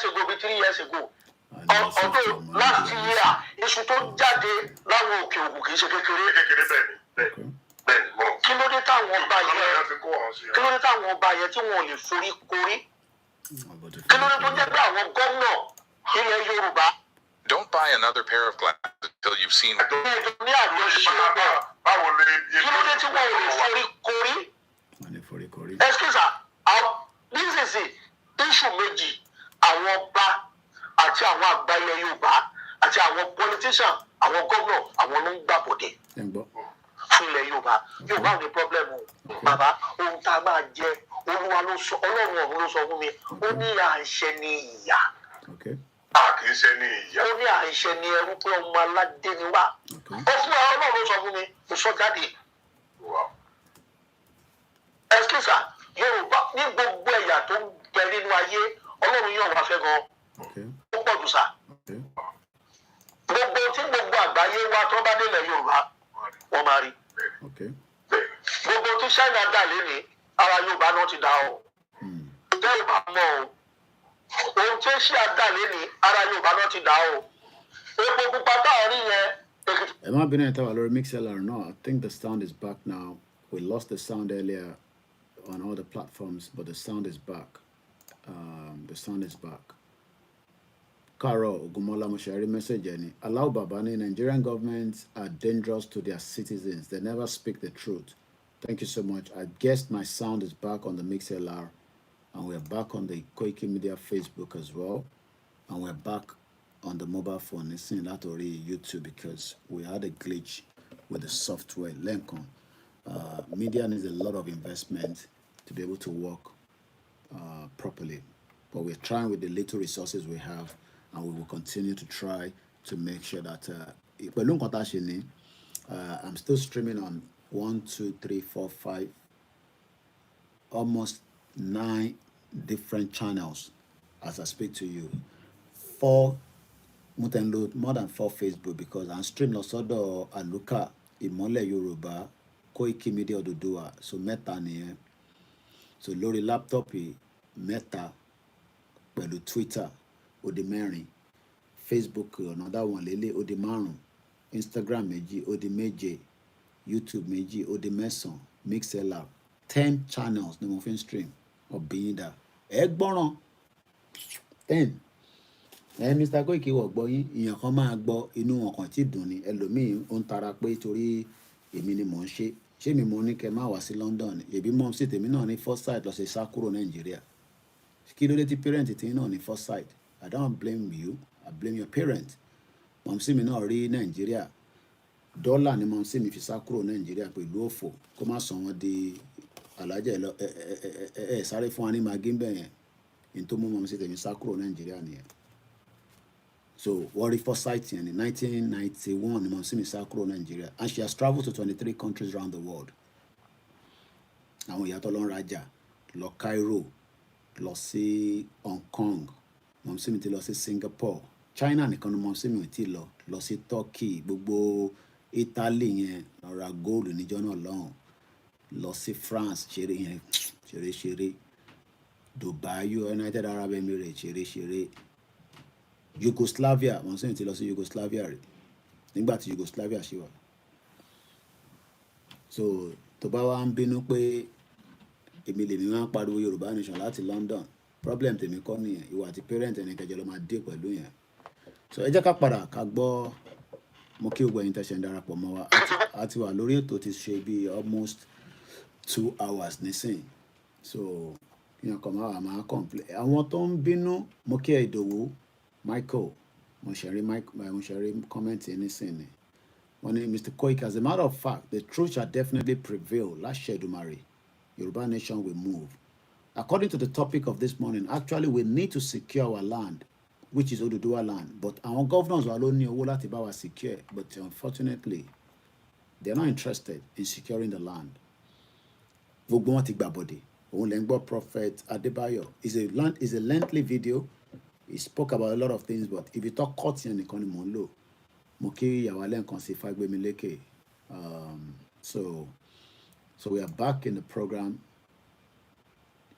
years ago, 3 years ago. Although last year, iṣu tó jáde láwọn òkè òkun kì í ṣe kékeré bẹ́ẹ̀ mọ́. Kí ló dé táwọn ọba yẹn tí wọn ò lè forí korí? Kí ló dé tó jẹ́ pé àwọn gómìnà ilẹ̀ Yorùbá. Don't buy another pair of glasses until you've seen. Kí ló dé tí wọn ò lè forí korí? Excuse me, this is issue méjì, àwọn ọba àti àwọn àgbà ilẹ̀ Yorùbá àti àwọn politician, àwọn gómìnà, àwọn ló ń gbàbọ̀dé fún ilẹ̀ Yorùbá. Yorùbá ò ní problem o. Bàbá, ohun tá a máa jẹ, Olúwa ló sọ, Ọlọ́run ọ̀run ló sọ fún mi, ó ní àìṣẹ ní ìyà. Ó ní àìṣẹ ní ẹrú pé ọmọ aládé ni wá. Ó fún wa, Ọlọ́run ló sọ fún mi, kò sọ jáde. Excuse me, Yorùbá ní gbogbo ẹ̀yà tó ń bẹ nínú ayé, Ọlọ́run yóò wá fẹ́ gan. Ó pọ̀ jù sá. Gbogbo tí gbogbo àgbáyé wa tó bá délẹ̀ Yorùbá, wọ́n máa rí. Gbogbo tí China dà lénìí, ara Yorùbá náà ti dá o. Bẹ́ẹ̀ bá mọ̀ o. Ohun tí Asia dà lénìí, ara Yorùbá náà ti dá o. Epo pupa táàrin yẹn. Am I being able to mixer or not? I think the sound is back now. We lost the sound earlier on all the platforms, but the sound is back. The sound is back. Karo Gumola Moshari message any. Allow Babani, Nigerian governments are dangerous to their citizens. They never speak the truth. Thank you so much. I guess my sound is back on the MixLR, and we're back on the Koikimedia Facebook as well, and we're back on the mobile phone. It's in that already YouTube because we had a glitch with the software. Lencon. Media needs a lot of investment to be able to work properly, but we're trying with the little resources we have, and we will continue to try to make sure that I'm still streaming on 1, 2, 3, 4, 5, almost 9 different channels as I speak to you. 4 more than 4 Facebook, because I'm streaming also Aluka Imole Yoruba Koikimedia Odudua, so meta niye. So lórí laptop meta pẹ̀lú Twitter ó di 4, Facebook another one lélẹ̀ ó di 5, Instagram méjì ó di 7, YouTube méjì ó di 9, MixLR 10 channels ni mo fi stream obinda ẹ gbọ́ràn 10. Mr. Koiki wọ̀ gbọ́ yín, ìyàn kan máa gbọ́ inú wọn kan tí dùn ni, ẹlòmíì ó ń tara pé torí èmi ni mò ń ṣé mi mo ní kẹ́ máa wá sí London, ẹbí mọ́ sí tèmi náà ní foresight lọ sí sá kúrò Nàìjíríà. Kí ló dé tí parent tí náà ní foresight? I don't blame you, I blame your parent. Mom sí mi náà rí Nàìjíríà, dọ́là ni mom sí mi fi sá kúrò Nàìjíríà pẹ̀lú òfò kó má sọ wọ́n di alájẹ lọ sáré fún wa ní magí bẹ́ẹ̀ yẹn ní tó mú mom sí tèmi sá kúrò Nàìjíríà nìyẹn. So worry foresight in 1991 mom sí mi sá kúrò Nàìjíríà, and she has traveled to 23 countries around the world. Àwọn ìyá tó lọ ń rajà lọ Cairo, lọ sí Hong Kong, mom sí mi ti lọ sí Singapore, China nìkan ni mom sí mi ò tí lọ sí Turkey, gbogbo Italy yẹn lọ ra gold níjọ́ náà lọ́hùn, lọ sí France ṣeré yẹn ṣeré, Dubai, United Arab Emirates ṣeré, Yugoslavia, mom sí mi ti lọ sí Yugoslavia rẹ̀ nígbà tí Yugoslavia ṣì wà. So tó bá wá ń bínú pé èmi lèmi máa ń pariwo Yorùbá nation láti London, problem tèmi kọ́ nìyẹn, ìwà àti parent ẹni kẹjọ ló máa dé pẹ̀lú yẹn. So ẹ jẹ́ ká padà ká gbọ́, mo kí gbogbo ẹ̀yin tẹ̀sẹ̀ ń darapọ̀ mọ́ wa, àti wà lórí ètò ti ṣe bí almost 2 hours nísìn. So yẹn kàn máa complain. Àwọn tó ń bínú, mo kí ẹ Ìdòwú Michael, mo ṣe rí comment nísìn ni. Wọ́n ní Mr. Koiki, as a matter of fact, the truth shall definitely prevail. Láṣẹ Èdùmàrè, Yoruba nation will move. According to the topic of this morning, actually we need to secure our land, which is Oduduwa land. But our governors were only owó láti bá wa secure, but unfortunately, they're not interested in securing the land. Gbogbo wọn ti gbàbọ̀dé. Òun lè ń gbọ́ Prophet Adebayo. It's a lengthy video. He spoke about a lot of things, but if you talk cut yẹn nìkan ni mò ń lò. Mo kí ìyàwó alẹ́ nǹkan sí Fagbemileke. So we are back in the program.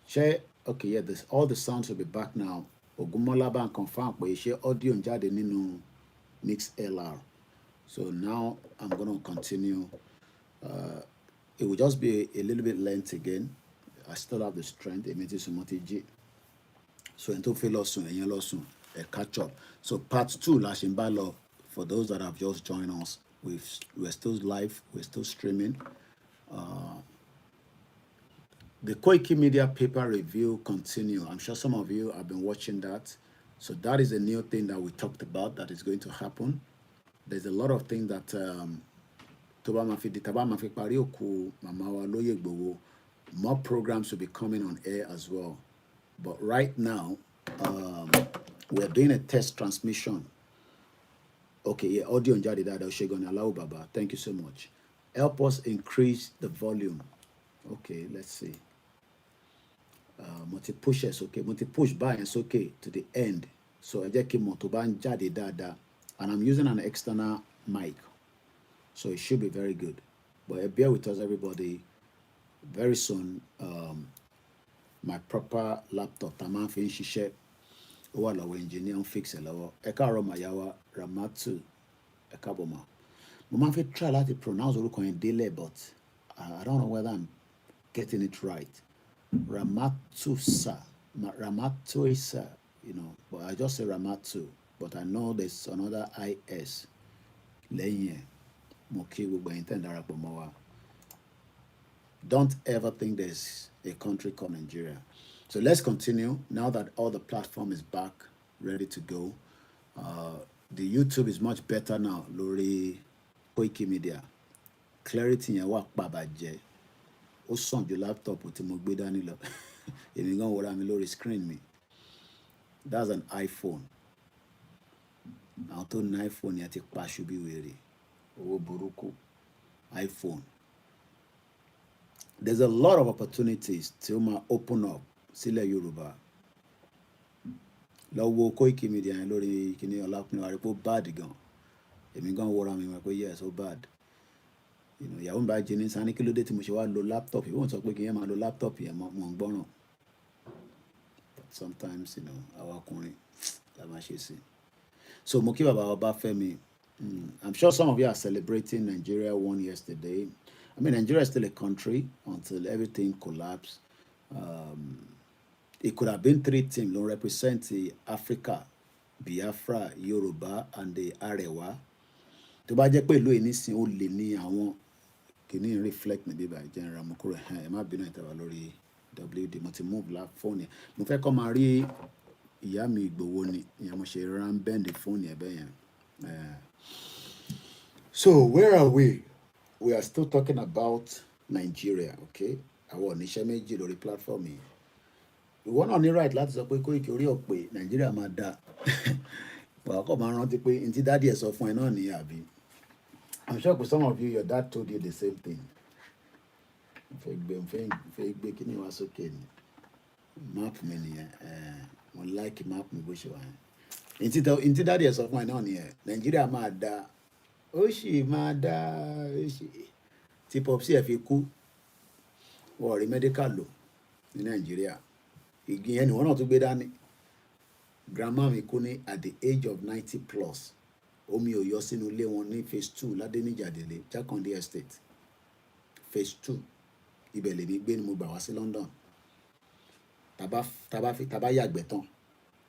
Share, okay, yeah, all the sounds will be back now. Ògúnmọ́lá bá ń confirm pé ṣé audio ń jáde nínú MixLR. So now I'm going to continue. It will just be a little bit length again. I still have the strength. So until feel lawson and lawson a catch up. So part 2 lashing balo for those that have just joined us. We're still live, we're still streaming. The Koikimedia paper review continue. I'm sure some of you have been watching that. So that is a new thing that we talked about that is going to happen. There's a lot of things that more programs will be coming on air as well. But right now, we're doing a test transmission. Okay, yeah, audio and jadi that Shegon allow Baba. Thank you so much. Help us increase the volume. Okay, let's see. Multi pushes, okay. Multi push bias, okay, to the end. So I just keep motoban jadi dada, and I'm using an external mic, so it should be very good. But bear with us, everybody. Very soon, my proper laptop, Taman fin shishe, wala we engineer fix it. Eka Roma yawa Ramatu Ekaboma. Mama fi try to pronounce oruko en dele, but I don't know whether I'm getting it right. Ramatusa, Ramatuisa, you know, but I just say Ramatu, but I know there's another IS. Lenye, Moki Darapamawa. Don't ever think there's a country called Nigeria. So let's continue now that all the platform is back, ready to go. The YouTube is much better now, Lori Koikimedia. Clarity in work babaje. O son your laptop with Mogbe Danilo. If you go what I'm Lori screen me. That's an iPhone. Now to an iPhone you take pashubi weary. Oh buruku. iPhone. There's a lot of opportunities to open up Sile Yoruba. Lo Koikimedia and Lori Kini Olakunle Aripo bad gan. Èmi gan wo ra mi mo pé yes, so bad. You know, ya won ba jini san ni kí ló dé tí mo ṣe wá lo laptop. You won't sọ pé kí n máa lo laptop yẹn mo ń gbọ́ràn. But sometimes, you know, àwa ọkùnrin la máa ṣe sí. So mo kí bàbá Ọbáfẹ́mi. I'm sure some of you are celebrating Nigeria won yesterday. I mean, Nigeria is still a country until everything collapsed. It could have been 3 teams that represent Africa, Biafra, Yoruba, and the Arewa. To bá jẹ́ pé ìlú ìnísìn ó lè ní àwọn kìíní reflect níbí by General Mukuru. Ẹ má bínú ìtawà lórí WD. Mo ti move la phone yẹn. Mo fẹ́ kọ́ máa rí ìyá mi Ìgbòho ni. Ìyẹn mo ṣe rán bend the phone yẹn bẹ́ẹ̀ yẹn. So where are we? We are still talking about Nigeria, okay? Àwọn oníṣẹ́ méjì lórí platform yìí. Ìwọ náà ní right láti sọ pé Koiki orí ọ̀pẹ Nigeria máa dá. But ọkọ̀ máa rántí pé ntí dádì ẹ̀ sọ fún ẹ náà ní àbí. I'm sure for some of you, your dad told you the same thing. Fẹ́ gbé kíní wá sókè ni. Map mi nìyẹn. Mo like map mi bó ṣe wà yẹn. Ntí dádì ẹ̀ sọ fún ẹ náà ní ẹ̀. Nigeria máa dá. Ó sì máa dá. Tí popsi ẹ̀ fi kú. Wọ́n rí medical lò ní Nigeria. Igi yẹn ni wọ́n náà tún gbé dání. Grandma mi kú ní at the age of 90 plus. Omi ò yọ sínú ilé wọn ní phase 2 Ládéníjàdélé, Jákàndé estate. Phase 2. Ibẹ̀ lèmi gbé ni mo gbà wá sí London. Tàbá yàgbẹ́ tán.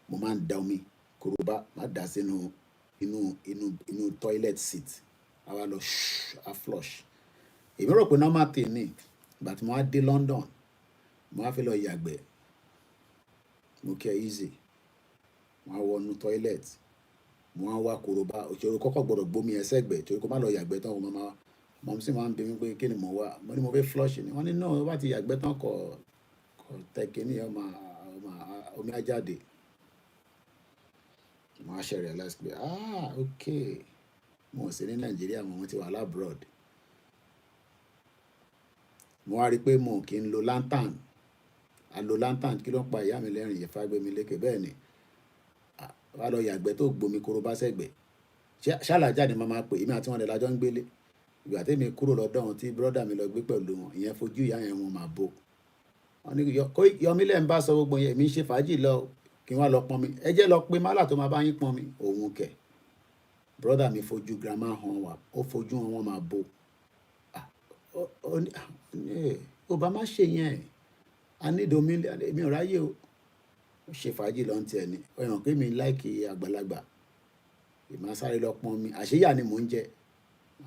Mo máa ń da omi kòróbá má dà sínú inú toilet seat. A wá lọ a flush. Èmi rò pé normal thing ni. But mo wá dé London. Mo wá fẹ́ lọ yàgbẹ́. Mo kẹ́ easy. Mo wá wọnú toilet. Mo wá wá kòróbá. Òṣèré kọ́kọ́ gbọ́dọ̀ gbómi ẹsẹ̀ gbẹ̀ torí kó má lọ yàgbẹ́ tán. Mom sì máa ń bi mí pé kí ni mo wá. Mo ní mo fẹ́ flush ni. Wọ́n ní no, ó bá ti yàgbẹ́ tán kọ̀ tẹ̀ kíní omi á jáde. Mo wá ṣe realize pé okay. Mo sì ní Nàìjíríà mo ti wà labroad. Mo wá rí pé mo kì í lo lantern. A lo lantern kí ló ń pa ìyá mi lẹ́rìn yẹn fágbé mi lékè bẹ́ẹ̀ ni. Wá lọ yàgbẹ́ tó gbomi kòróbá sẹ́gbẹ̀. Ṣàlàjà ni màmá pè èmi àti wọn dẹ̀ lájọ́ ń gbélé. Ìgbà tí mi kúrò lọ́dọ̀ wọn tí brother mi lọ gbé pẹ̀lú wọn, ìyẹn fojú ìyá yẹn wọn máa bò. Wọ́n ní Yọmílẹ̀ ń bá sọ gbogbo yẹn, èmi ń ṣe fàájì lọ. kí wọ́n lọ pọn mi ẹ jẹ́ lọ pé málà tó máa bá yín pọn mi òun kẹ̀ brother mi fojú grandma hàn wá ó fojú wọn máa bo ó bá má ṣe yẹn a ní domi èmi ò ráyè o ó ṣe fàájì lọ́n tiẹ̀ ni ó yàn pé mi láìkì àgbàlagbà ìmọ̀ sáré lọ pọn mi àṣeyà ni mò ń jẹ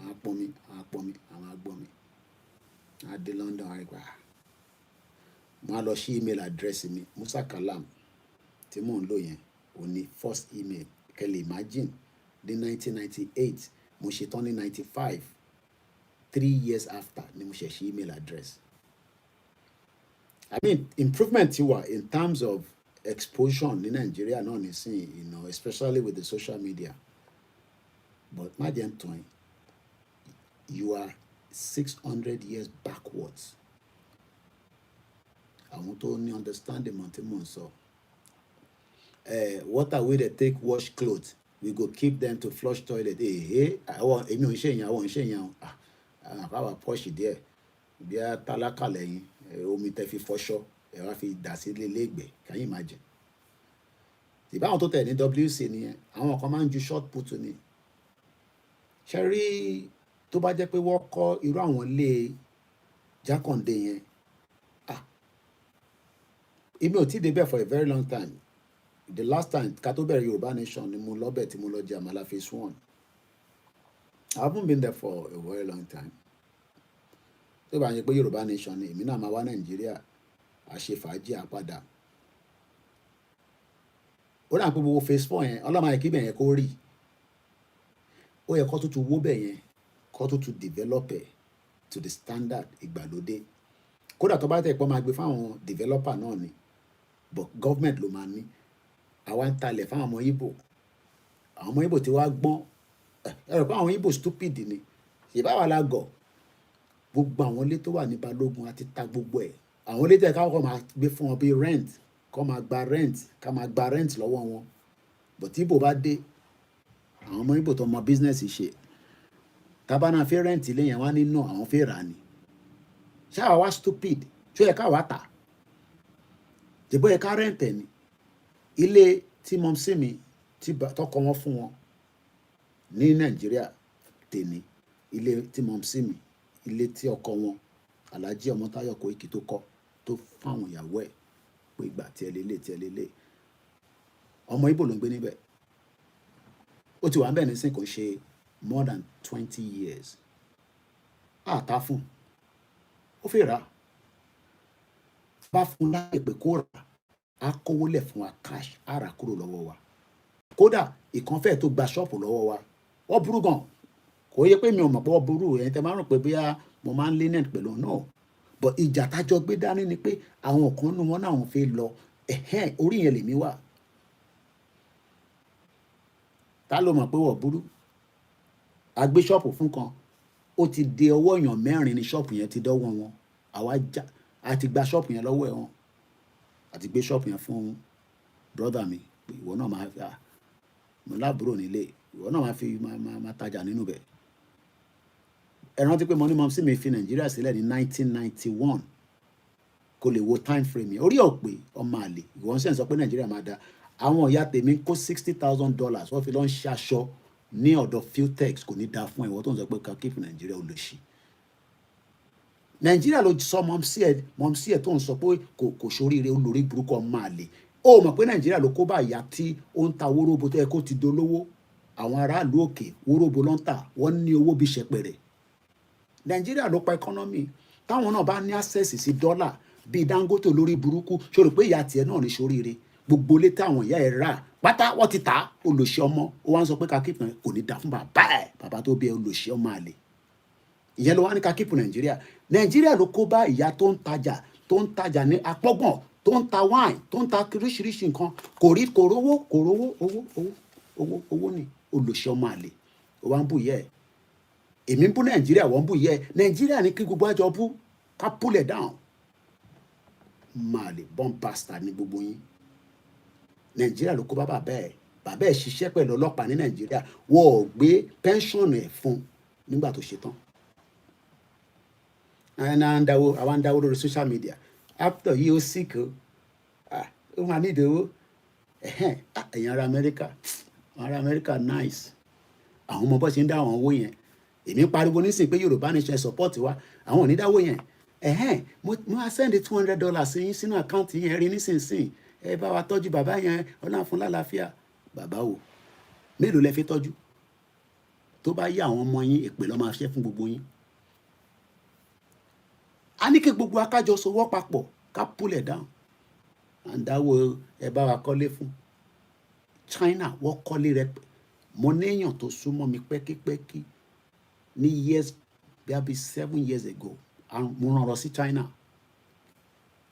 àwọn pọn mi àwọn agbọn mi á dé London àrígbà mo á lọ sí email address mi Musa Kalam tí mò ń lò yẹn ò ní first email kẹlẹ̀ imagine ní 1998 mo ṣe tán ní 95 3 years after ni mo ṣe ṣe email address. I mean improvement ti wà in terms of exposure ní Nàìjíríà náà nísìnyí you know especially with the social media but má jẹ́ ń tàn yín you are 600 years backwards. Àwọn tó ní understanding mọ̀ tí mò ń sọ. Water wey dey take wash cloth we go keep them to flush toilet àwọn èmi ò ń ṣe yẹn àwọn ò ń ṣe yẹn àwọn àpáwà pọ́ọ̀ṣì díẹ̀ bí a tálákà lẹ́yìn omi tẹ́ fi fọṣọ ẹ wá fi dà sí iléègbé can you imagine. ìbáwọn tó tẹ̀ ní WC nìyẹn àwọn kan máa ń ju short put ni ṣe rí tó bá jẹ́ pé wọ́n kọ́ irú àwọn ilé jákàndé yẹn èmi ò tí ì débẹ̀ for a very long time. The last time ká tó bẹ̀rẹ̀ Yorùbá Nation ni mo lọ́bẹ̀ tí mo lọ jẹ àmàlà phase 1. I haven't been there for a very long time. tó bá yẹ pé Yorùbá Nation ni èmi náà máa wá Nàìjíríà àṣefàájì àpadà. ó dà pé gbogbo phase 4 yẹn ọlọ́mọ ayé kí bẹ̀ yẹn kó rí ó yẹ kó tuntun wó bẹ̀ yẹn kó tuntun develop ẹ̀ to the standard ìgbàlódé kódà tó bá tẹ̀ pọ́ máa gbé fáwọn developer náà ni but government ló máa ní àwa ń talẹ̀ fáwọn ọmọ Ìgbò àwọn ọmọ Ìgbò tí wàá gbọ́n ẹ rò pé àwọn Ìgbò stupid ni ìbáwá la gọ̀ gbogbo àwọn ilé tó wà ní Balógun àti ta gbogbo ẹ̀ àwọn ilé tẹ̀ káwọn kọ́ máa gbé fún wọn bíi rent kọ́ máa gba rent ká máa gba rent lọ́wọ́ wọn but tí Ìgbò bá dé àwọn ọmọ Ìgbò tó mọ business ṣe tábánà fẹ́ rent ilé yẹn wá nínú àwọn fẹ́ rà ni ṣáà wá stupid ṣó yẹ ká wá tà jẹ̀bọ́ yẹ ká rent ẹ̀ ni ilé tí mọ̀mísí mi tọkọ wọn fún wọn ní Nàìjíríà tèmi ilé tí mọ̀mísí mi ilé tí ọkọ wọn Alhaji Ọmọ́táyọ̀ Kóìkì tó kọ́ tó fáwọn ìyàwó ẹ̀ pé ìgbà tí ẹ lélẹ̀ ọmọ Ìgbò ló ń gbé níbẹ̀ ó ti wà ń bẹ̀ nísìnyí kò ṣe more than 20 years àtà fún ó fẹ́ rà bá fún láì pé kó rà á kówó lẹ̀ fún wa cash á rà kúrò lọ́wọ́ wa kódà ìkànfẹ́ tó gba ṣọ́ọ̀pù lọ́wọ́ wa wọ́n burú gan kò yẹ pé mi ò mọ̀ pé wọ́n burú ẹ̀yin tẹ́ máa rò pé bóyá mo máa ń lé net pẹ̀lú náà but ìjà tájọ gbé dání ni pé àwọn kan nu wọn náà wọn fẹ́ lọ orí yẹn lèmi wà ta ló mọ̀ pé wọ́n burú a gbé ṣọ́ọ̀pù fún kan ó ti dé ọwọ́ èèyàn 4 ní ṣọ́ọ̀pù yẹn ti dọ́wọ́ wọn àwa já a ti gba ṣọ́ọ̀pù yẹn lọ́wọ́ ẹ̀ wọn àti gbé ṣọ́ọ̀pù yẹn fún brọ́dà mi pé ìwọ náà máa fi mo láàbúrò nílé ìwọ náà máa fi máa tajà nínú bẹ̀. ẹ rántí pé mo ní mọ̀mísí mi fi Nàìjíríà sílẹ̀ ní 1991 kò lè wo time frame yẹn orí ọ̀pẹ ọmọ àlè ìwọ ń sẹ́yìn sọ pé Nàìjíríà máa da àwọn ìyá tèmi kó $60,000 wọ́n fi lọ ń ṣaṣọ ní ọ̀dọ̀ Filtex kò ní da fún ẹ̀wọ́ tó ń sọ pé ká keep Nàìjíríà ò lè ṣí. Nàìjíríà ló sọ mọ̀mísí ẹ̀ tó ń sọ pé kò ṣoríire olórí burúkú ọmọ àlè ó mọ̀ pé Nàìjíríà ló kó bá ìyá tí ó ń ta wóróbo tó yẹ kó ti dolówó àwọn aráàlú òkè wóróbo ló ń tà wọ́n ní owó bí ṣẹpẹrẹ. Nàìjíríà ló pa ẹkọ́nọ́mì táwọn náà bá ní access sí dọ́là bíi Dangote lórí burúkú ṣòro pé ìyá tiẹ̀ náà ní ṣoríire gbogbo ilé táwọn ìyá ẹ̀ rà pátá wọ́n ti tà á olòṣì ọmọ ó wá ń sọ pé ká kíkùn kò ní dà fún bàbá ẹ̀ bàbá tó bí ẹ olòṣì ọmọ àlè ìyẹn ló wá ní ká kíkùn Nàìjíríà ló kó bá ìyá tó ń tajà ní apọ́gbọ̀n tó ń ta wine tó ń ta oríṣiríṣi nǹkan kò rówó owó ni olòṣì ọmọ àlè ó wá ń bù yẹ ẹ èmi ń bú Nàìjíríà wọ́n ń bù yẹ ẹ Nàìjíríà ní kí gbogbo àjọ bú ká pull it down máa lè bọ́n bastard ní gbogbo yín Nàìjíríà ló kó bá bàbá ẹ̀ ṣiṣẹ́ pẹ̀lú ọlọ́pàá ní Nàìjíríà wọ́n ò gbé pẹ́ńsọ̀nù ẹ̀ fún nígbà tó ṣe tán àwọn ń dáwó lórí social media after yìí ó sick ó máa ní ìdòwó ẹ̀yin ará Amẹ́ríkà nice àwọn ọmọ bọ́ ṣe ń dá àwọn owó yẹn èmi pariwo nísìnyí pé Yorùbá nation support wa àwọn ò ní dáwó yẹn mo á send $200 sí yín sínú àkáǹtì yẹn rí nísinsìnyí ẹ bá wa tọ́jú bàbá yẹn Ọlọ́run fún lálàáfíà bàbá wo mélòó lẹ fi tọ́jú tó bá yá àwọn ọmọ yín èpè ló máa ṣe fún gbogbo yín a ní kí gbogbo akájọ sowọ́ papọ̀ ká pull it down àǹdáwò ẹ bá wa kọ́lé fún China wọ́n kọ́lé rẹ mo néèyàn tó súnmọ́ mi pẹ́kípẹ́kí ní years bí 7 years ago mo rán lọ sí China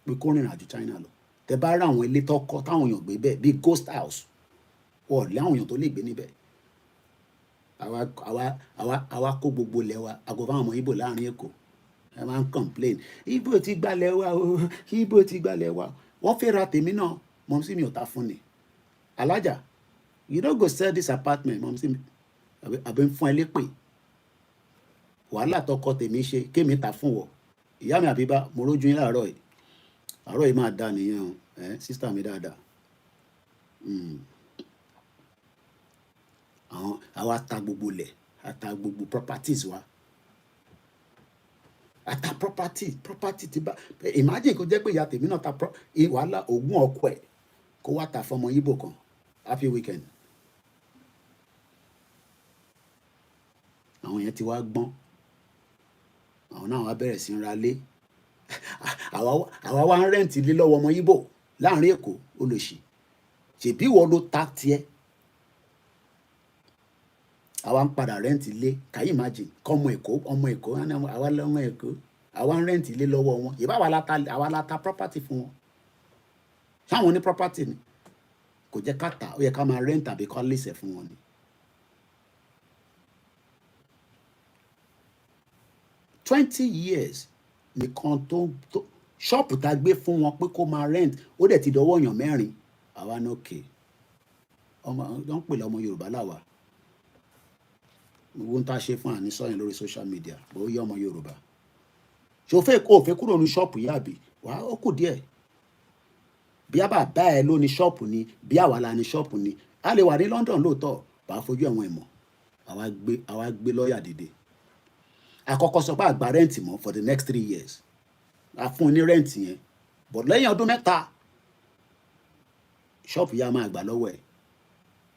pé kó rìnrìn àjò China lọ tẹ bá rí àwọn ilé tó kọ́ táwọn èèyàn gbé bẹ́ẹ̀ bíi ghost house wọ́n lé àwọn èèyàn tó lè gbé níbẹ̀ àwa kó gbogbo ilẹ̀ wa àgọ́ fáwọn ọmọ Ìgbò láàrin Èkó ẹ máa ń complain Ìgbò ti gbalẹ̀ wa o Ìgbò ti gbalẹ̀ wa wọ́n fẹ́ ra tèmi náà mọ̀ sí mi ò ta fún ni alájà you no go sell this apartment mọ̀ sí mi àbí ń fún ẹ lépè wàhálà tọkọ tèmi ṣe kémi ta fún wọ ìyá mi Àbíbá mo rójú yín láàárọ̀ yìí máa dá nìyẹn o sísítà mi dáadáa àwa ta gbogbo lẹ̀ ata gbogbo properties wa ata property ti bá imagine kó jẹ́ pé ìyá tèmi náà ta wàhálà ogún ọkọ ẹ̀ kó wá ta fọmọ Ìgbò kan happy weekend àwọn yẹn ti wá gbọ́n àwọn náà wá bẹ̀rẹ̀ sí ń ra lé àwa wá ń rẹ́ǹtì ilé lọ́wọ́ ọmọ Ìgbò láàrin Èkó olóṣì ṣèbí ìwọ ló ta tiẹ̀ àwa ń padà rẹ́ǹtì ilé kàyí imagine kọ́ ọmọ Èkó àwa lọ́mọ Èkó àwa ń rẹ́ǹtì ilé lọ́wọ́ wọn ìbá àwa la ta property fún wọn sáwọn ní property ni kò jẹ́ ká tà ó yẹ ká máa rẹ́ǹtì àbí ká lẹ́sẹ̀ fún wọn ni. 20 years nìkan tó ṣọ́ọ̀pù tá a gbé fún wọn pé kó máa rent ó dẹ̀ ti dọwọ́ èèyàn mẹ́rin àwa ní òkè ọmọ wọn pè lọ́mọ Yorùbá làwà owó ń tá a ṣe fún àní sọ́yìn lórí social media bó yẹ ọmọ Yorùbá ṣòfẹ́ kó òfẹ́ kúrò ní ṣọ́ọ̀pù yá àbí wà ó kù díẹ̀ bí a bá bá ẹ ló ní ṣọ́ọ̀pù ni bí àwa la ní ṣọ́ọ̀pù ni a lè wà ní London lóòótọ́ bá a fojú ẹ̀wọ̀n ìmọ̀ àwa gbé lọ́ọ̀yà dìde àkọ́kọ́ sọ pé àgbà rẹ́ǹtì mọ́ for the next 3 years a fún un ní rẹ́ǹtì yẹn but lẹ́yìn ọdún mẹ́ta ṣọ́ọ̀pù yá máa gbà lọ́wọ́ ẹ̀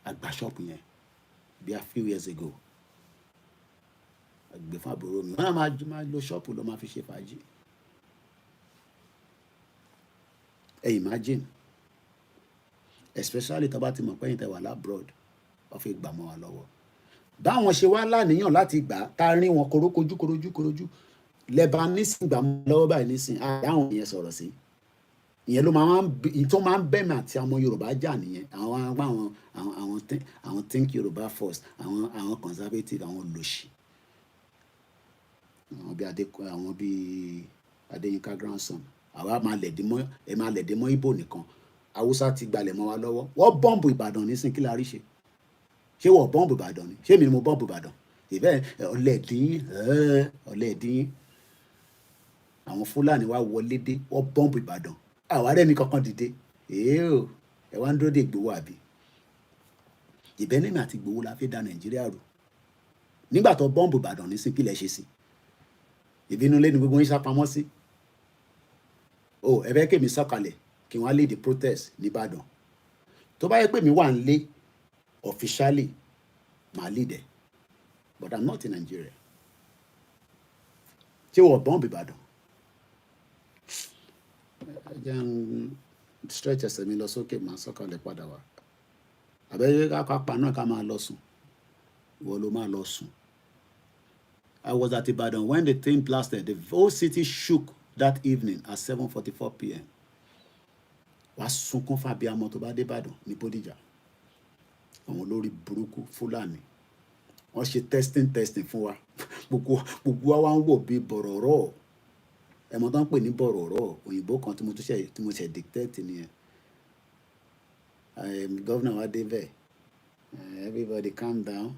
àgbà ṣọ́ọ̀pù yẹn bí a few years ago àgbè fún àbúrò mi wọ́n máa lo ṣọ́ọ̀pù lọ́ máa fi ṣe fàájì ẹ imagine especially tó bá ti mọ̀ pé ẹ̀yin tẹ́ wà labroad wọ́n fi gbà mọ́ wa lọ́wọ́ báwọn ṣe wá láníyàn láti gbà tá a rí wọn korókojú lẹ́bàá nísìn gbà mọ́ lọ́wọ́ báyìí nísìn àdáhùn yẹn sọ̀rọ̀ sí ìyẹn ló máa ń bẹ̀mẹ̀ àti àwọn Yorùbá jà nìyẹn àwọn think Yorùbá first àwọn conservative àwọn lòṣì àwọn bíi Adéyínká grandson àwa máa lẹ̀dí mọ́ Ìgbò nìkan Haúsá ti gbalẹ̀ mọ́ wa lọ́wọ́ wọ́n bọ́ǹbù Ìbàdàn nísìn kí la rí ṣe ṣé wọ́n bọ́ǹbù Ìbàdàn ni ṣé mi ni mo bọ́ǹbù Ìbàdàn ìbẹ́ ọ̀lẹ́ẹ̀dín àwọn Fúlàní wa wọlé dé wọ́n bọ́ǹbù Ìbàdàn àwa rẹ̀ ní kankan dìde ẹ wá ń dúró de Ìgbòho àbí ìbẹ́nìmí àti Ìgbòho la fi da Nàìjíríà rú nígbà tó bọ́ǹbù Ìbàdàn nísìn kí lẹ ṣe sí ìbínú lé ní gbogbo yín sápamọ́ sí ẹ fẹ́ kémi sọ̀kalẹ̀ kí wọ́n á lead the protest nìbàdàn tó bá yẹ pé mi wà ń lé officially màá lead ẹ̀ but I'm not in Nigeria tí wọ́n bọ́ǹbù Ìbàdàn ẹ jẹ́ ń stretch ẹsẹ̀ mi lọ sókè màá sọ̀kalẹ̀ padà wá àbẹ́yẹ ká pa náà ká máa lọ sùn wọ́n ló máa lọ sùn. I was at Ibadan when the thing blasted. The whole city shook that evening at 7:44 p.m. Wàá sunkún fàbíàmọ́ tó bá dé Ìbàdàn ní Bódìjà. Àwọn olórí burúkú Fúlàní. Wọ́n ṣe testing fún wa. Gbogbo wa wá ń wò bí bọ̀rọ̀rọ̀. Ẹ̀mọ́ tó ń pè ní bọ̀rọ̀rọ̀. Òyìnbó kan tí mo ṣe dictate nìyẹn. Governor wa dé bẹ́ẹ̀. Everybody calm down.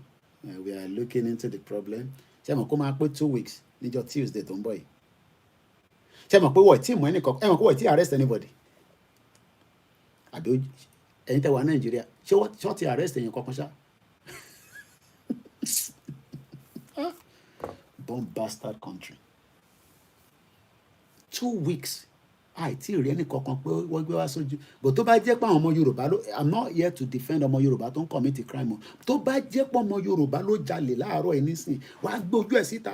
We are looking into the problem. Ṣé mọ̀ kó máa pé 2 weeks níjọ́ Tuesday tó ń bọ̀ yìí. Ṣé mọ̀ pé wọ́n ti mú ẹnìkan ẹ mọ̀ pé wọ́n ti arrest anybody. Àbí ẹ̀yin tẹ́ wà Nàìjíríà ṣé wọ́n ti arrest ẹ̀yin kankan ṣá. Bomb bastard country. 2 weeks àìtí rí ẹnì kankan pé wọ́n gbé wá sójú. But tó bá jẹ́ pé àwọn ọmọ Yorùbá ló, I'm not here to defend ọmọ Yorùbá tó ń commit a crime o. Tó bá jẹ́ pé ọmọ Yorùbá ló jalè láàárọ̀ ẹ̀ nísìn wàá gbé ojú ẹ̀ síta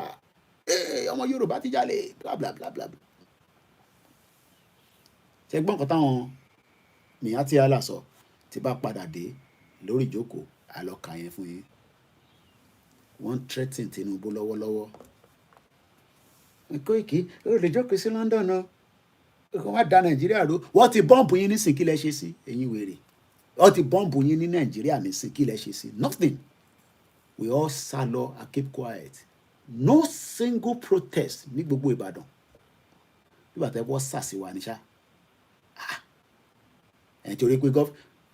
ọmọ Yorùbá ti jalè bla bla bla bla. Ṣé gbọ́n nǹkan táwọn Mìyàn tí àlà sọ tí bá padà dé lórí ìjókòó àlọ́kà yẹn fún yín. Wọ́n threaten Tinubu lọ́wọ́lọ́wọ́. Koiki ó lè jókòó sí London náà kó wá da Nàìjíríà rú. Wọ́n ti bọ́ǹbù yín nísìn kí lẹ ṣe sí ẹ̀yin wèrè. Wọ́n ti bọ́ǹbù yín ní Nàìjíríà nísìn kí lẹ ṣe sí. Nothing. We all sá lọ and keep quiet. No single protest ní gbogbo Ìbàdàn. Nígbà tí wọ́n sà sí wa ní ṣá. Nítorí pé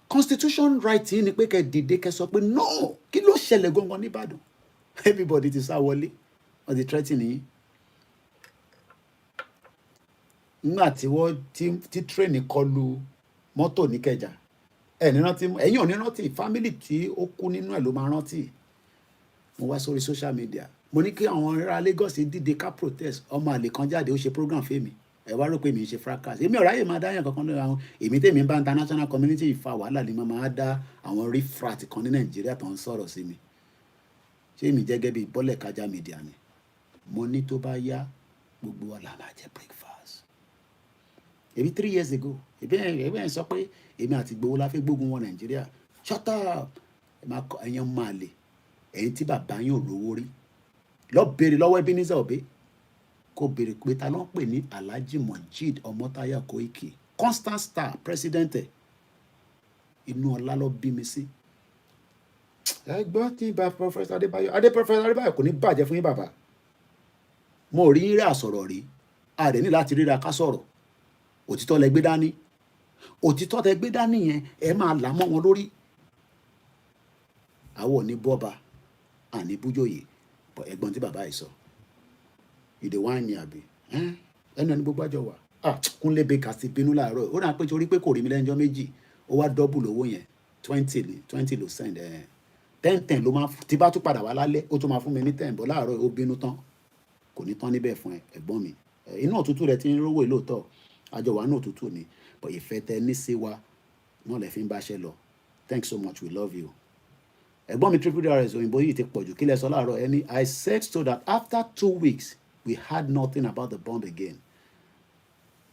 constitution right yín ni pé kẹ́ dìde kẹ́ sọ pé no kí ló ṣẹlẹ̀ gangan ní Ìbàdàn. Everybody ti sá wọlé. Wọ́n ti threaten yín. Nígbà tí wọ́n ti train kọlu mọ́tò ní Ìkẹjà ẹ̀yin ò ní rántí family tí ó kú nínú ẹ̀ ló máa rántí. Mo wá sórí social media mo ní kí àwọn ará Lagos dìde ká protest ọmọ àlè kan jáde ó ṣe program fèmí ẹ wá rò pé mi ń ṣe fracas èmi ọ̀rá yìí máa dá yàn kankan lórí àwọn èmi tèmi ń bá international community ìfa wàhálà ni mo máa dá àwọn refrat kan ní Nàìjíríà tó ń sọ̀rọ̀ sí mi ṣé èmi jẹ́ gẹ́gẹ́ bí bọ́lẹ̀ kájà media ni mo ní tó bá yá gbogbo wa là máa jẹ breakfast èmi 3 years ago èmi ẹ̀ sọ pé èmi àti Ìgbòho la fẹ́ gbógun wọn Nàìjíríà shut up ẹ̀yin máa lè ẹ̀yin tí bàbá yín ò lówó rí lọ béèrè lọ́wọ́ Ebenezer Obey kó béèrè pé ta ló ń pè ní Alhaji Mojeed Ọmọ́táyà Koiki constant star president inú ọlá ló bí mi sí. ẹ gbọ́ tí bá Professor Adébáyọ̀ kò ní bàjẹ́ fún yín bàbá mo rí rí àsọ̀rọ̀ rí a rẹ̀ ní láti ríra ká sọ̀rọ̀ òtítọ́ lẹ gbé dání òtítọ́ tẹ gbé dání yẹn ẹ máa là mọ́ wọn lórí àwọ̀ ní bọ́ba àní bújòyè ẹ̀gbọ́n tí bàbá yìí sọ ìdè wá ní àbí ẹnu ẹni gbogbo àjọ wà Kúnlé Baker ti bínú láàárọ̀ ó náà pé torí pé kò rí mi lẹ́jọ́ méjì ó wá dọ́bù lówó yẹn 20 ló send 10 ló máa tí bá tún padà wá lálẹ́ ó tún máa fún mi ní 10 bọ́ láàárọ̀ ó bínú tán kò ní tán níbẹ̀ fún ẹ̀gbọ́n mi inú òtútù rẹ ti ń rówó ìlóòótọ́ àjọ wà ní òtútù ni but ìfẹ́ tẹ ní sí wa náà lẹ fi ń báṣẹ́ lọ thanks so much we love you. Ẹ̀gbọ́n mi triple DRS òyìnbó yìí ti pọ̀jù kí lẹ sọ láàárọ̀ ẹni I said so that after 2 weeks we had nothing about the bomb again.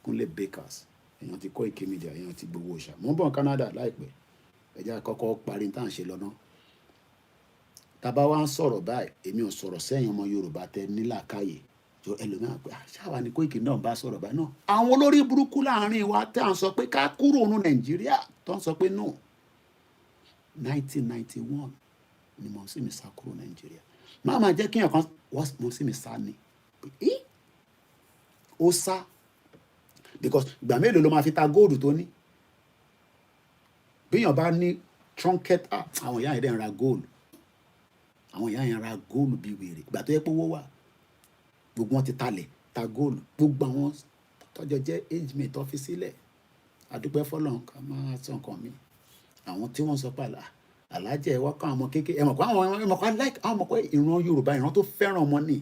Kúnlé Bakers èèyàn ti Koikimedia èèyàn ti gbowó ṣá mo ń bọ̀ Canada láìpẹ́ ẹ̀jẹ̀ àkọ́kọ́ parí tá à ń ṣe lọ́nà tàbá wa ń sọ̀rọ̀ báyìí èmi ò sọ̀rọ̀ sẹ́yìn ọmọ Yorùbá tẹ nílàkàyè jọ ẹlòmíràn pé ṣáwa ni Koiki náà bá sọ̀rọ̀ báyìí náà àwọn olórí burúkú láàrin wa tẹ́ à ń sọ pé ká kúrò ní Nàìjíríà tó ń sọ pé no 1991 ni mo sì mi sá kúrò Nàìjíríà máa jẹ́ kí èèyàn kan mo sì mi sá ni ó sá because ìgbà mélòó ló máa fi ta góòlù tó ní bíyàn bá ní trunket àwọn ìyá yẹn dẹ̀ ń ra góòlù àwọn ìyá yẹn ra góòlù bíi wèrè ìgbà tó yẹ pé owó wà gbogbo wọn ti talẹ̀ ta góòlù gbogbo àwọn tọ́jọ́ jẹ́ age mate tó fi sílẹ̀ àdúpẹ́ fọlọ́n ká máa sọ nǹkan mi àwọn tí wọ́n sọ pé alájẹ ẹ̀wọ́ kan àwọn kékeré ẹ̀mọ̀ pé àwọn ọmọ pé ìran Yorùbá ìran tó fẹ́ràn ọmọ ni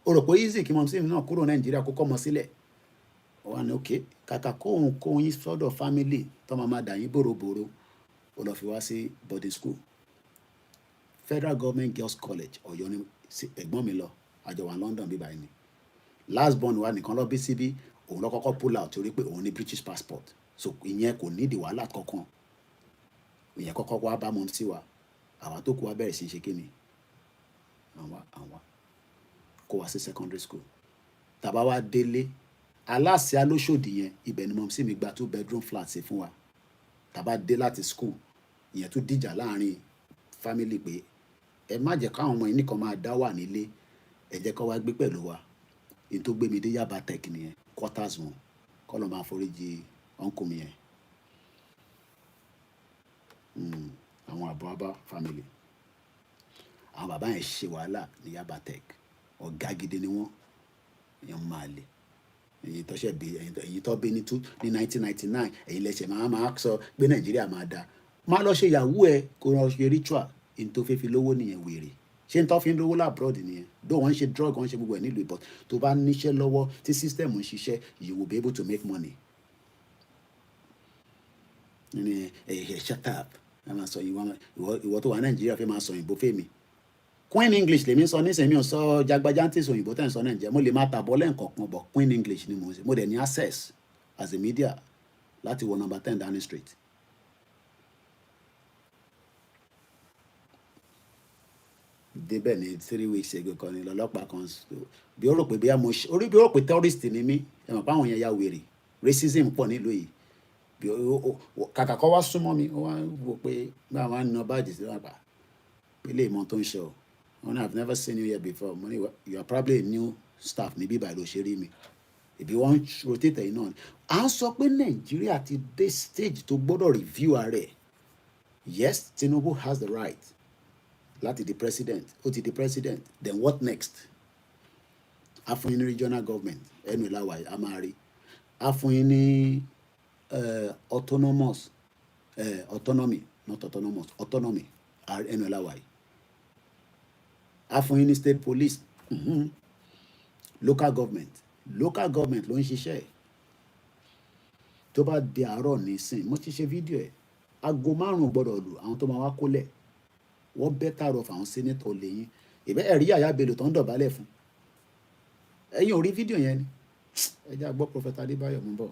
o rò pé easy kí mọ̀ sí mi náà kúrò Nàìjíríà kó kọ́ ọmọ sílẹ̀ wà ní òkè kàkà kóhun yín sọ́dọ̀ family tó máa dà yín bòròbòrò ó lọ fi wá sí boarding school Federal Government Girls College Ọ̀yọ́ ni ẹ̀gbọ́n mi lọ àjọ wà London bíbá ẹni last born wa nìkan lọ bí síbí òun lọ kọ́kọ́ pull out torí pé òun ní British passport so ìyẹn kò nídìí wàhálà kankan ìyẹn kọ́kọ́ wá bá mọ́ sí wa àwa tó kù wá bẹ̀rẹ̀ sí ṣe kí ni àwa kó wá sí secondary school tàbá wá délé aláṣẹ alóṣòdì yẹn ibẹ̀ ni mọ̀ sí mi gba 2 bedroom flat sí fún wa tàbá dé láti school ìyẹn tó dìjà láàrin family pé ẹ má jẹ́ káwọn ọmọ yìí nìkan máa dá wà nílé ẹ jẹ́ kó wá gbé pẹ̀lú wa èyí tó gbé mi dé Yaba Tech nìyẹn quarters wọn kọ́ ló máa foríjì uncle mi yẹn àwọn àbúrábá family àwọn bàbá yẹn ṣe wàhálà ní Yaba Tech ọ̀gá gidi ni wọ́n èèyàn máa lè èyí tó ṣe bí èyí tó bí ní 1999 èyí lẹ́sẹ̀ máa sọ pé Nàìjíríà máa da máa lọ ṣe ìyàwó ẹ kó lọ ṣe ritual in tó fẹ́ fi lówó nìyẹn wèrè ṣé n tó fi ń lówó labroad nìyẹn dó wọ́n ń ṣe drug wọ́n ń ṣe gbogbo ẹ̀ nílùú ìbọn tó bá níṣẹ́ lọ́wọ́ tí system ń ṣiṣẹ́ you will be able to make money. Shut up ẹ máa sọ ìwọ tó wà Nàìjíríà fẹ́ máa sọ òyìnbó fèmí Queen English lèmi sọ nísìnyí mi ò sọ jagbajantis òyìnbó tẹ̀ ń sọ Nàìjíríà mo lè máa tàbọ̀ lẹ́ǹkọ̀ọ̀kan bọ̀ Queen English ni mo dẹ̀ ní access as a media láti wọ number 10 Downing Street. Débẹ̀ ní 3 weeks ago kan ní lọ́lọ́pàá kan bí ó rò pé bí ó rò pé terrorist ni mí ẹ mọ̀ pé àwọn yẹn ya wèrè racism pọ̀ nílùú yìí kàkà kọ́ wá súnmọ́ mi ó wá wò pé bí àwọn á na báàjì sí wàpá pé lè mọ tó ń ṣe o wọn I've never seen you here before money you are probably a new staff níbí ìbàdàn ló ṣe rí mi ìbí wọn rotate ẹ̀yìn náà à ń sọ pé Nàìjíríà ti dé stage tó gbọ́dọ̀ review ara ẹ̀ yes Tinubu has the right láti di president ó ti di president then what next a fún yín ní regional government ẹnu ìlàwà a máa rí a fún yín ní autonomous autonomy not autonomous autonomy ẹnu ìlàwà yìí a fún yín ní state police local government ló ń ṣiṣẹ́ ẹ̀ tó bá di àárọ̀ nísìn mo ti ṣe fídíò ẹ̀ aago 5 gbọ́dọ̀ lù àwọn tó máa wá kólẹ̀ wọ́n better off àwọn senator lẹ́yìn ìbẹ́ ẹ̀rí Yàyà Bello tó ń dọ̀bálẹ̀ fún ẹ̀yin ò rí fídíò yẹn ni ẹ jẹ́ àgbọ́ Prophet Adébáyọ̀ mú bọ̀.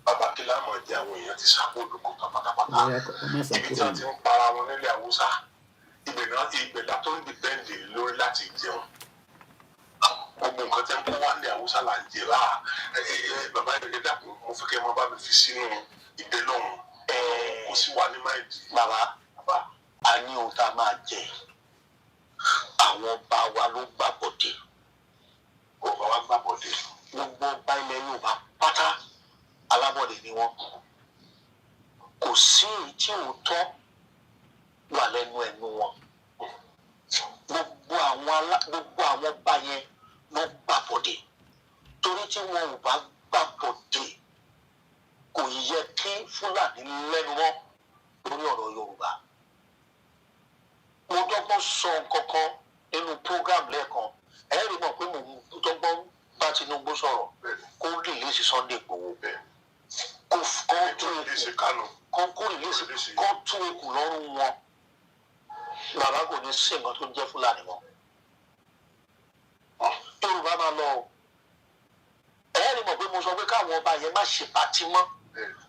bàbá kìlá mọ̀ jẹ́ àwọn èèyàn ti ṣàkóso kó pátápátá ibi tí wọ́n ti ń para wọn nílẹ̀ Haúsá ìgbẹ̀dá tó ń dìpẹ́ǹdì lórí láti jẹun gbogbo nǹkan tẹ́ ń kó wá ní Haúsá là ń jẹ bàbá ìrẹ̀lẹ̀ dàpọ̀ mo fẹ́ kẹ́ ẹ mọ́ bá mi fi sínú ìgbélóhùn kó sì wà ní máìdì. bàbá a ní ohun tá a máa jẹ àwọn ọba wa ló gbàbọdè ọba wa gbàbọdè gbogbo ọba ilẹ̀ Yorùbá pátá alábọ̀dé ni wọ́n kò sí èyí tí òótọ́ wà lẹ́nu ẹnu wọn gbogbo àwọn ọba yẹn ló gbàbọdè torí tí wọn ò bá gbàbọdè kò yẹ kí Fúlàní lẹ́nu wọn lórí ọ̀rọ̀ Yorùbá. Mo dọ́gbọ́n sọ kankan nínú program lẹ́ẹ̀kan ẹ̀rí mọ̀ pé mo dọ́gbọ́n bá Tinubu sọ̀rọ̀ kó rìlíìsì Sunday Igboho kó rìlíìsì kó tún ikùn lọ́rùn wọn bàbá kò ní sí nǹkan tó ń jẹ́ Fúlàní mọ́ Yorùbá máa lọ ẹ̀rí mọ̀ pé mo sọ pé káwọn ọba yẹn má ṣe pàtí mọ́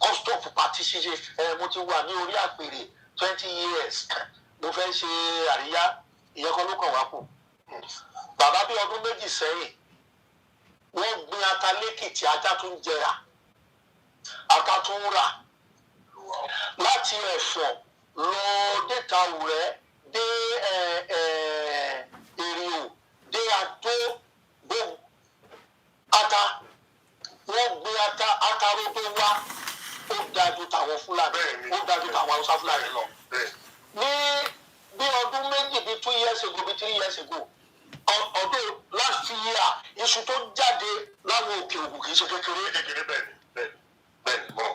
kọ́sítọ́ọ̀fù pàtí ṣíṣe mo ti wà ní orí àpèrè 20 years mo fẹ́ ṣe àríyá ìyẹn kan ló kàn wá kù. Bàbá bí ọdún 2 sẹ́yìn wọ́n gbin ata lẹ́kìtì ajá tó ń jẹrà ata tó ń rà láti Ẹ̀fọ̀n lọ déta Àwúrẹ́ dé Èrìò dé Adó gbogbo ata wọ́n gbin ata rodo wá ó dájú táwọn Fúlàní ó dájú táwọn Haúsá Fúlàní lọ. Ní bí ọdún 2 bí 2 years ago bí 3 years ago ọdún last year iṣu tó jáde láwọn òkè ògùn kì í ṣe kékeré bẹ́ẹ̀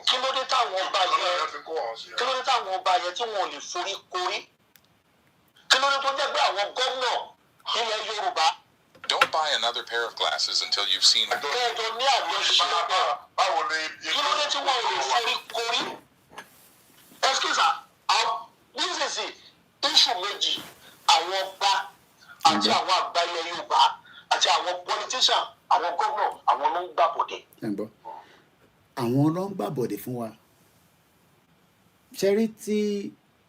kí ló dé táwọn ọba yẹn tí wọn ò lè forí korí kí ló dé tó jẹ́ pé àwọn gómìnà ilẹ̀ Yorùbá. Don't buy another pair of glasses until you've seen. Kẹ́ẹ̀jọ ní àjọṣepọ̀ báwo ni kí ló dé tí wọn ò lè forí korí ẹ̀sìkìsà nísinsìnyí iṣu méjì àwọn ọba àti àwọn àgbà ilẹ̀ Yorùbá àti àwọn politician àwọn gómìnà àwọn ló ń gbàbọ̀dé. àwọn ló ń gbàbọ̀dé fún wa ṣẹ́rí tí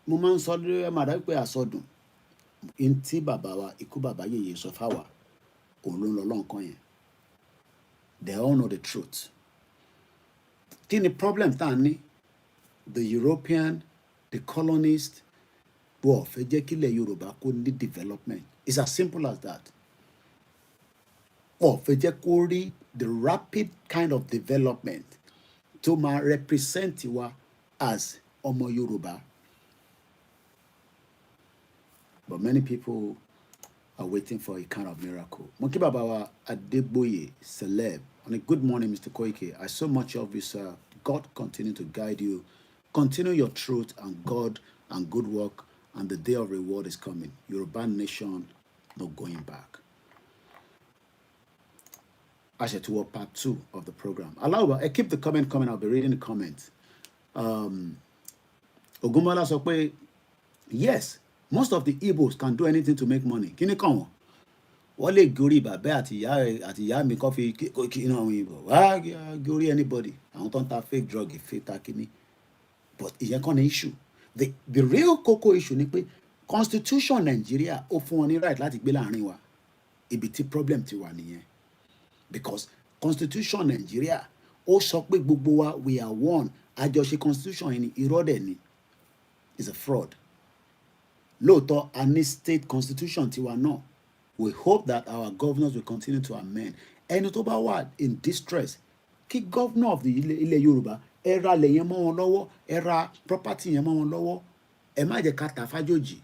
mo máa ń sọ lórí ẹ̀ máa dá pé àsọdùn ntí bàbá wa ikú bàbá yèyé sọ fáwa òun ló ń lọ lọ́nkàn yẹn they all know the truth. Kí ni problem tá a ní the European the colonists wọ́n fẹ́ jẹ́ kílẹ̀ Yorùbá kó ní development it's as simple as that. Wọ́n fẹ́ jẹ́ kó rí the rapid kind of development tó máa represent wa as ọmọ Yorùbá. But many people are waiting for a kind of miracle. Monkey Babawa Adeboye Celeb. On a good morning, Mr. Koiki. I so much of you, sir. God continue to guide you. Continue your truth and God and good work, and the day of reward is coming. Yoruba nation, no going back. I should to part 2 of the program. I keep the comment coming. I'll be reading the comments. Ogunmola sọ pé, yes, most of the Igbos can do anything to make money. Kí ni kàn wọ́n? Wọ́n lè gorí bàbá àti ìyá mi kọ́ fi kí àwọn Igbo. Wá gorí anybody. Àwọn tó ń ta fake drug, fake ta kíní. But ìyẹn kọ́ ni issue. The real kókó issue ni pé constitution Nigeria ó fún wọn ní right láti gbé láàrin wa. Ibi tí problem ti wà nìyẹn. Because constitution Nigeria ó sọ pé gbogbo wa we are one. Àjọṣe constitution yẹn ni irọ́ dẹ̀ ni. Is a fraud. Lóòótọ́ a ní state constitution tiwa náà. We hope that our governors will continue to amend. Ẹni tó bá wà in distress, kí governor of the ilẹ̀ Yorùbá ẹ ra ilẹ̀ yẹn mọ́ wọn lọ́wọ́, ẹ ra property yẹn mọ́ wọn lọ́wọ́. Ẹ má jẹ́ ká tà fájòjì.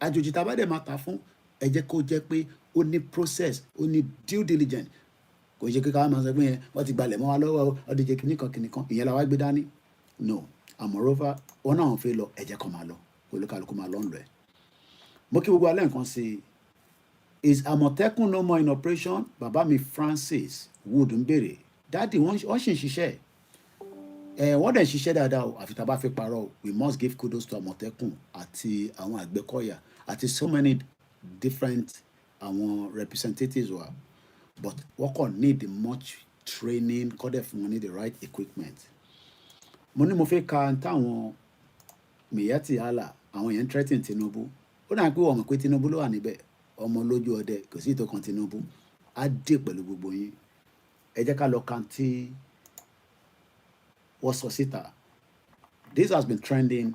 Àjòjì tá a bá dẹ̀ máa tà fún, ẹ jẹ́ kó jẹ́ pé ó ní process, ó ní due diligence. Kò ṣe kí ká máa sọ pé yẹn wọ́n ti gbalẹ̀ mọ́ wa lọ́wọ́, ó di jẹ́ kìnnìkan, ìyẹn la wá gbé dání. No. And moreover, wọn náà fẹ́ lọ, ẹ jẹ́ kó máa lọ. Olúkálùkù máa lọ ń lọ ẹ̀. Mo kí gbogbo alẹ́ nǹkan sí. Is Àmọ̀tẹ́kùn no more in operation? Bàbá mi Francis Wood ń bèrè. Dáàdì wọ́n ṣì ń ṣiṣẹ́. Wọ́n dẹ̀ ń ṣiṣẹ́ dáadáa o. Àfi tá a bá fẹ́ parọ́ o. We must give kudos to Àmọ̀tẹ́kùn àti àwọn Àgbẹ̀kọ̀yà àti so many different àwọn representatives wa. But wọ́n kàn need much training, kọ́ dẹ̀ fún wọn ní the right equipment. Mo ní mo fẹ́ ka táwọn Miyati Allah àwọn yẹn threatening Tinubu. Ó dà pé wọ́n mọ̀ pé Tinubu ló wà níbẹ̀. Ọmọ lójú ọdẹ kò sí ìtọ́kàn Tinubu. Á dé pẹ̀lú gbogbo yín. Ẹ jẹ́ ká lọ kan tí wọ́n sọ síta. This has been trending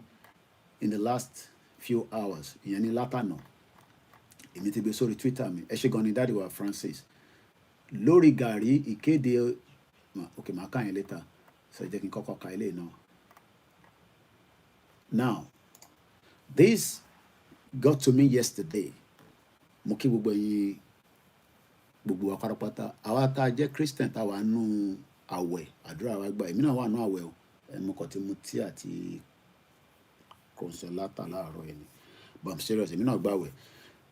in the last few hours. Ìyẹn ní látànà. Èmi ti gbé sórí Twitter mi. Ẹ ṣé gan ni Daddy wa Francis. Lórí gàrí ìkéde okay màá kà yẹn later. So jẹ́ kí n kọ́kọ́ ka ilé náà. Now, this got to me yesterday. Mo kí gbogbo yín gbogbo wa pátápátá. Àwa tá a jẹ́ Christian tá wà nú àwẹ̀ àdúrà wa gbà. Èmi náà wà nú àwẹ̀ o. Mo kàn ti mu tí àti consolata láàárọ̀ yẹn ni. But I'm serious, èmi náà gbàwẹ̀.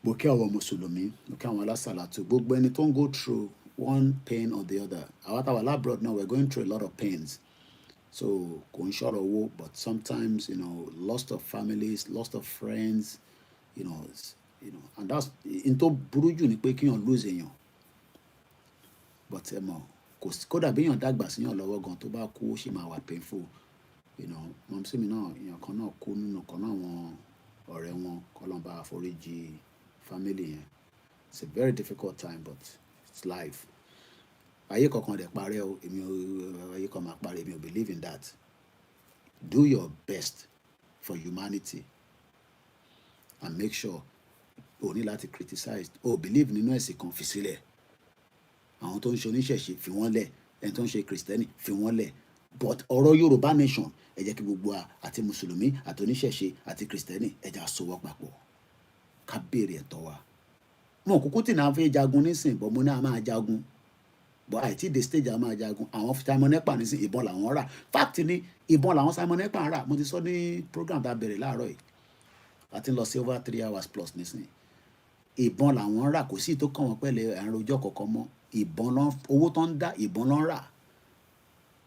Mo kí àwọn Mùsùlùmí, mo kí àwọn alásàlátù. Gbogbo ẹni tó ń go through one pain or the other. Àwa tá wà labroad now, we're going through a lot of pains. So, kò ń ṣọ̀rọ̀ owó, but sometimes, loss of families, loss of friends, and that's into burú jù ni pé kíyàn lose èèyàn. But kódà bí èèyàn dàgbà síyàn lọ́wọ́ gan tó bá kú ó sì máa wà painful. Mọ̀mísí mi náà èèyàn kan náà kú nínú kan náà àwọn ọ̀rẹ́ wọn kọ́lọ́n bá àforíjì family yẹn. It's a very difficult time, but it's life. Ayé kankan dẹ̀ parẹ́ o, ayé kan máa parẹ́, èmi ò believe in that. Do your best for humanity and make sure o ní láti criticize. O believe nínú ẹ̀sìn kan fi sílẹ̀. Àwọn tó ń ṣe oníṣẹ̀ṣe fi wọ́n lẹ̀, ẹni tó ń ṣe Kristẹni fi wọ́n lẹ̀. But ọ̀rọ̀ Yorùbá nation ẹ jẹ́ kí gbogbo wa àti Mùsùlùmí àti oníṣẹ̀ṣe àti Kristẹni ẹ jẹ́ àsowọ́ papọ̀ ká béèrè ẹ̀tọ́ wa. Mo kúkú tí náà fẹ́ jagun nísìn, but mo ní a máa jagun. But àìtí the stage a máa jagun. Àwọn Simon Ekpa nísìn ìbọn làwọn rà. Fact ni ìbọn làwọn Simon Ekpa rà. Mo ti sọ ní program tá a bẹ̀rẹ̀ láàárọ̀ yìí. A ti lọ sí over 3 hours plus nísìn. Ìbọn làwọn rà, kò sí tó kàn wọ́n pẹ̀lẹ́ àrùn ọjọ́ kọ̀ọ̀kan mọ́. Owó tó ń dá ìbọn lọ́n rà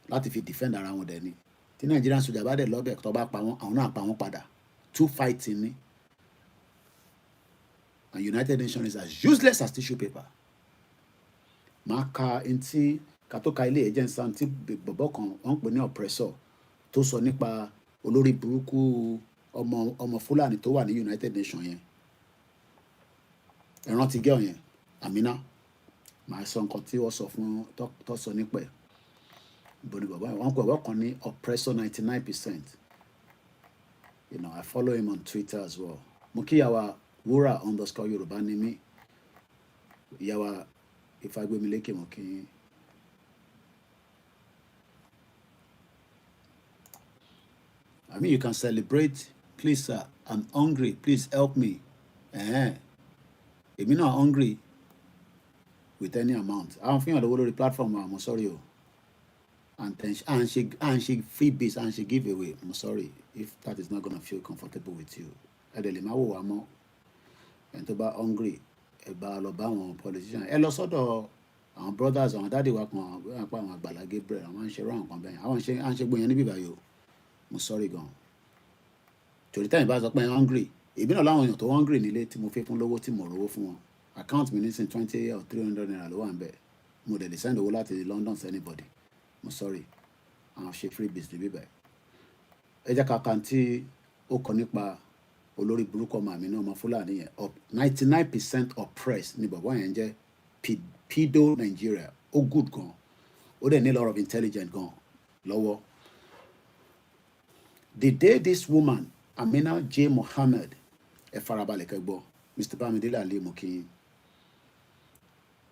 láti fi defend ara wọn dẹ̀ ni. Tí Nigerian soldier bá dẹ̀ lọ́bẹ̀ tó bá pa wọ́n, àwọn náà pa wọ́n padà. 2 fighting ni. And United Nations is as useless as tissue paper. Máa ka ntí ká tó ka ilé ẹ̀jẹ̀ nsá ntí bọ̀bọ̀ kan wọ́n ń pè ní oppressor tó sọ nípa olórí burúkú ọmọ Fúlàní tó wà ní United Nations yẹn. Ẹ rántí girl yẹn, Amina. Màá sọ nǹkan tí wọ́n sọ fún tó sọ nípa ẹ̀. Bọ̀dì bàbá wọn pè wọ́n kan ní oppressor 99%. I follow him on Twitter as well. Mo kí yàwá Wúrà _ Yorùbá ní mí. Yàwá Ìfagbémilékè mo kí. I mean, you can celebrate. Please, sir, I'm hungry. Please help me. èmi náà hungry with any amount. Àwọn fún yàn lówó lórí platform I'm sorry o. And she freebies and she give away. I'm sorry if that is not gonna feel comfortable with you. Ẹ dẹ̀ lè má wò wá mọ́. Ẹni tó bá hungry, ẹ bá lọ bá àwọn politician. Ẹ lọ sọ́dọ̀ àwọn brothers, àwọn dáàdì wa kan, àwọn Àgbàlá Gabriel, àwọn ń ṣe rán nǹkan bẹ́ẹ̀. Àwọn à ń ṣe gbóyan níbí báyìí o. I'm sorry gan. Torí táyìn bá sọ pé hungry. Èmi náà láwọn èèyàn tó hungry nílé tí mo fẹ́ fún lówó tí mo rówó fún wọn. Account mi nísìn 20 or 300 naira ló wà ń bẹ̀. Mo dẹ̀ lè send owó láti London to anybody. I'm sorry. Àwọn ṣe freebies níbí báyìí. Ẹ jẹ́ ká kan tí ó kọ nípa olórí burúkú ọmọ àmì náà ọmọ Fúlàní yẹn. 99% oppressed ni bàbá yẹn jẹ́ pedo Nigeria. Ó good gan. Ó dẹ̀ ní a lot of intelligence gan lọ́wọ́. The day this woman, Amina J. Mohammed, ẹ farabalẹ̀ kẹ́ gbọ́, Mr. Bamidele Ali Mokin.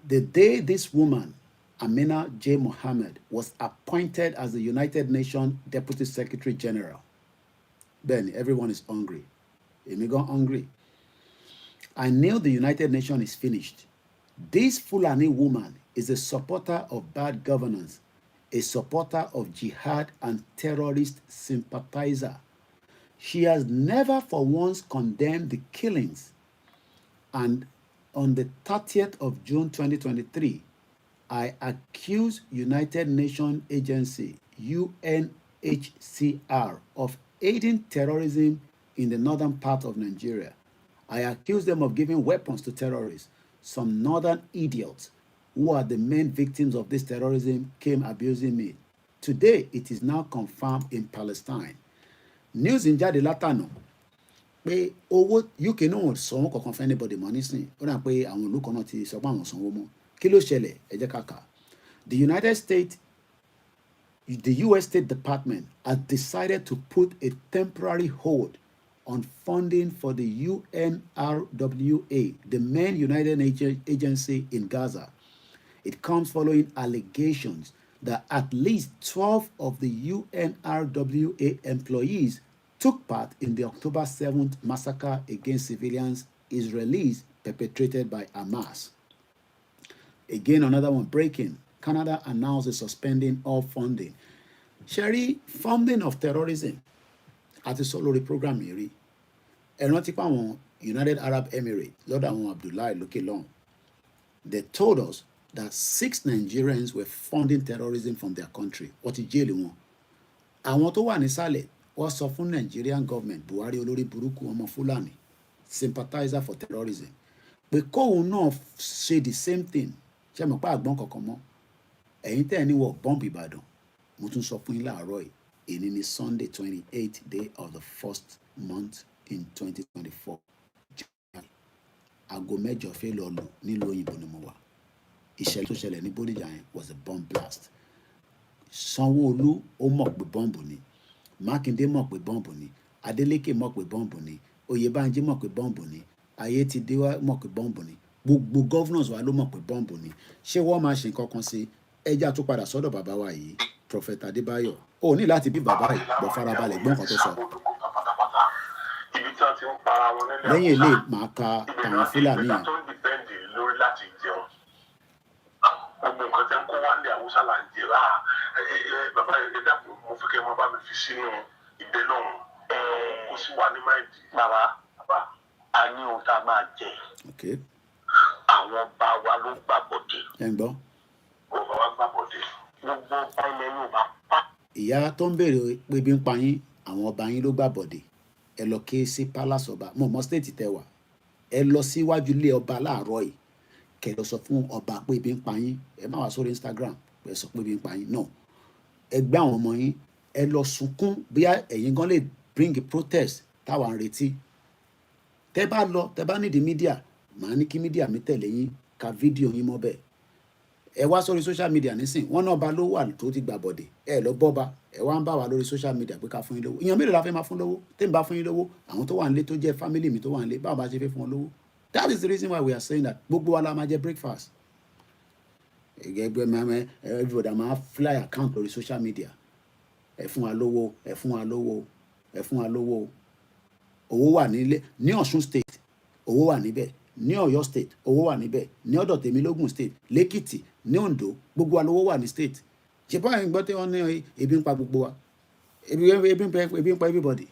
The day this woman, Amina J. Mohammed, was appointed as the United Nations Deputy Secretary General. Then everyone is hungry. Èmi gan hungry. I knew the United Nations is finished. This Fulani woman is a supporter of bad governance, a supporter of jihad and terrorist sympathizer. She has never for once condemned the killings. And on the 30th of June 2023, I accuse United Nations Agency, UNHCR, of aiding terrorism in the northern part of Nigeria. I accuse them of giving weapons to terrorists. Some northern idiots who are the main victims of this terrorism came abusing me. Today, it is now confirmed in Palestine. News in jáde látànà pé owó UK náà sanwó kankan fún anybody mọ́ nísìn. Ó dà pé àwọn ìlú kan náà ti sọ pé àwọn sanwó mọ́. Kí ló ṣẹlẹ̀? Ẹ jẹ́ ká kà. The US State Department has decided to put a temporary hold on funding for the UNRWA, the main United Nations agency in Gaza. It comes following allegations that at least 12 of the UNRWA employees took part in the October 7th massacre against civilians Israelis perpetrated by Hamas. Again, another one breaking. Canada announced suspending all funding. Sherry, funding of terrorism at the Solori program here. United Arab Emirates, Lord Abdullahi Lukelon, they told us that 6 Nigerians were funding terrorism from their country. What is jail one? Àwọn tó wà nísàlẹ̀ wọ́n sọ fún Nigerian government, Buhari olórí burúkú ọmọ Fúlàní, sympathizer for terrorism, pé kóun náà ṣe the same thing. Ṣé mọ̀ pé àgbọ̀n kankan mọ́? Ẹ̀yin tẹ́ ẹ ní wọ̀ bọ́ǹbù Ìbàdàn. Mo tún sọ fún yín láàárọ̀ yìí. Èní ni Sunday 28th day of the first month in 2024. Aago mẹ́jọ fẹ́ lọ lù nílùú òyìnbó ni mo wà. Ìṣẹ̀lẹ̀ tó ṣẹlẹ̀ ní Bódìjà yẹn was a bomb blast. Sanwó-Olú ó mọ̀ pé bọ́ǹbù ni. Mákindé mọ̀ pé bọ́ǹbù ni. Adeleke mọ̀ pé bọ́ǹbù ni. Oyèbánjí mọ̀ pé bọ́ǹbù ni. Ayétidé mọ̀ pé bọ́ǹbù ni. Gbogbo governors wa ló mọ̀ pé bọ́ǹbù ni. Ṣé wọ́n máa ṣe nǹkan kan sí ẹja tó padà sọ́dọ̀ bàbá wa yìí, Prophet Adébáyọ̀? Ó ní láti bí bàbá yìí bọ̀ farabalẹ̀ gbọ́n kan tó sọ. Lẹ́yìn ilé màá ka àwọn Fúlàní yẹn. Gbogbo nǹkan tẹ́ ń kó wá ní Haúsá là ń jẹ bàbá yẹn dàpọ̀ mo fi kẹ́ mọ́ bá mi fi sínú ìdè náà kó sì wà ní máìdì. Bàbá a ní ohun tá a máa jẹ. Àwọn ọba wa ló gbàbọ̀dé. Ẹ ń gbọ́. Ọba wa gbàbọ̀dé. Gbogbo ọba ilẹ̀ Yorùbá pa. Ìyá tó ń béèrè pé bí ń pa yín, àwọn ọba yín ló gbàbọ̀dé. Ẹ lọ ké sí palace ọba. Mo mọ state tẹ wà. Ẹ lọ síwájú ilé ọba láàárọ̀ yìí. Kẹ́ lọ sọ fún ọba pé bí ń pa yín. Ẹ má wá sórí Instagram pé sọ pé bí ń pa yín. No. Ẹ gbé àwọn ọmọ yín. Ẹ lọ sunkún bí ẹ̀yin gan lè bring protest táwa ń retí. Tẹ́ bá lọ, tẹ́ bá nídìí mídíà, màá ní kí mídíà mi tẹ̀lé yín ka fídíò yín mọ́ bẹ́ẹ̀. Ẹ wá sórí social media nísìn, wọ́n náà bá ló wà tó ti gbà bọ̀dẹ̀. Ẹ lọ bọ́ba, ẹ wá ń bá wa lórí social media pé ká fún yín lówó. Ìyàn mélòó la fẹ́ máa fún lówó? Tẹ́ ń bá fún yín lówó, àwọn tó wà nílé tó jẹ́ family mi tó wà nílé, báwo bá ṣe fẹ́ fún wọn lówó? That is the reason why we are saying that gbogbo wa la máa jẹ breakfast. Everybody máa fly account lórí social media. Ẹ fún wa lówó, ẹ fún wa lówó, ẹ fún wa lówó. Owó wà nílé ní Ọ̀ṣun state, owó wà níbẹ̀. ní Ọ̀yọ́ state owó wà níbẹ̀, ní ọ̀dọ̀ tèmi lógùn state, lẹ́kìtì, ní Oǹdó, gbogbo wa lówó wà ní state. ṣe bá àwọn gbọ́ tí wọ́n ní ebi ń pa gbogbo wa, ebi ń pa everybody.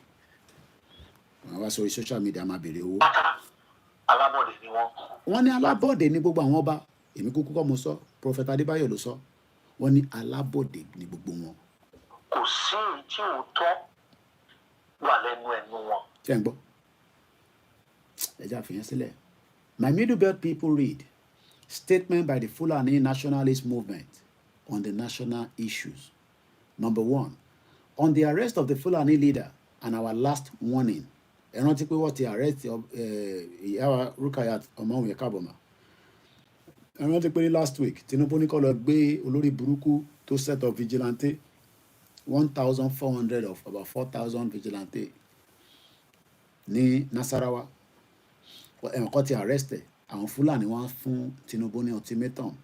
wọ́n wá sórí social media máa béèrè owó. alábọ̀dé ni wọ́n. wọ́n ní alábọ̀dé ní gbogbo àwọn ọba, èmi kúkú kọ́ mo sọ, Prophet Adébáyọ̀ ló sọ, wọ́n ní alábọ̀dé ní gbogbo wọn. kò sí èyí tí òótọ́ wà lẹ́nu wọn. ṣé ń gbọ́? ẹ jẹ́ àfihàn sílẹ̀. My Middle Belt people read statement by the Fulani nationalist movement on the national issues. Number 1, on the arrest of the Fulani leader and our last warning. Ẹ rántí pé wọ́n ti arrest ìyáwó Rukayat Ọmọwùmí Kábọ̀mà. Ẹ rántí pé last week Tinubu ní kó lọ gbé olórí burúkú tó set up vigilante 1,400 of about 4,000 vigilante ní Nasarawa. Ẹ̀wọ̀n kan ti arrest ẹ̀, àwọn Fúlàní wọ́n fún Tinubu ní ultimatum.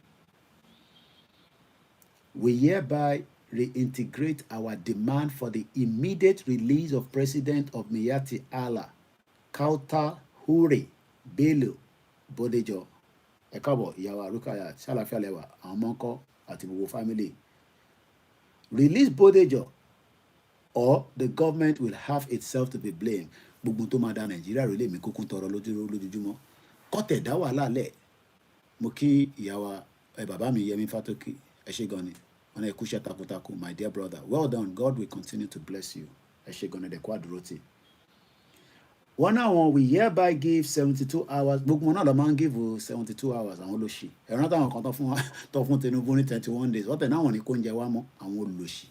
We hereby reintegrate our demand for the immediate release of President of Miyetti Allah, Kautal Hure Bello Bodejo. Ẹ káàbọ̀ ìyàwó Rukayat, ṣàlàfíà lẹ́wà, àwọn ọmọ ńkọ́ àti gbogbo family. Release Bodejo or the government will have itself to be blamed. Gbogbo tó máa da Nàìjíríà rẹ̀ lèmi kúkú tọrọ lójoojúmọ́. Kọ́tẹ̀ dá wàhálà lẹ̀. Mo kí ìyàwó bàbá mi Yẹmí Fátókì, ẹ ṣé gan ni. Wọ́n ní ẹ kú iṣẹ́ takuntakun, my dear brother. Well done, God will continue to bless you. Ẹ ṣé gan ni dẹ̀ kó àdúró tì. Wọ́n náà wọn we hereby give 72 hours. Gbogbo wọn náà lọ máa ń give 72 hours àwọn olóṣì. Ẹ̀rọ táwọn kan tó fún Tinubu ní 21 days. Wọ́n tẹ̀ náà wọ́n ní kó oúnjẹ wá mọ́ àwọn olóṣì.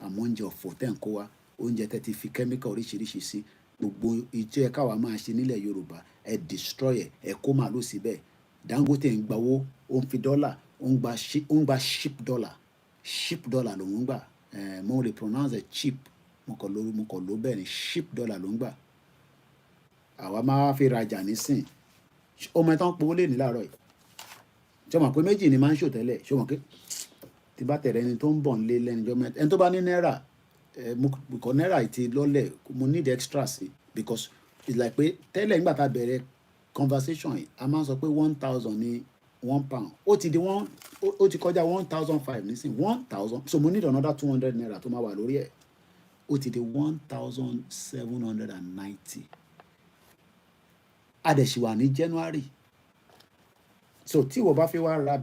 Àmọ́ oúnjẹ ọ̀fọ̀ tẹ̀ ń kó wá. Oúnjẹ tẹ̀ ti fi kẹ́míkà oríṣiríṣi sí. Gbogbo ìjẹ́ ẹ̀ka wa máa ṣe nílẹ̀ Yorùbá ẹ destroy ẹ kó màálù síbẹ̀. Dangote ń gba owó, ó ń fi dọ́là, ó ń gba ship dollar ló ń gbà. Mo lè pronounce cheap, mo kàn ló bẹ́ẹ̀ ni ship dollar ló ń gbà. Àwa máa fi rajà nísìn. Ọmọ ẹ̀ tán powó lè ní láàárọ̀ yìí. Ṣé o mọ̀ pé méjì ni máa ń ṣòtẹ́lẹ̀? Ṣé o mọ̀ pé tí bá tẹ̀rẹ̀ ẹni tó ń bọ̀ nílé lẹ́nujọ́ mẹ́ta, ẹni tó bá ní náírà, mo náírà ti lọ́lẹ̀, mo need extra sí because it's like pé tẹ́lẹ̀ nígbà tá a bẹ̀rẹ̀ conversation yìí a máa ń sọ pé 1,000 ní £1 ó ti di ó ti kọjá 1,500 nísìn 1,000 so mo need another 200 naira tó máa wà lórí ẹ̀ ó ti di 1,790 a dẹ̀ ṣì wà ní January so tí ìwọ bá fẹ́ wá ra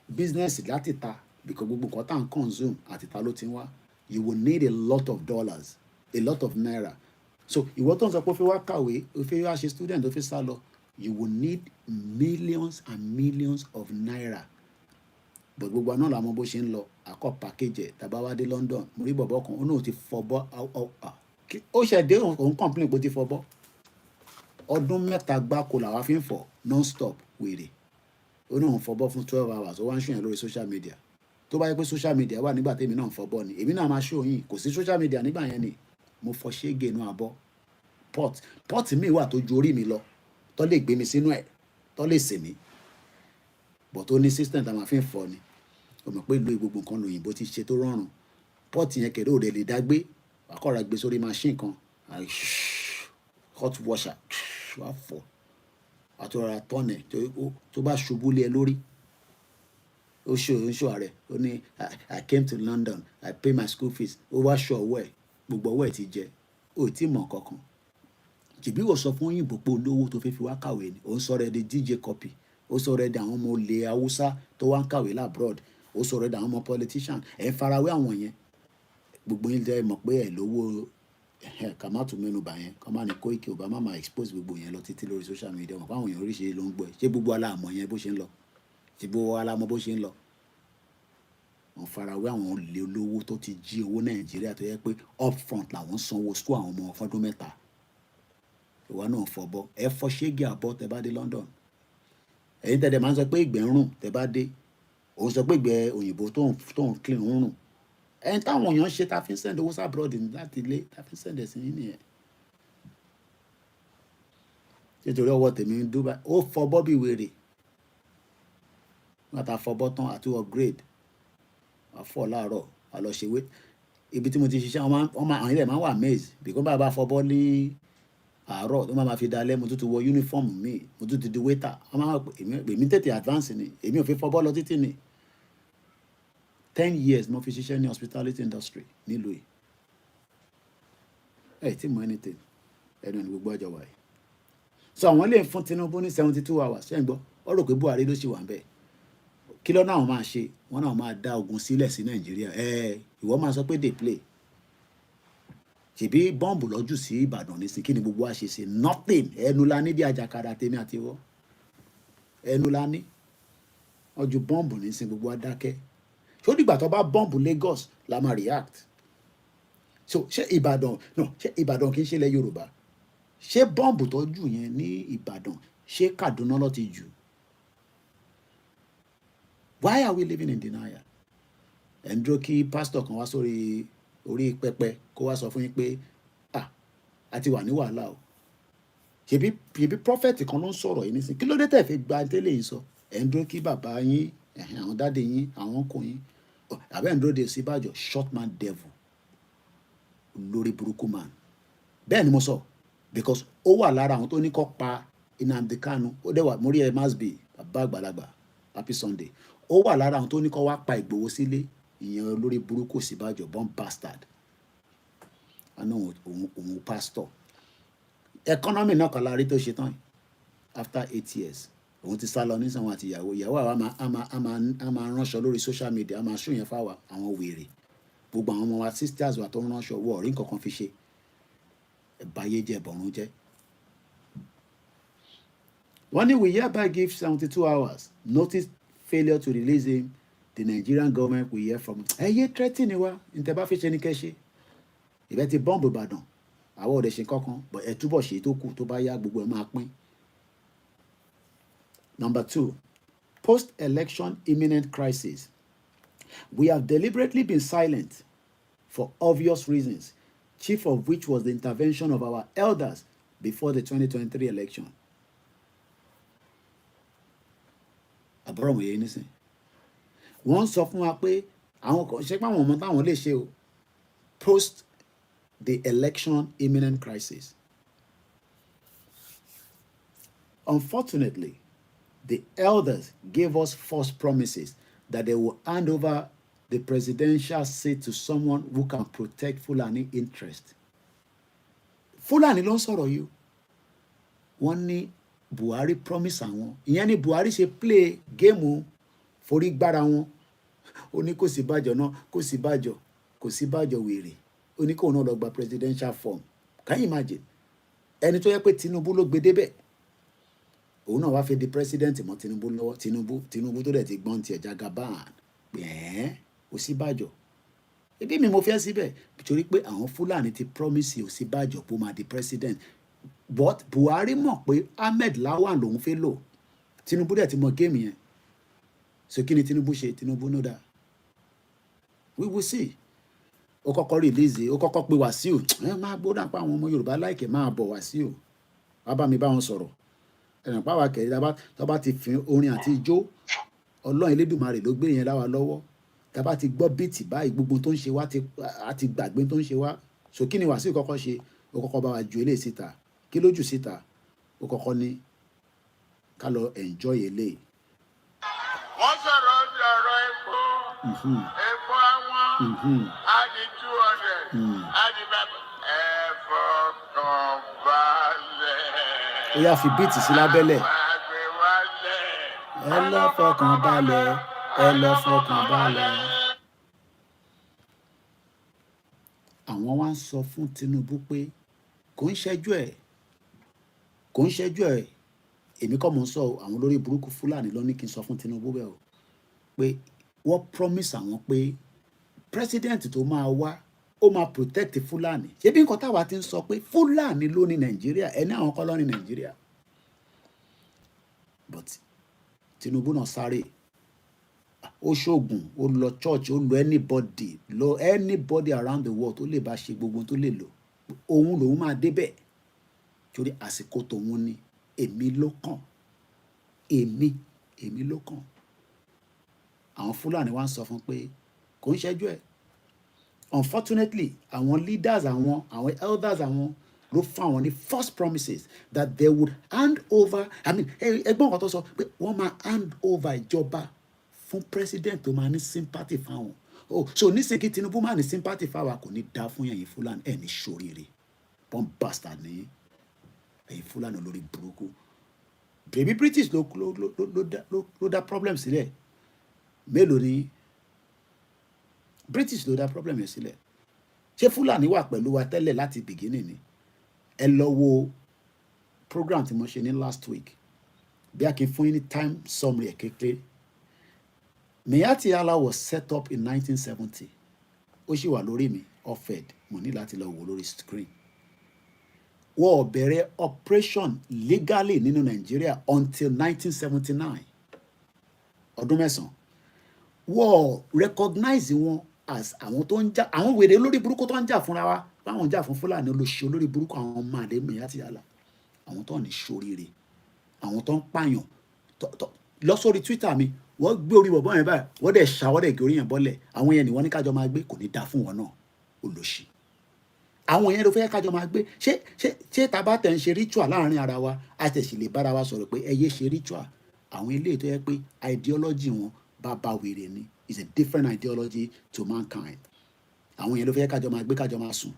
business láti ta because gbogbo nǹkan tá à ń consume àti ta ló ti ń wá you will need a lot of dollars a lot of naira so ìwọ tó ń sọ pé ó fẹ́ wá kàwé ó fẹ́ wá ṣe student ó fẹ́ sá lọ you will need millions and millions of naira but gbogbo àná làwọn bó ṣe ń lọ àkọ́ package ẹ̀ tàbá wá dé London mo rí bọ̀bọ̀ kan ó náà ti fọbọ́ ó ṣe dé òun complain pé ó ti fọbọ́ ọdún mẹ́ta gbáko làwa fi ń fọ non-stop wèrè ó náà ń fọbọ́ fún 12 hours ó wá ń ṣòyàn lórí social media tó bá yẹ pé social media wà nígbà tèmi náà ń fọbọ́ ni èmi náà máa ṣòyìn kò sí social media nígbà yẹn ni mo fọ ṣége inú abọ́ pot mi wà tó ju orí mi lọ tó lè gbé mi sínú ẹ̀ tó lè sè mí bọ̀ tó ní system tá a máa fi ń fọ ni o mọ̀ pé ìlú gbogbo nǹkan lòyìnbó ti ṣe tó rọrùn pot yẹn kẹ̀rẹ́ òde lè dágbé àkọ́ra gbé sórí machine kan hot washer wàá fọ àtúrọ̀ra tọ́nẹ̀ tó bá ṣubú lé ẹ lórí ó ṣó ààrẹ ó ní I came to London I pay my school fees ó wá ṣọ ọwọ́ ẹ̀ gbogbo ọwọ́ ẹ̀ ti jẹ ó tí mọ̀ kankan jìbí wò sọ fún òyìnbó pé olówó tó fẹ́ fi wá kàwé ni ó ń sọ̀rọ̀ ẹ̀ di DJ copy ó sọ̀rọ̀ ẹ̀ di àwọn ọmọ olè haúsá tó wá ń kàwé labroad ó sọ̀rọ̀ ẹ̀ di àwọn ọmọ politician ẹ̀ ń farawé àwọn yẹn gbogbo yín jẹ́ mọ̀ pé ẹ̀ lówó ká má tún mẹ́nu bà yẹn ká má ní Koiki Obama máa expose gbogbo yẹn lọ títí lórí social media wọn fáwọn èèyàn oríṣiríṣi ló ń gbọ́ ẹ̀ ṣé gbogbo aláàmọ̀ yẹn bó ṣe ń lọ ṣé gbogbo aláàmọ̀ bó ṣe ń lọ wọn farawé àwọn olè olówó tó ti jí owó Nàìjíríà tó yẹ pé upfront làwọn sanwó school àwọn ọmọ fọdún mẹ́ta ìwà náà fọbọ ẹ fọ ṣégi àbọ tẹ bá dé London ẹ̀yin tẹ̀lé máa ń sọ pé ìgbẹ́ ń rùn tẹ bá dé òun sọ pé ìgbẹ́ òyìnbó tó ń clean ń rùn ẹ̀yin táwọn èèyàn ṣe ta fi ń send owó sábrọ̀d láti ilé ta fi ń send ẹ̀sìn yín nìyẹn nítorí ọwọ́ tèmi ń Dubai ó fọbọ́ bí wèrè nígbà tá a fọbọ́ tán àti upgrade àfọ̀ láàárọ̀ àlọ́ṣèwé ibi tí mo ti ṣiṣẹ́ àwọn ilẹ̀ máa ń wà maze bí kò bá fọbọ́ ní àárọ̀ tó máa fi dalẹ̀ mo tún ti wọ yúnífọ́ọ̀mù mi mo tún ti di waiter èmi tètè advance ni èmi ò fi fọ́ bọ́ọ̀lù títí ni 10 years mo fi ṣiṣẹ́ ní hospitality industry nílùú yìí tí mo anything ẹnu ní gbogbo ọjọ́ wáyé so àwọn lè fún Tinubu ní 72 hours ṣé ń gbọ́ ọ rò pé Buhari ló ṣì wà ń bẹ̀ kí lọ́nà àwọn máa ṣe wọ́n náà máa dá ogun sílẹ̀ sí Nàìjíríà ìwọ máa sọ pé dey play ṣèbí bọ́ǹbù lọ́jù sí Ìbàdàn nísìn kí ni gbogbo wa ṣe ṣe nothing ẹnu la ní bí àjàkadà tèmi àti ìwọ ẹnu la ní ọjọ́ bọ́ǹbù nísìn gbogbo wa dákẹ́ ṣó dìgbà tó bá bọ́ǹbù Lagos la máa react so ṣé Ìbàdàn kì í ṣe ilẹ̀ Yorùbá ṣé bọ́ǹbù tó jù yẹn ní Ìbàdàn ṣé Kaduna ló ti jù why are we living in denial ẹ̀ ń dúró kí pásítọ̀ kan wá sórí orí pẹpẹ kó wá sọ fún yín pé a ti wà ní wàhálà o ṣèbí prọfẹ̀tì kan ló ń sọ̀rọ̀ yìí nísìnyí kí ló dé tẹ̀ fi gba tẹ́lẹ̀ yìí sọ ẹ̀ ń dúró kí bàbá yín àwọn dáde yín àwọn ọkọ yín àbẹ́ ẹ̀ ń dúró de Ọ̀ṣínbàjò short man devil lórí burúkú man bẹ́ẹ̀ ni mo sọ because ó wà lára àwọn tó ní kó pa Nnamdi Kanu ó dẹ̀ wà mórí ẹ̀ masbi bàbá àgbàlagbà happy Sunday ó wà lára àwọn tó ní kó wá pa Ìgbòho sílé ìyẹn olórí burúkú Ọ̀ṣínbàjò born bastard àná òun pastor economy náà kan láàrin tó ṣe tán after 8 years òun ti sá lọ nísìnyí àti ìyàwó àwa a máa ránṣọ lórí social media a máa ṣó yẹn fáwa àwọn wèrè gbogbo àwọn ọmọ wa sisters wa tó ń ránṣọ wọ ọ̀rí nǹkan kan fi ṣe ẹ̀báyé jẹ́ ẹ̀bọ̀rún jẹ́. wọ́n ní we hereby give 72 hours notice failure to release him the Nigerian government will hear from threatening wa níta bá fi ṣe ní kẹ́ṣe ìbẹ́ ti bọ́ǹbù Ìbàdàn àwọn ọ̀dẹ̀ ṣe kankan but ẹ̀ túbọ̀ ṣe tó kù tó bá yá gbogbo ẹ̀ máa pín. Number 2, post-election imminent crisis. We have deliberately been silent for obvious reasons, chief of which was the intervention of our elders before the 2023 election. Àbúrò wọ̀nyí nísìn wọ́n sọ fún wa pé àwọn kan ṣe pé àwọn ọmọ táwọn lè ṣe o post the election imminent crisis. Unfortunately, the elders gave us false promises that they will hand over the presidential seat to someone who can protect Fulani interest. Fulani ló ń sọ̀rọ̀ yìí wọ́n ní Buhari promise àwọn ìyẹn ni Buhari ṣe play géèmù forí gbára wọn ó ní kò sí bàjọ́ náà kò sí bàjọ́ wèrè ó ní kóun náà lọ gba presidential form can you imagine ẹni tó yẹ pé Tinubu ló gbé débẹ̀ òun náà wá fẹ́ di president mọ́ Tinubu lọ́wọ́ Tinubu tó dẹ̀ ti gbọ́n tiẹ̀ Jagaban pẹ̀ẹ́ Ọ̀ṣínbàjò ebi mi mo fẹ́ síbẹ̀ nítorí pé àwọn Fúlàní ti promise Ọ̀ṣínbàjò pé ó máa di president but Buhari mọ̀ pé Ahmed Lawan lòun fẹ́ lò Tinubu dẹ̀ ti mọ géèmù yẹn so kí ni Tinubu ṣe Tinubu náà dà we will see ó kọ́kọ́ release ó kọ́kọ́ pe Wàsíù máa gbóná pa àwọn ọmọ Yorùbá láìkè máa bọ̀ Wàsíù wá bá mi bá wọn sọ̀rọ̀ ẹ̀ràn pàwọ́ akẹ́rẹ́ tó bá ti fi orin àti ijó Ọlọ́run Elédùmarè ló gbé yẹn láwa lọ́wọ́ tá bá ti gbọ́ bíìtì báyìí gbogbo tó ń ṣe wá àti gbàgbé tó ń ṣe wá so kí ni Wàsíù kọ́kọ́ ṣe ó kọ́kọ́ bá wa ju eléyìí síta kí ló jù síta ó kọ́kọ́ ní ká lọ enjoy eléyìí. wọ́n sọ̀rọ̀ epo epo àwọn á di 200 á di bàbá ẹ̀fọ́ kan balẹ̀. ó yá fi bíìtì sí lábẹ́lẹ̀ ẹ lọ fọkàn balẹ̀ àwọn wá ń sọ fún Tinubu pé kò ń ṣẹ́jú ẹ̀ èmi kọ́ mọ̀ ń sọ àwọn olórí burúkú Fúlàní ló ní kí n sọ fún Tinubu bẹ́ẹ̀ o pé wọ́n promise àwọn pé president tó máa wá ó máa protect Fúlàní ṣebí nǹkan táwa ti ń sọ pé Fúlàní ló ní Nàìjíríà ẹni àwọn kọ́ ló ní Nàìjíríà but Tinubu náà sáré ó ṣoògùn ó lọ church ó lo anybody around the world tó lè bá ṣe gbogbo tó lè lò òun lòun máa débẹ̀ torí àsìkò tòun ni èmi ló kàn àwọn Fúlàní wá ń sọ fún pé kò ń ṣẹ́jú ẹ̀ unfortunately àwọn leaders àwọn elders àwọn ló fún àwọn ní first promises that they would hand over, I mean, ẹgbọ́n kan tó sọ pé wọ́n máa hand over ìjọba fún president tó máa ní sympathy fáwọn. Oh, so nísìnyí kí Tinubu máa ní sympathy fáwa kò ní dá fún yẹn Fúlàní ẹ̀ ní ṣoríire pọ́n bastard ní ẹ̀yin Fúlàní olórí burúkú. Baby British ló dá problem sílẹ̀. Mélòó ni British ló dá problem yẹn sílẹ̀? Ṣé Fúlàní wà pẹ̀lú wa tẹ́lẹ̀ láti beginning ni? Ẹ lọ wo program tí mo ṣe ní last week. Bí a kì í fún yín ní time summary ẹ̀ kékeré. Miyetti Allah was set up in 1970. Ó sì wà lórí mi, offered. Mo ní láti lọ wò lórí screen. Wọ́n bẹ̀rẹ̀ operation legally nínú Nigeria until 1979. Ọdún mẹ́sàn-án. Wọ́n recognize wọn as àwọn tó ń jà, àwọn wèrè olórí burúkú tó ń jà fúnra wa, báwọn ń jà fún Fúlàní olóṣì olórí burúkú àwọn ọmọ àdé Miyetti Allah. Àwọn tó ní ṣoríire, àwọn tó ń pààyàn. Lọ sórí Twitter mi, wọ́n gbé orí bọ̀bọ́ yẹn báyìí, wọ́n dẹ̀ ṣàwọ́dẹ̀ gé orí yẹn bọ́lẹ̀. Àwọn yẹn ni wọ́n ní kájọ máa gbé, kò ní dá fún wọn náà, olóṣì. Àwọn yẹn ló fẹ́ kájọ máa gbé. Ṣé tá bá tẹ̀ ń ṣe ritual láàrin ara wa, a tẹ̀ sì lè bára wa sọ̀rọ̀ pé ẹ yé ṣe ritual. Àwọn ilé tó yẹ pé ideology wọn bá wèrè ni, is a different ideology to mankind. Àwọn yẹn ló fẹ́ kájọ máa gbé, kájọ máa sùn,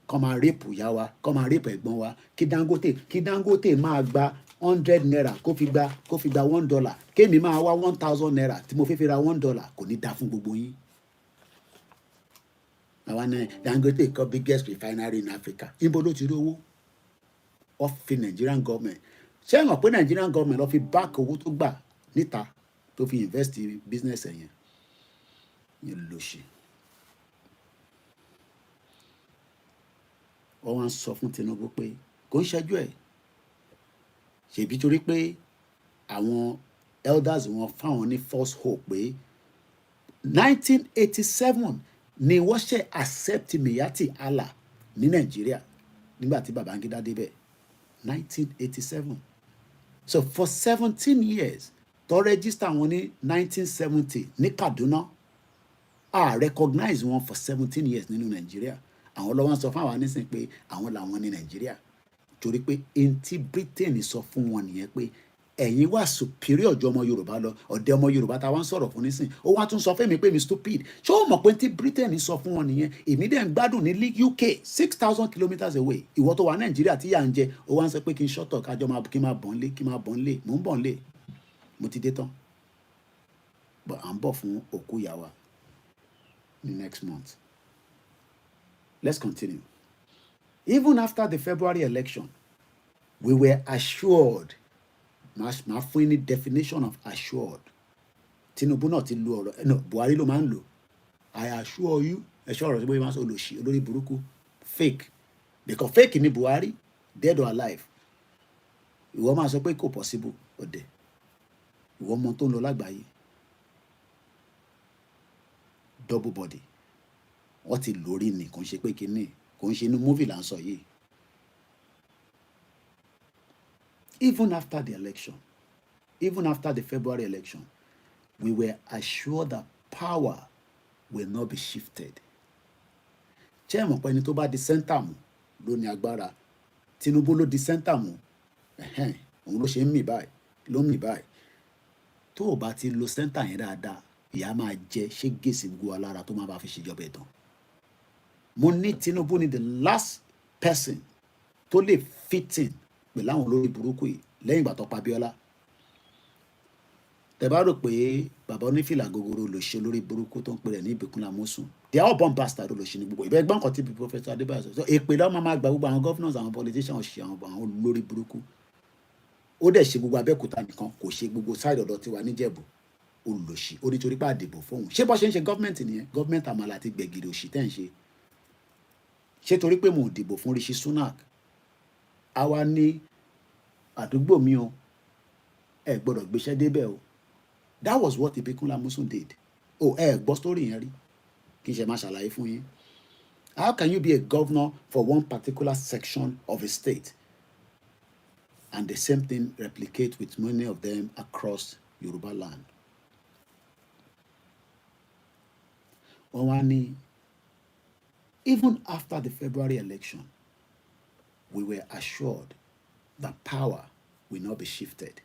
kọ́ máa rape ìyá wa, kọ́ máa rape ẹ̀gbọ́n wa, kí Dangote máa gba 100 naira kó fi gba $1, kémi máa wá 1000 naira tí mo fi ra $1, kò ní dá fún gbogbo yín. Àwọn náà Dangote kọ́ biggest refinery in Africa. Ibo ló ti rí owó? Ó fi Nigerian government. Ṣé ẹ mọ̀ pé Nigerian government ló fi back owó tó gbà níta tó fi invest in business ẹ̀yẹn? Yẹn ló ṣe. Wọ́n wá ń sọ fún Tinubu pé kò ń ṣẹ́jú ẹ̀. Ṣèbí torí pé àwọn elders wọn fáwọn ní false hope pé 1987 ni wọ́n ṣe accept Miyetti Allah ní Nàìjíríà nígbà tí Babangida débẹ̀. 1987. So for 17 years tó register wọn ní 1970 ní Kaduna, a recognize wọn for 17 years nínú Nàìjíríà. Àwọn ló wọ́n sọ fún àwọn nísìnyí pé àwọn làwọn ní Nàìjíríà torí pé ntí Britain sọ fún wọn nìyẹn pé ẹ̀yin wà superior ju ọmọ Yorùbá lọ. Ọ̀dẹ̀ ọmọ Yorùbá táwọn ń sọ̀rọ̀ fún nísìn, ó wá tún sọ fún mi pé mi stupid. Ṣé o mọ̀ pé ntí Britain sọ fún wọn nìyẹn? Èmi dẹ̀ ń gbádùn ní UK 6,000 kilometres away. Ìwọ tó wà Nàìjíríà tí yà ń jẹ, ó wá ń sọ pé kí n shut up kájọ máa kí n máa bọ̀ nlé. Mò ń bọ̀ nlé, mo ti dé tán. But à ń bọ̀ fún òkú ìyá wa ní next month. Let's continue. Even after the February election, we were assured. Máa fún yín ní definition of assured. Tinubu náà ti lu ọ̀rọ̀, no, Buhari ló máa ń lò. I assure you, ẹ̀ṣọ́ ọ̀rọ̀ tí bóyá máa ń sọ olóṣì, olórí burúkú, fake. Because fake ni Buhari, dead or alive. Ìwọ máa sọ pé kò possible, ọ̀dẹ̀. Ìwọ mọ tó ń lọ lágbàáyé. Double body. Wọ́n ti lórí ni, kò ń ṣe pé kíní, kò ń ṣe inú movie là ń sọ yìí. Even after the election, even after the February election, we were assured that power will not be shifted. Ṣé ẹ mọ̀ pé ẹni tó bá di center mú ló ní agbára? Tinubu ló di center mú. Òun ló ṣe ń mì báyìí, ló ń mì báyìí. Tó o bá ti lo center yẹn dáadáa, ìyá máa jẹ ṣé gèsè gbogbo alára tó máa bá fi ṣèjọba ẹ̀tàn. Mo ní Tinubu ni the last person tó lè fit in pẹ̀lú àwọn olórí burúkú yìí lẹ́yìn ìgbà tó pa Abíọ́lá. Tẹ́ bá rò pé bàbá onífìlà gogoro ló ṣe olórí burúkú tó ń pè rẹ̀ ní Ìbíkúnlé Amósùn, they are all born bastard ló ṣe ní gbogbo ìbẹ́ gbọ́n kan tí Professor Adébáyọ̀ sọ. Èpè lọ́wọ́ máa gba gbogbo àwọn governors, àwọn politicians, ṣe àwọn olórí burúkú. Ó dẹ̀ ṣe gbogbo Abẹ́òkúta nìkan, kò ṣe gbogbo side ọ̀dọ̀ tiwa níjẹ̀bú. Olóṣì, ó nítorí pé àdìbò fóun. Ṣé bó ṣe ń ṣe gọ́ọ̀mẹ̀ntì nìyẹn? Gọ́ọ̀mẹ̀ntì àmàlà àti gbẹ̀gìrì òṣì tẹ́ ń ṣe. Ṣé torí pé mo dìbò fún Rishi Sunak, àwa ní àdúgbò mi o, ẹ gbọ́dọ̀ gbéṣẹ́ débẹ̀ o? That was what Ìbíkúnlé Amósùn did. Gbọ́ story yẹn rí, kí n ṣe máa ṣàlàyé fún yín. How can you be a governor for one particular section of a state and the same thing replicate with many of them across Yoruba land? Wọ́n wá ní even after the February election, we were assured that power will not be shifted.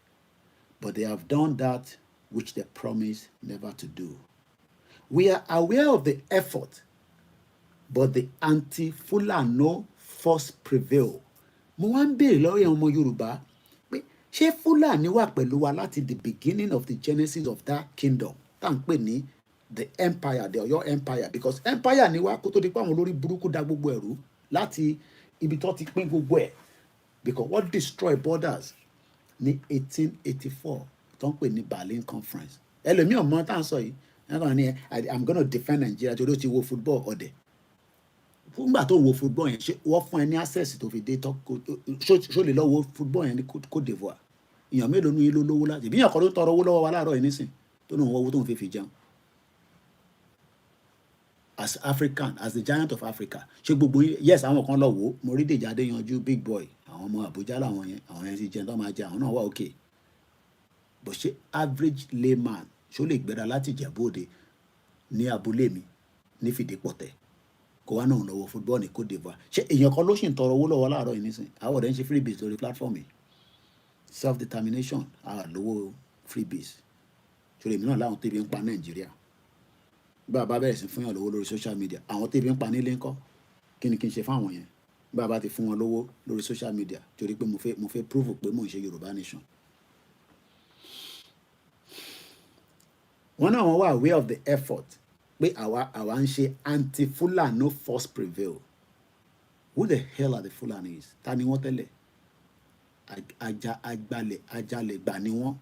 But they have done that which they promised never to do. We are aware of the effort, but the anti-Fulani force prevail. Mo wá ń béèrè lọ́wọ́ ọmọ Yorùbá pé ṣé Fúlàní wà pẹ̀lú wa láti the beginning of the genesis of that kingdom tá à ń pè ní the empire, the Ọ̀yọ́ empire, because empire ni wá kó tó di pé àwọn olórí burúkú dá gbogbo ẹ̀rú láti ibi tó ti pín gbogbo ẹ̀, because what destroy borders ní 1884 tó ń pè ní Berlin Conference. Ẹlòmíì ọmọ tá à ń sọ yìí ẹ̀rọ ni I'm gonna defend Nigeria torí ó ti wo football ọ̀dẹ̀. Fúngbà tó wo football yẹn ṣé wọ́n fún ẹ ní access tó fi dé tó ṣó lè lọ wo football yẹn ní Côte d'Ivoire. Èèyàn mélòó ní ló lówó láti bí èèyàn kan ló tọrọ owó lọ́wọ́ wa láàárọ̀ yìí nísìn tó ní òun owó tó ń fi jẹun. As African, as the giant of Africa, ṣé gbogbo yes àwọn kan lọ wò ó mo rí Dèjì Adéyanjú big boy àwọn ọmọ Àbújá làwọn yẹn ti jẹun tó máa jẹ àwọn náà wà okay, but ṣé average layman ṣó lè gbéra láti Ìjẹ̀bú-Òde ní abúlé mi ní Fìdípọ̀tẹ̀ kó wá náà lọ́wọ́ football ní Côte d'Ivoire? Ṣé èèyàn kan ló sì ń tọrọ owó lọ́wọ́ láàárọ̀ yìí nísìn? Àwọn ọ̀rẹ́ ń ṣe freebies lórí platform yìí, self determination lówó freebies ṣòro èmi náà láwọn tó ibi ń pa Nàìjíríà. Bàbá bẹ̀rẹ̀ sí fún yàn lówó lórí social media, àwọn tó ibi ń pa nílé ńkọ́ kí ni kí n ṣe fáwọn yẹn? Bàbá ti fún wọn lówó lórí social media torí pé mo fẹ́ prove pé mò ń ṣe Yorùbá nation. Wọ́n náà wọ́n wà aware of the effort pé àwa ń ṣe anti-Fulani force prevail. Who the hell are the Fulanis? Ta ni wọ́n tẹ́lẹ̀? Ajalè gbà ni wọ́n.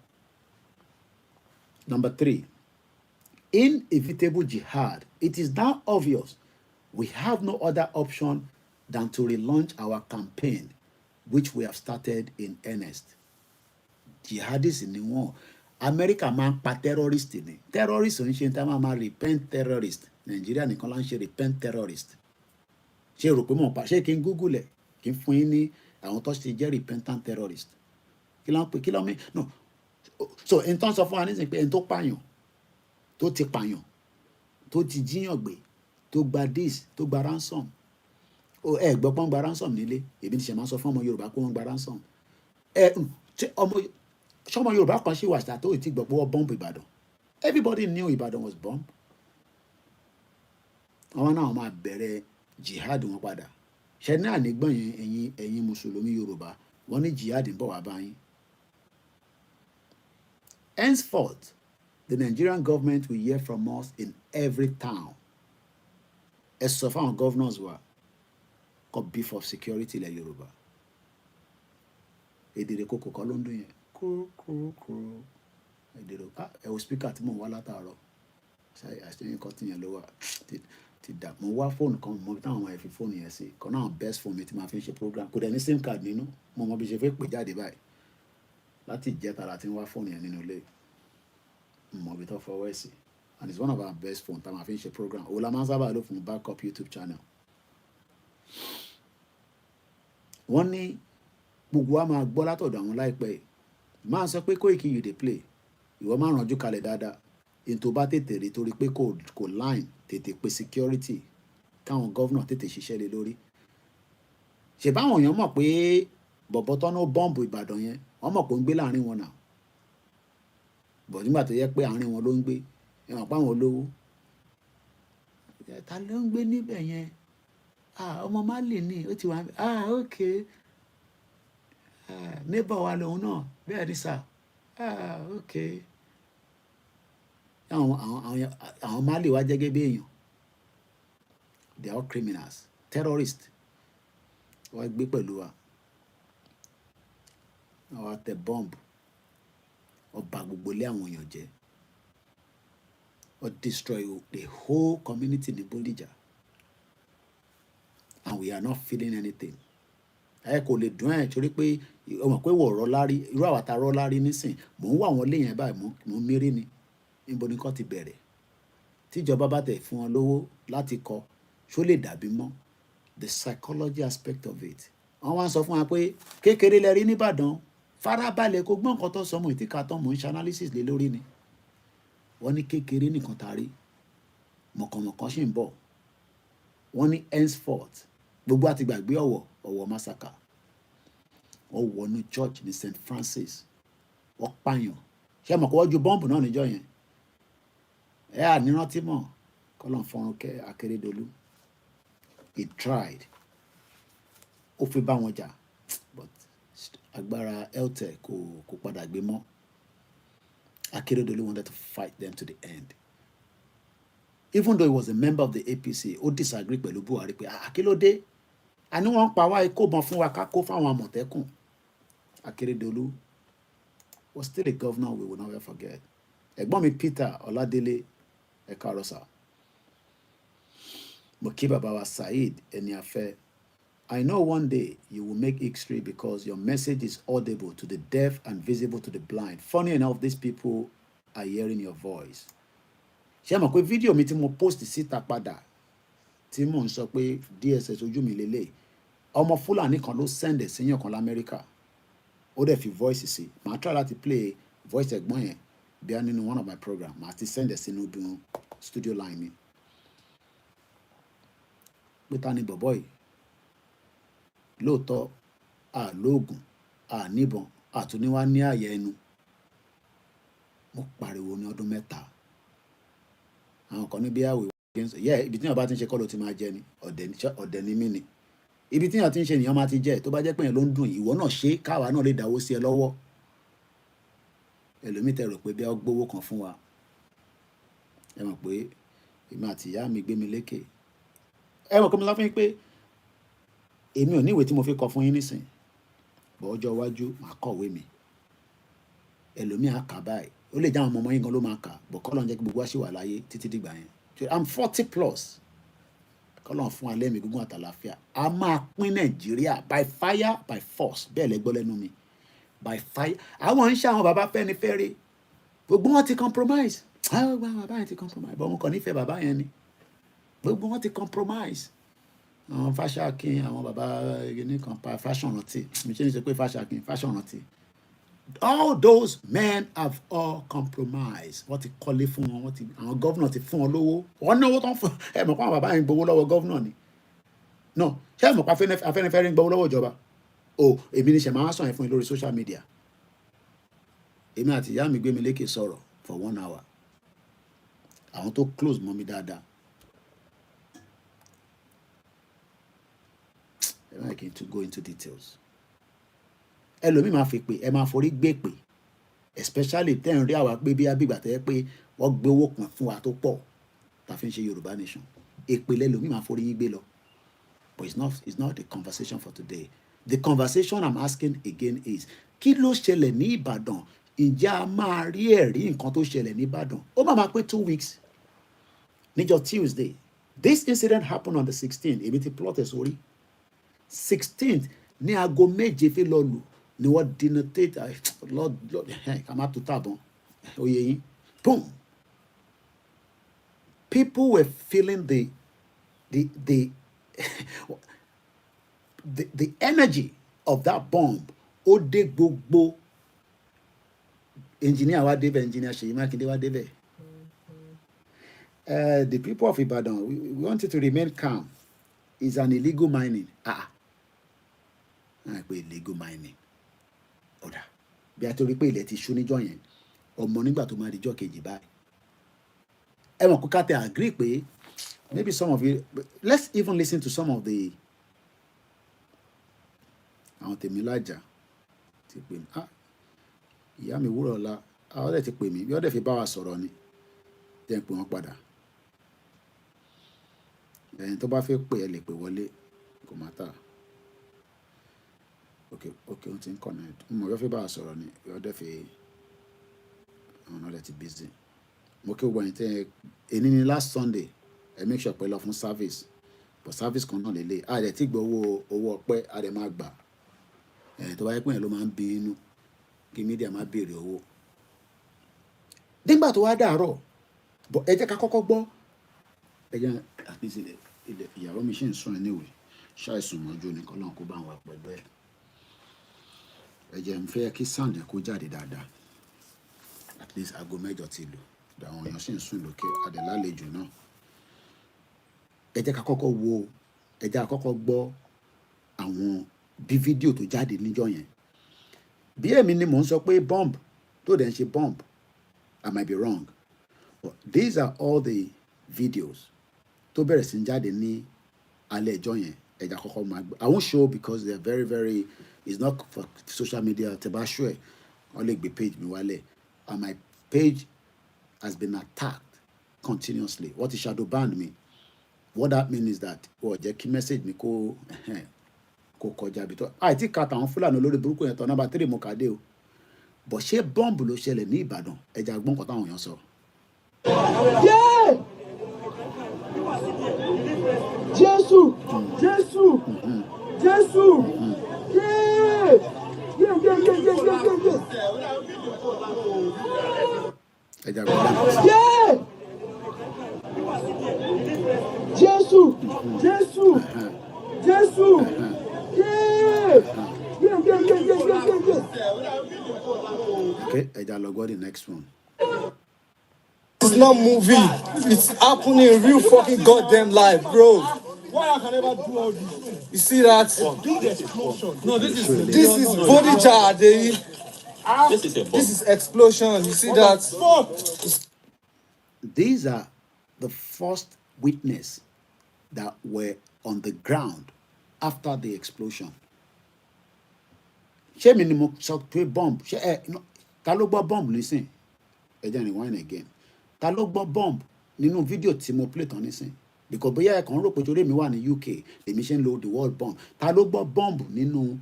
Number 3, inevitable jihad. It is now obvious we have no other option than to relaunch our campaign, which we have started in earnest. Jihadists ni wọ́n. America máa ń pa terrorist ni. Terrorist ò ń ṣe tá máa repent terrorist. Nàìjíríà nìkan lá ń ṣe repent terrorist. Ṣé rò pé mò ń pa ṣé kí n Google ẹ̀ kí n fún yín ní àwọn tó ṣe jẹ́ repentant terrorist? Kí ló ń pè kí ló ń mí? No. So n tó ń sọ fún wa nísìnyí pé ẹni tó pààyàn tó ti pààyàn tó ti jíyàn gbé tó gba dis tó gba ransom ẹ gbọ́ pọ́n gba ransom nílé èmi ti ṣe máa sọ fún ọmọ Yorùbá pé wọ́n gba ransom ṣọmọ Yorùbá kan ṣì wà ṣá tó ti gbọ́ pé wọ́n bọ́ǹbù Ìbàdàn. Everybody knew Ìbàdàn was bombed. Àwọn náà máa bẹ̀rẹ̀ jihad wọn padà. Ṣé ní ànígbọ̀n yẹn ẹ̀yin mùsùlùmí Yorùbá wọ́n ní jihad ń bọ̀ wá báyìí. Henceforth, the Nigerian government will hear from us in every town. Ẹ sọ fáwọn governors wa kó beef of security ilẹ̀ Yorùbá. Èdèrè kòkò kọ́ ló ń dún yẹn. Kúrúkúrúkúrú. Èdèrè ẹ wo speaker tí mò ń wá látàárọ̀. Àṣeyìn kan tí yẹn ló wà ti dà. Mo wá fóònù kan mo táwọn ọmọ ẹ̀ fi fóònù yẹn sí. Kan náà best phone mi tí màá fi ń ṣe program. Kò dẹ̀ ní SIM card nínú. Mo mọ bí ṣe fẹ́ pè jáde báyìí. Láti ìjẹta la ti ń wá fóònù yẹn nínú ilé. Mo bí tó fọwọ́ ẹ̀ sí. And it's one of our best phone tá a máa fi ń ṣe program. Òun la máa ń sábà lò fún backup YouTube channel. Wọ́n ní gbogbo wa máa gbọ́ látọ̀dọ̀ àwọn láìpẹ́. Máa sọ pé Koiki you dey play. Ìwọ máa rànjú kalẹ̀ dáadáa. Ètò bá tètè rí torí pé kò line tètè pé security káwọn gọ́vnà tètè ṣiṣẹ́ lé lórí. Ṣé báwọn èèyàn mọ̀ pé bọ̀bọ̀ tọ́nú bọ́ǹbù Ìbàdàn yẹn wọ́n mọ̀ pé ó ń gbé láàrin wọn náà. Bọ̀ nígbà tó yẹ pé àárín wọn ló ń gbé ẹ̀wọ̀n páwọn olówó. Ta ló ń gbé níbẹ̀ yẹn? Ọmọ Málì ni ó ti wà okay. Neighbor wa lòun náà bẹ́ẹ̀ ni sà. Okay. Àwọn Málì wá jẹ́gẹ́ bí èèyàn. They are all criminals, terrorists. Wọ́n gbé pẹ̀lú wa. Wọ́n tẹ bọ́ǹbù. Wọ́n bà gbogbo ilé àwọn èèyàn jẹ́. Wọ́n destroy the whole community ní Bódìjà. And we are not feeling anything. Ẹ kò lè dùn ẹ̀ torí pé ọmọ pé wọ̀ rọ́ lárí irú àwa ta rọ́ lárí nísìn mò ń wá àwọn ilé yẹn báyìí mò ń mérí ni níbo ni kò ti bẹ̀rẹ̀. Tíjọba bá tẹ̀ fún wọn lówó láti kọ́ ṣó lè dàbí mọ́. The psychology aspect of it. Wọ́n wá ń sọ fún wa pé kékeré lẹ rí nìbàdàn farabalẹ̀ kó gbọ́n nǹkan tó sọmọ ìtìka tán mò ń ṣe analysis lé lórí ni. Wọ́n ní kékeré nìkan ta rí mọ̀kànmọ̀kàn ṣì ń bọ̀. Wọ́n ní henceforth gbogbo àti gbàgbé ọ̀wọ̀ massacre wọ́n wọnú church ní St. Francis wọ́n pààyàn ṣé mọ̀ kó wọ́n ju bọ́ǹbù náà níjọ́ yẹn ànírántí mọ̀ kọ́lọ́n fọ́nrún kẹ́ Akérédolú he tried ó fi bá wọn jà but agbára eltẹ kò padà gbé mọ́ Akérédolú wanted to fight them to the end even though he was a member of the APC ó disagree pẹ̀lú Buhari pé àkílódé àní wọ́n pa wá ikó bọn fún wa ká kó fáwọn Àmọ̀tẹ́kùn Akérédolú was still a governor we will never forget ẹ̀gbọ́n mi Peter Ọládélé ẹ káàárọ̀ sà mo kí bàbá wa Saheed Ẹniafẹ́ I know one day you will make history because your message is audible to the deaf and visible to the blind. Funny enough, these people are hearing your voice. Ṣé mọ̀ pé fídíò mi tí mo post síta padà tí mò ń sọ pé DSS ojú mi lélẹ̀ ọmọ Fúlàní kan ló send ẹ̀ síyàn kan l'Amẹ́ríkà ó dẹ̀ fi voice sí màá try láti play voice ẹ̀gbọ́n yẹn bí a nínú one of my program màá ti send ẹ̀ sínú bí studio line mi pé ta ni bọ̀bọ̀ yìí lóòótọ́ àlóògùn àníbọn àtúníwá ní ààyè ẹnu mo pariwo ní ọdún mẹ́ta àwọn kan ní bí àwẹ̀ ibi tí yàn bá ti ń ṣe kọ́ ló ti máa jẹ ni ọ̀dẹ̀ ni mí ni ibi tí yàn ti ń ṣe nìyàn máa ti jẹ tó bá jẹ́ pé yẹn ló ń dùn ìwọ náà ṣe káwa náà lè dáwó sí ẹ lọ́wọ́ ẹlòmíì tẹ rò pé bí a gbowó kan fún wa ẹ mọ̀ pé èmi àti ìyá mi gbé mi lékè ẹ mọ̀ pé mo sọ fún yín pé èmi ò ní ìwé tí mo fi kọ fún yín nísìn bọ́ ọjọ́ iwájú màá kọ̀wé mi ẹlòmíì á kà báyìí ó lè jẹ́ àwọn ọmọ yín gan ló máa kà bọ́ kọ́lọ́n jẹ́ kí gbogbo wa ṣì wà láyé títí dìgbà yẹn I'm 40 plus kọ́lọ́n fún alẹ́ mi gígùn àtàlàfíà a máa pín Nàìjíríà by fire by force bẹ́ẹ̀ lẹ gbọ́ lẹ́nu mi by fire àwọn ń ṣe àwọn bàbá Fẹ́nifẹ́re gbogbo wọn ti compromise àwọn bàbá yẹn ti compromise bọ́ wọn kàn nífẹ̀ẹ́ bàbá yẹn ni gbogbo wọn ti compromise àwọn Fáṣákin àwọn bàbá nìkan pa Fáṣọ̀rántì mi ṣe ń sọ pé Fáṣákin Fáṣọ̀rántì all those men have all compromised wọ́n ti kọ́lé fún wọn wọ́n ti àwọn gọ́vnà ti fún wọn lówó wọ́n náwó tán fún ẹ mọ̀ pé àwọn bàbá yẹn gbowó lọ́wọ́ gọ́vnà ni no ṣé ẹ mọ̀ pé Afẹ́nifẹ́re ń gbowó lọ́wọ́ ìjọba o èmi ni ṣe máa ń sọ yẹn fún yín lórí social media èmi àti ìyá mi gbé mi lékè sọ̀rọ̀ for 1 hour àwọn tó close mọ́ mi dáadáa I can to go into details. Ẹlòmíì máa fi pè ẹ máa forí gbé pè especially tẹ́ ń rí àwa pé bí abígbà tẹ́ pé wọ́n gbé owó kan fún wa tó pọ̀ tá fi ń ṣe Yorùbá nation èpè lẹ́lòmíì máa forí yín gbé lọ but it's not the conversation for today. The conversation I'm asking again is kí ló ṣẹlẹ̀ ní Ìbàdàn ǹjẹ́ a máa rí ẹ̀rí nǹkan tó ṣẹlẹ̀ ní Ìbàdàn ó máa pé 2 weeks níjọ́ Tuesday this incident happened on the 16th èmi ti plot ẹ̀ sórí 16th ní aago méje fi lọ lù ni wọ́n denotate lord ká má tó tàbọn oyè yín boom people were feeling the energy of that bomb ó dé gbogbo engineer wa débẹ̀ engineer Ṣèyí Mákindé wa débẹ̀ the people of Ibadan we want you to remain calm it's an illegal mining pé illegal mining ọ̀dà bí a torí pé ilẹ̀ ti ṣú níjọ́ yẹn ọmọ nígbà tó máa di jọ́ kejì báyìí ẹ mọ̀ kó ká tẹ agree pé maybe some of you let's even listen to some of the àwọn tèmi lájà ti pè mí ìyá mi wúrọ̀ ọ̀la àwọn ọ̀dẹ̀ ti pè mí bí ọ̀dẹ̀ fi bá wa sọ̀rọ̀ ni jẹ́ ń pè wọ́n padà ẹ̀yin tó bá fẹ́ pè ẹ lè pè wọlé kò má tà okay o ti ń connect mo yọ fẹ́ bá wa sọ̀rọ̀ ni ọ̀dẹ̀ fi àwọn ọ̀dẹ̀ ti busy mo kí gbogbo ẹ̀yin tẹ́ ẹni ní last Sunday ẹ make sure pé lọ fún service but service kan náà lélẹ̀ àdẹ̀ tí gbọ́ owó ọpẹ́ àdẹ̀ máa gbà tó bá yẹ pé yẹn ló máa ń bí inú kí mídíà máa béèrè owó nígbà tó wá dàárọ̀ bọ̀ ẹ jẹ́ ká kọ́kọ́ gbọ́ ẹ jẹ́ àpèsè ilẹ̀ ìyàwó mi ṣì ń sùn anyway ṣàìsùn mọ́jú ní kọ́lọ́n kó bá wà pẹ̀lú ẹ jẹ́ ń fẹ́ kí sound yẹn kó jáde dáadáa at least aago mẹ́jọ ti lù àwọn èèyàn ṣì ń sùn lókè adẹ̀lálejò náà ẹ jẹ́ ká kọ́kọ́ gbọ́ àwọn bí fídíò tó jáde níjọ́ yẹn bí èmi ni mò ń sọ pé bomb tó dẹ̀ ń ṣe bomb, I might be wrong, but these are all the videos tó bẹ̀rẹ̀ sí ń jáde ní alẹ́ ẹjọ́ yẹn. Ẹja kọ́kọ́ máa gbé, I won't show because they are very very, it's not for social media. Tẹ́ bá show ẹ̀ wọ́n lè gbé page mi wálẹ̀, and my page has been attacked continuously. What is shadow ban me? What that means is that jẹ́ kí message mi kó kọjá bí tó àìtí ka tàwọn Fúlàní olórí burúkú yẹn tán nọ́mbà 3 mo kàdé o, but ṣé bọ́ǹbù ló ṣẹlẹ̀ ní Ìbàdàn? Ẹja gbọ́n kan táwọn èèyàn sọ. Jésù Jésù Jésù Ẹja gbọ́n. Jésù Jésù Jésù Okay, ẹja lọ gbọ́ the next one. It's not movie. It's happening in real fucking goddamn life, bro. Why I can never do all this? You see that? No, this is Bodija. This is explosion. You see that? These are the first witness that were on the ground after the explosion. Ṣé mi ni mo sọ pé bomb? Ṣé ta ló gbọ́ bomb nísìn? Ẹ jẹ́ rewind again. Ta ló gbọ́ bomb nínú fídíò tí mo play tán nísìn? Because bóyá ẹ kàn rò pé torí mi wà ní UK èmi ṣe ń lo the word bomb. Ta ló gbọ́ bomb nínú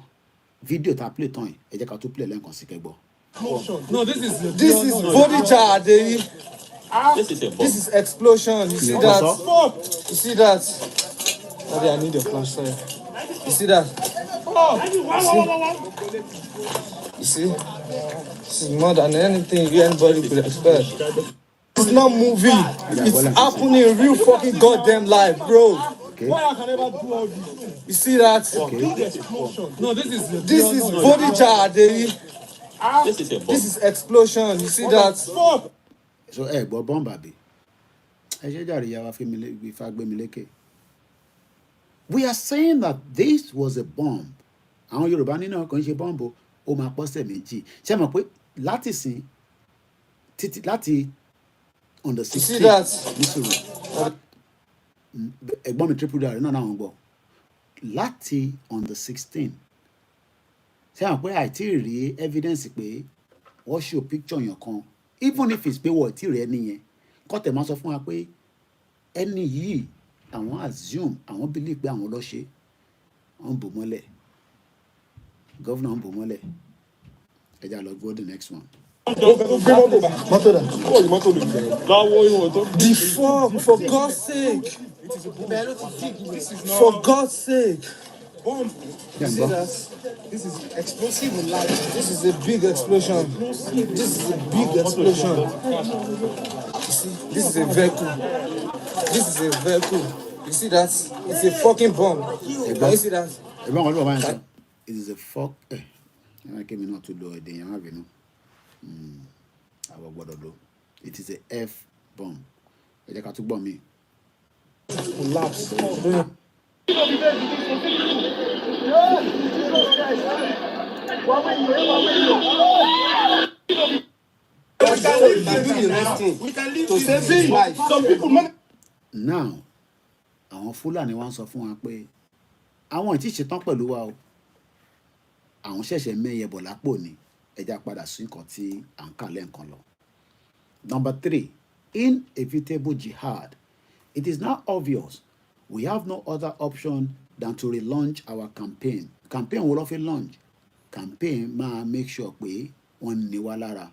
fídíò tá play tán yìí? Ẹ jẹ́ ká tún play lẹ́ẹ̀kan sí kẹ́gbọ́. No, this is Bodija. This is explosion. You see that? You see that? Sorry, I need your flash. Sorry. You see that? You see? This is more than anything anybody could expect. It's not movie. It's happening in real fucking goddamn life, bro. Okay. Why I can never do all this? You see that? Okay. No, this is Bodija. This is explosion. You see that? So gbọ́ bomb àbí? Ẹ ṣe jàre ìyá wa Fagbemileke. We are saying that this was a bomb. Àwọn Yorùbá nínú ọkàn ṣe bomb o, ó máa pọ́sẹ̀ méjì. Ṣé mọ̀ pé láti sìn títí láti on the 16th nítorí ẹ̀gbọ́n mi triple dare náà náà gbọ́ láti on the 16th. Ṣé mọ̀ pé àìtí rí evidence pé wọ́n show picture yàn kan, even if it's pé wọ́n ti rẹ̀ nìyẹn, kọ́tẹ̀ máa sọ fún wa pé ẹni yìí àwọn assume àwọn believe pé àwọn ló ṣe, wọ́n bò mọ́lẹ̀, governor ń bò mọ́lẹ̀. Ẹ já lọ gbọ́ the next one. For God's sake. For God's sake. You see that? This is explosive in life. This is a big explosion. This is a big explosion. You see, this is a vehicle. This is a vehicle. You see that? It's a fucking bomb. You see that? It is a fuck. I came in not to do it. They have you know. It is a F bomb. Ẹ jẹ́ ká tún gbọ́ mi. Collapse. Now, àwọn Fúlàní wá ń sọ fún wa pé àwọn ì tí ṣetán pẹ̀lú wa o. Àwọn ṣẹ̀ṣẹ̀ mẹ́yẹ bọ̀ lápò ni. Ẹ já padà sí nǹkan tí à ń kà lẹ́ǹkan lọ. Number 3, inevitable jihad. It is now obvious we have no other option than to relaunch our campaign. Campaign wo ló fi launch? Campaign máa make sure pé wọ́n ní wa lára.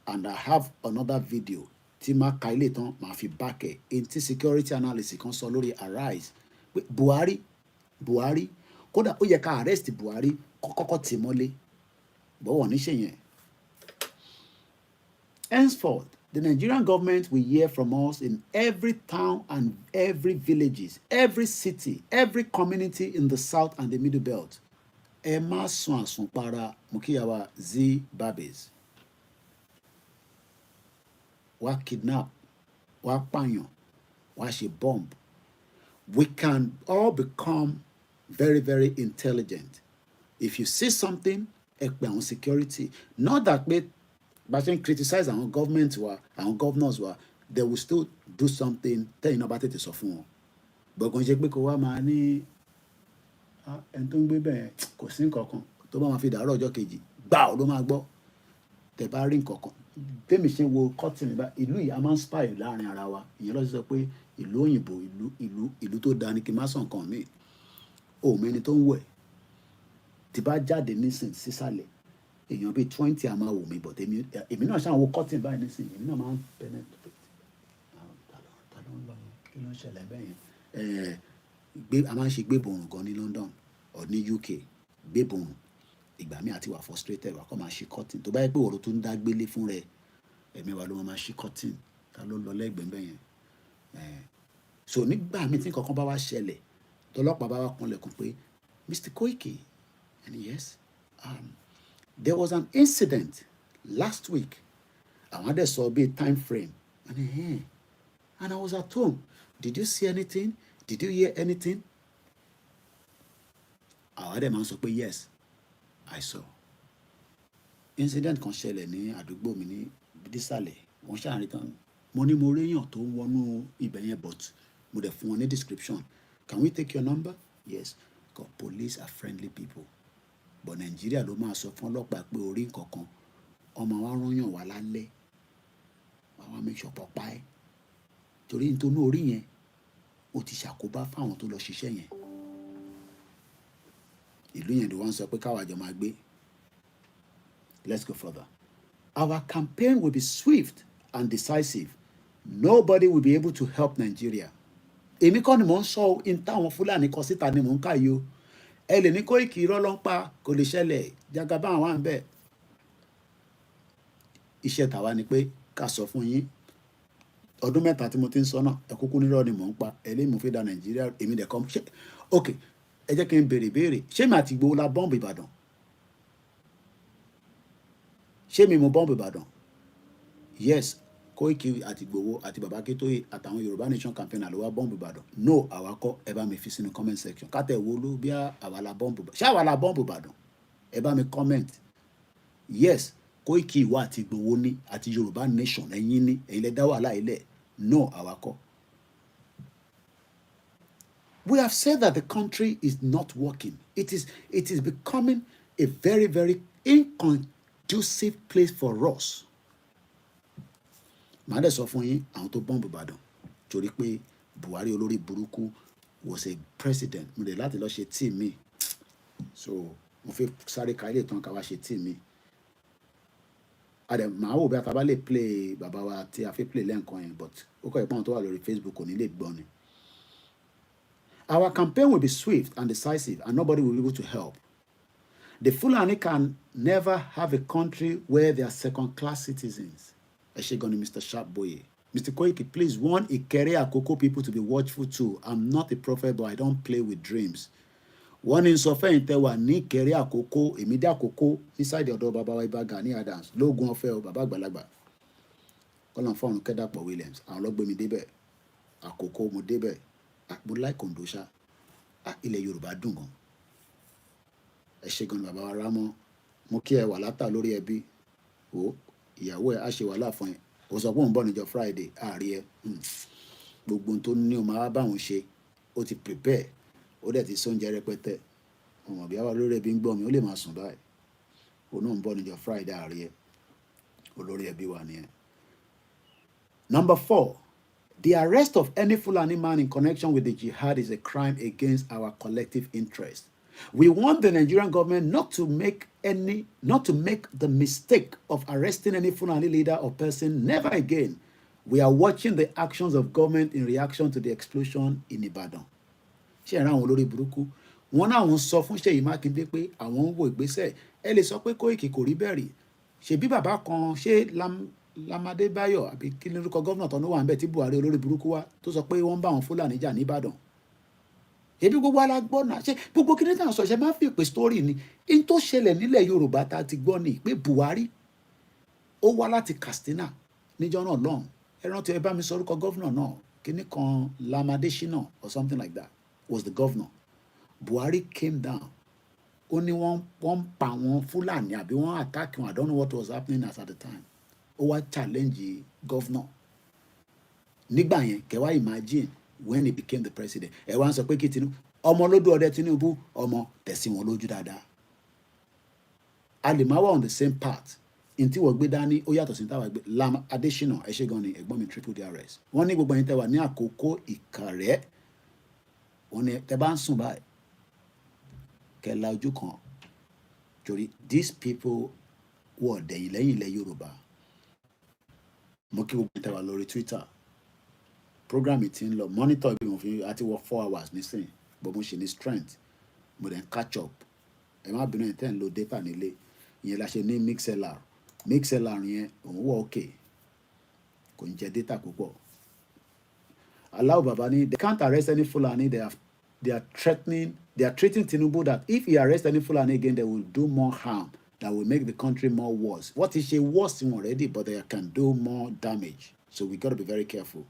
And I have another video tí máa ka ilé tán máa fi back ẹ̀. In tí security analyst kan sọ lórí Arise pé Buhari kódà ó yẹ ká arrest Buhari kọ́kọ́ tì mọ́lé. But wọ́n ní ṣe yẹn. Henceforth, the Nigerian government will hear from us in every town and every villages, every city, every community in the South and the Middle Belt. Ẹ má sùn àsùnpara Mukiyawa Z Babes. Wá kidnap, wá pààyàn, wá ṣe bomb. We can all become very, very intelligent. If you see something, ẹ pè àwọn security, not that pé bá ṣe ń criticize àwọn government wa àwọn governors wa, they will still do something tẹ́yìn náà bá tètè sọ fún wọn. Gbọ̀ngàn ṣe pé kó wá máa ní ẹni tó ń gbé bẹ́ẹ̀ kò sí nǹkan kan tó bá máa fi dàárọ̀ ọjọ́ kejì gbà ó ló máa gbọ́ tẹ̀ bá rí nǹkan kan. Tèmi ṣe wo cotton bá ìlú yìí a máa ń spy láàrin ara wa, ìyẹn lọ́sí sọ pé ìlú òyìnbó ìlú tó dáa ni kí n má sọ nǹkan míì. Òun ẹni tó ń wẹ̀ tí bá jáde nísìn sísàlẹ̀ èèyàn bíi 20 a máa wò mí, but èmi náà ṣáà wo cotton báyìí nísìn, èmi náà máa ń penetrate. Ta ló ń lọ yẹn? Kí ló ń ṣẹlẹ̀ bẹ́ẹ̀ yẹn? A máa ń ṣe gbébòrùn gan ní London or ní UK, gbébòrùn ìgbà míì àti wà frustrated wà kọ́ máa ṣe cotton. Tó bá yẹ pé òru tó ń dá gbélé fún rẹ ẹ̀mí wa ló máa ṣe cotton. Ta ló ń lọ lẹ́gbẹ̀ẹ́ bẹ́ẹ̀ yẹn? So nígbà míì tí nǹkan kan bá wá ṣẹlẹ̀ tọlọ́pàá bá wá kanlẹ̀kùn pé Mr. Koiki, and yes, there was an incident last week. Àwọn adé sọ bí time frame and I was at home. Did you see anything? Did you hear anything? Àwọn adé máa ń sọ pé yes, I saw. Incident kan ṣẹlẹ̀ ní àdúgbò mi ní dísàlẹ̀ wọ́n ṣàárín tán. Mo ní mo réyàn tó ń wọnú ibẹ̀ yẹn, but mo dẹ̀ fún wọn ní description. Can we take your number? Yes. Because police are friendly people. But Nigeria ló máa sọ fún ọlọ́pàá pé orí nǹkan kan ọmọ wa rányàn wá lálẹ́ wá make sure pọ̀pá ẹ̀ torí nítorí orí yẹn ó ti ṣàkóbá fáwọn tó lọ ṣiṣẹ́ yẹn. Ìlú yẹn ló wá ń sọ pé káwa jọ máa gbé. Let's go further. Our campaign will be swift and decisive. Nobody will be able to help Nigeria. Èmi kọ́ ni mò ń sọ in táwọn Fúlàní kọ síta ni mò ń kà yìí o. Ẹ lè ní Koiki irọ́ ló ń pa, kò lè ṣẹlẹ̀, Jagaban wà ń bẹ̀. Iṣẹ́ tàwa ni pé ká sọ fún yín. Ọdún mẹ́ta tí mo ti ń sọ náà ẹ kúkú nírọ́ ni mò ń pa, ẹ lè mú fi da Nàìjíríà èmi dẹ̀ kọ́. Ok, ẹ jẹ́ kí n béèrè ṣé mi àti Ìgbòho la bọ́ǹbù Ìbàdàn? Ṣé mi mo bọ́ǹbù Ìbàdàn? Yes, Koiki àti Ìgbòho àti Baba Akintoye àtàwọn Yorùbá Nation campaign ló wá bọ́ǹbù Ìbàdàn. No, àwa kọ́, ẹ bá mi fi sínú comment section. Kátẹ́ wo ló bí àwa la bọ́ǹbù Ìbàdàn? Ṣé àwa la bọ́ǹbù Ìbàdàn? Ẹ bá mi comment. Yes, Koiki ìwà àti Ìgbòho ní àti Yorùbá Nation ẹ̀yin ní ẹ̀yin lẹ dá wàhálà ilẹ̀. No, àwa kọ́. We have said that the country is not working. It is becoming a very, very inconducive place for us. Màá dẹ̀ sọ fún yín àwọn tó bọ́ǹbù Ìbàdàn torí pé Buhari olórí burúkú was a president. Mo dẹ̀ láti lọ ṣe tíì mi. So mo fi sáré ka ilé ìtàn ká wá ṣe tíì mi. Adẹ̀ màá wò bí a bá lè play bàbá wa tí a fi play lẹ́ǹkan yẹn, but ó kọ́ ìpọ́n tó wà lórí Facebook kò ní lè gbọ́ ni. Our campaign will be swift and decisive and nobody will be able to help. The Fulani can never have a country where they are second-class citizens. Eshegoni, Mr. Sharpboy. Mr. Koiki, please warn Ikere Akoko people to be watchful too. I'm not a prophet, but I don't play with dreams. One in Sofẹ́ Ìtẹ́wà ní Ikere Akoko, Emide Akoko, inside the ọ̀dọ̀ Baba wa Ìbà Gani Adams. Lóògùn ọ̀fẹ́ o, Baba àgbàlagbà. Kọ́lá fọ́ọ̀nù Kẹ́dàpọ̀ Williams. Àwọn ọlọ́gbẹ́ mi débẹ̀. Àkókò mo débẹ̀. Mo like Ondo ṣá. Ilẹ̀ Yorùbá dùn gan. Eshegoni Baba wa Rámọ́. Mo kí ẹ wà látà lórí ẹbí. O ìyàwó ẹ á ṣe wàhálà fún ẹ. Ó sọ pé òun bọ̀ níjọ́ Friday àárí ẹ. Gbogbo tó ní o máa bá òun ṣe ó ti prepare ó dẹ̀ ti sóúnjẹ rẹpẹtẹ. Ọmọ bí àwa lórí ẹbí ń gbọ́ mi ó lè máa sùn báyìí. Òun náà ń bọ̀ níjọ́ Friday àárí ẹ. Olórí ẹbí wa nìyẹn. Number 4, the arrest of any Fulani man in connection with the jihad is a crime against our collective interest. We want the Nigerian government not to make the mistake of arresting any Fulani leader or person. Never again. We are watching the actions of government in reaction to the explosion in Ibadan. Ṣé ẹ̀rọ àwọn olórí burúkú wọn náà wọ́n sọ fún Ṣèyí Mákindé pé àwọn ń wo ìgbésẹ̀ ẹ lè sọ pé Koiki kò rí bẹ́ẹ̀ rí. Ṣebí bàbá kan ṣé Lamade Bayo àbí kí ni orúkọ gómìnà tó ń wà ń bẹ̀ tí Buhari olórí burúkú wá tó sọ pé wọ́n ń bá àwọn Fúlàní jà ní Ìbàdàn. Ebi gbogbo alágbọ́ náà ṣe gbogbo kí ní tàn sọ ṣe máa fi pè story ni in tó ṣẹlẹ̀ nílẹ̀ Yorùbá tá a ti gbọ́ ni pé Buhari ó wá láti Katsina níjọ́ náà lọ́hùn ẹ rántí ẹ bá mi sọ orúkọ gọ́vnà náà kíní kan Lamadeshina or something like that was the governor. Buhari came down ó ní wọ́n pa àwọn Fúlàní àbí wọ́n attack wọn. I don't know what was happening at the time. Ó wá challenge governor nígbà yẹn. Kẹwàá imagine when he became the president. Ẹ wá ń sọ pé kí Tinubu ọmọ lódò ọdẹ Tinubu ọmọ tẹ̀sí wọn lójú dáadáa. A lè máa wà on the same path. Ntí wọ́n gbé dání ó yàtọ̀ sí táwa gbé. Lam Adésínà ẹ ṣé gan ni ẹ̀gbọ́n mi triple DRS. Wọ́n ní gbogbo ẹ̀yin tẹ́ wà ní àkókò Ìkàrẹ́. Wọ́n ní tẹ́ bá ń sùn báyìí kẹ́ la ojú kan. Torí these people wọ̀ dẹ̀yìn lẹ́yìn ilẹ̀ Yorùbá. Mo kí gbogbo ẹ̀yin tẹ́ wà lórí Twitter. Program ti ń lọ monitor bí mo fi àti wọ 4 hours nísìnyí. But mo ṣe ní strength. Mo dẹ̀ ń catch up. Ẹ má bínú ẹ̀ tẹ́ ń lo data nílé. Ìyẹn la ṣe ní mixlr yẹn òun wọ òkè kò ń jẹ data púpọ̀. Aláwọ̀ bàbá ní they can't arrest any Fulani. They are treating Tinubu that if he arrests any Fulani again they will do more harm, that will make the country more worse. What is a worse thing already, but they can do more damage. So we got to be very careful.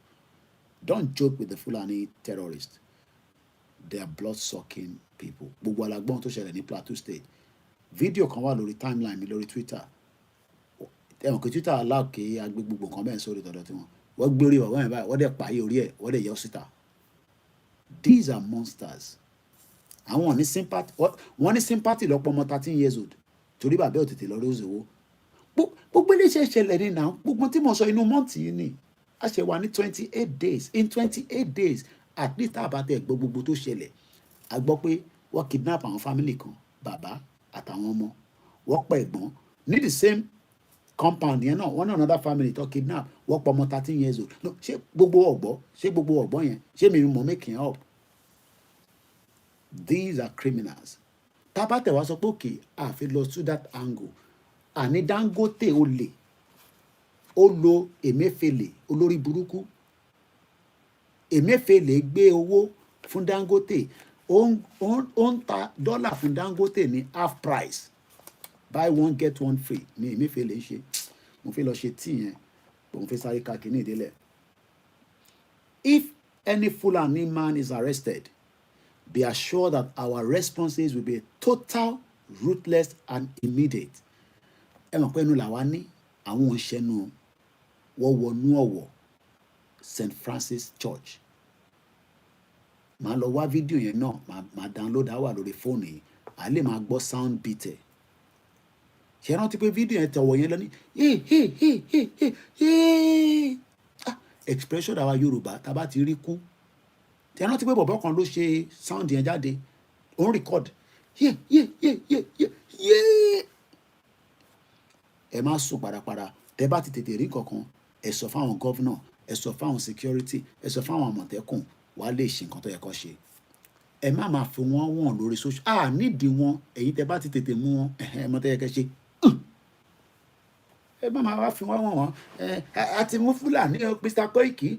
Don't joke with the Fulani terrorists. They are blood-sucking people. Gbogbo alagbon tó ṣẹlẹ̀ ní Plateau State. Fídíò kan wà lórí timeline mi lórí Twitter. Ẹ̀wọ̀n kí Twitter allow kí a gbé gbogbo nǹkan bẹ́ẹ̀ sórí tọ̀dọ̀ tiwọn. Wọ́n gbé orí ọ̀wọ́ yẹn báyìí, wọ́n dẹ̀ pààyè orí ẹ̀, wọ́n dẹ̀ yọ síta. These are monsters. Àwọn ní sympathy, wọ́n ní sympathy lọ́pọ̀ ọmọ 13 years old. Torí bàbá ò tètè lọ rí òṣèwò. Gbogbo iléeṣẹ́ ìṣẹ̀lẹ̀ ní náà, gbogbo tí mo sọ inú mọ́ǹtì yìí ni. A ṣe wà ní 28 days. In 28 days, at least àbátẹ̀ gbọ́ gbogbo tó ṣẹlẹ̀. A gbọ́ pé wọ́n kidnap àwọn family kan, bàbá àtàwọn ọmọ. Wọ́n pa ẹ̀gbọ́n ní the same compound yẹn náà. Wọ́n ní another family tó kidnap. Wọ́n pa ọmọ 13 years old. No, ṣé gbogbo ọ̀gbọ́ yẹn? Ṣé mi mọ̀ making up? These are criminals. Tábàtẹ̀ wá sọ pé òkè àfi lọ to that angle. Àní Dangote olè. Ó lo Emefiele olórí burúkú. Emefiele gbé owó fún Dangote. Ó ń ta dọ́là fún Dangote ní half price. Buy one get one free ní Emefiele ń ṣe. Mo fi lọ ṣe tí yẹn. Mo fi sáré káàkiri ní ìdílé. If any Fulani man is arrested, be assured that our responses will be total, ruthless and immediate. Ẹ mọ̀ pé inú làwa ní àwọn òṣèlú wọ́n wọnú ọ̀wọ̀ St. Francis Church. Màá lọ wá fídíò yẹn náà, màá download àwa lórí fóònù yìí. À lè máa gbọ́ sound beat ẹ̀. Ṣé rántí pé fídíò yẹn tọ̀wọ̀ yẹn lọ ní expression àwa Yorùbá tá bá ti rí kú. Ṣé rántí pé bọ̀bọ̀ kan ló ṣe sound yẹn jáde? Ó ń record. Ẹ má sùn padàpadà. Tẹ́ bá ti tètè rí kankan, ẹ sọ fáwọn governor, ẹ sọ fáwọn security, ẹ sọ fáwọn àmọ̀tẹ́kùn, wàá lè ṣe nǹkan tó yẹ kó ṣe. Ẹ má máa fi wọ́n wọ̀n lórí social. Nídìí wọn, ẹ̀yin tẹ́ bá ti tètè mú wọn, ẹ mọ̀ tó yẹ kó ṣe. Ẹ má máa wá fi wọ́n wọ̀n wọn. Àti mú Fúlàní, Mr. Koiki,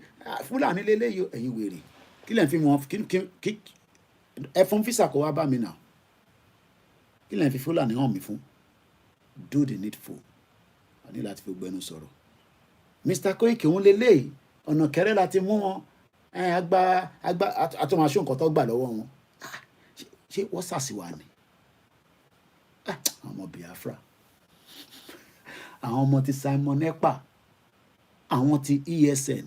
Fúlàní lélẹ́yìí ẹ̀yin wèrè. Kí lẹ̀ ń fi wọn ẹ fún físà kó wá bá mi nà. Kí lẹ̀ ń fi Fúlàní hàn mí fún? Do the needful. A ní láti fi gbẹnu sọ̀rọ̀. Mr. Koiki òun lélẹ́yìí ọ̀nà kẹrẹ́ láti mú wọn. Àtọ́mọṣọ́ nǹkan tó gbà lọ́wọ́ wọn. Ṣé wọ́n ṣàṣìwà ni? Àwọn ọmọ Biafra, àwọn ọmọ ti Simon Ekpa, àwọn ti ESN,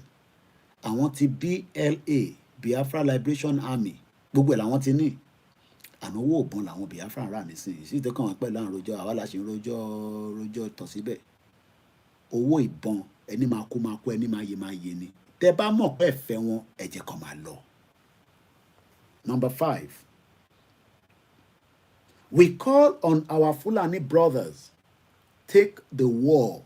àwọn ti BLA, Biafra Liberation Army, gbogbo ẹ̀ làwọn ti ní. Àná owó òbọn làwọn Biafra rà nísìnyí. Sí ìtọ́kàn wọn pẹ̀lú àwọn rojọ́, àwa la ṣe ń rojọ́ tọ̀ síbẹ̀. Owó ìbọn ẹni máa kú, ẹni máa yé ni. Tẹ́ bá mọ̀ pé ẹ̀fẹ́ wọn, ẹ jẹ́ kó máa lọ. Number 5. We call on our Fulani brothers, take the war.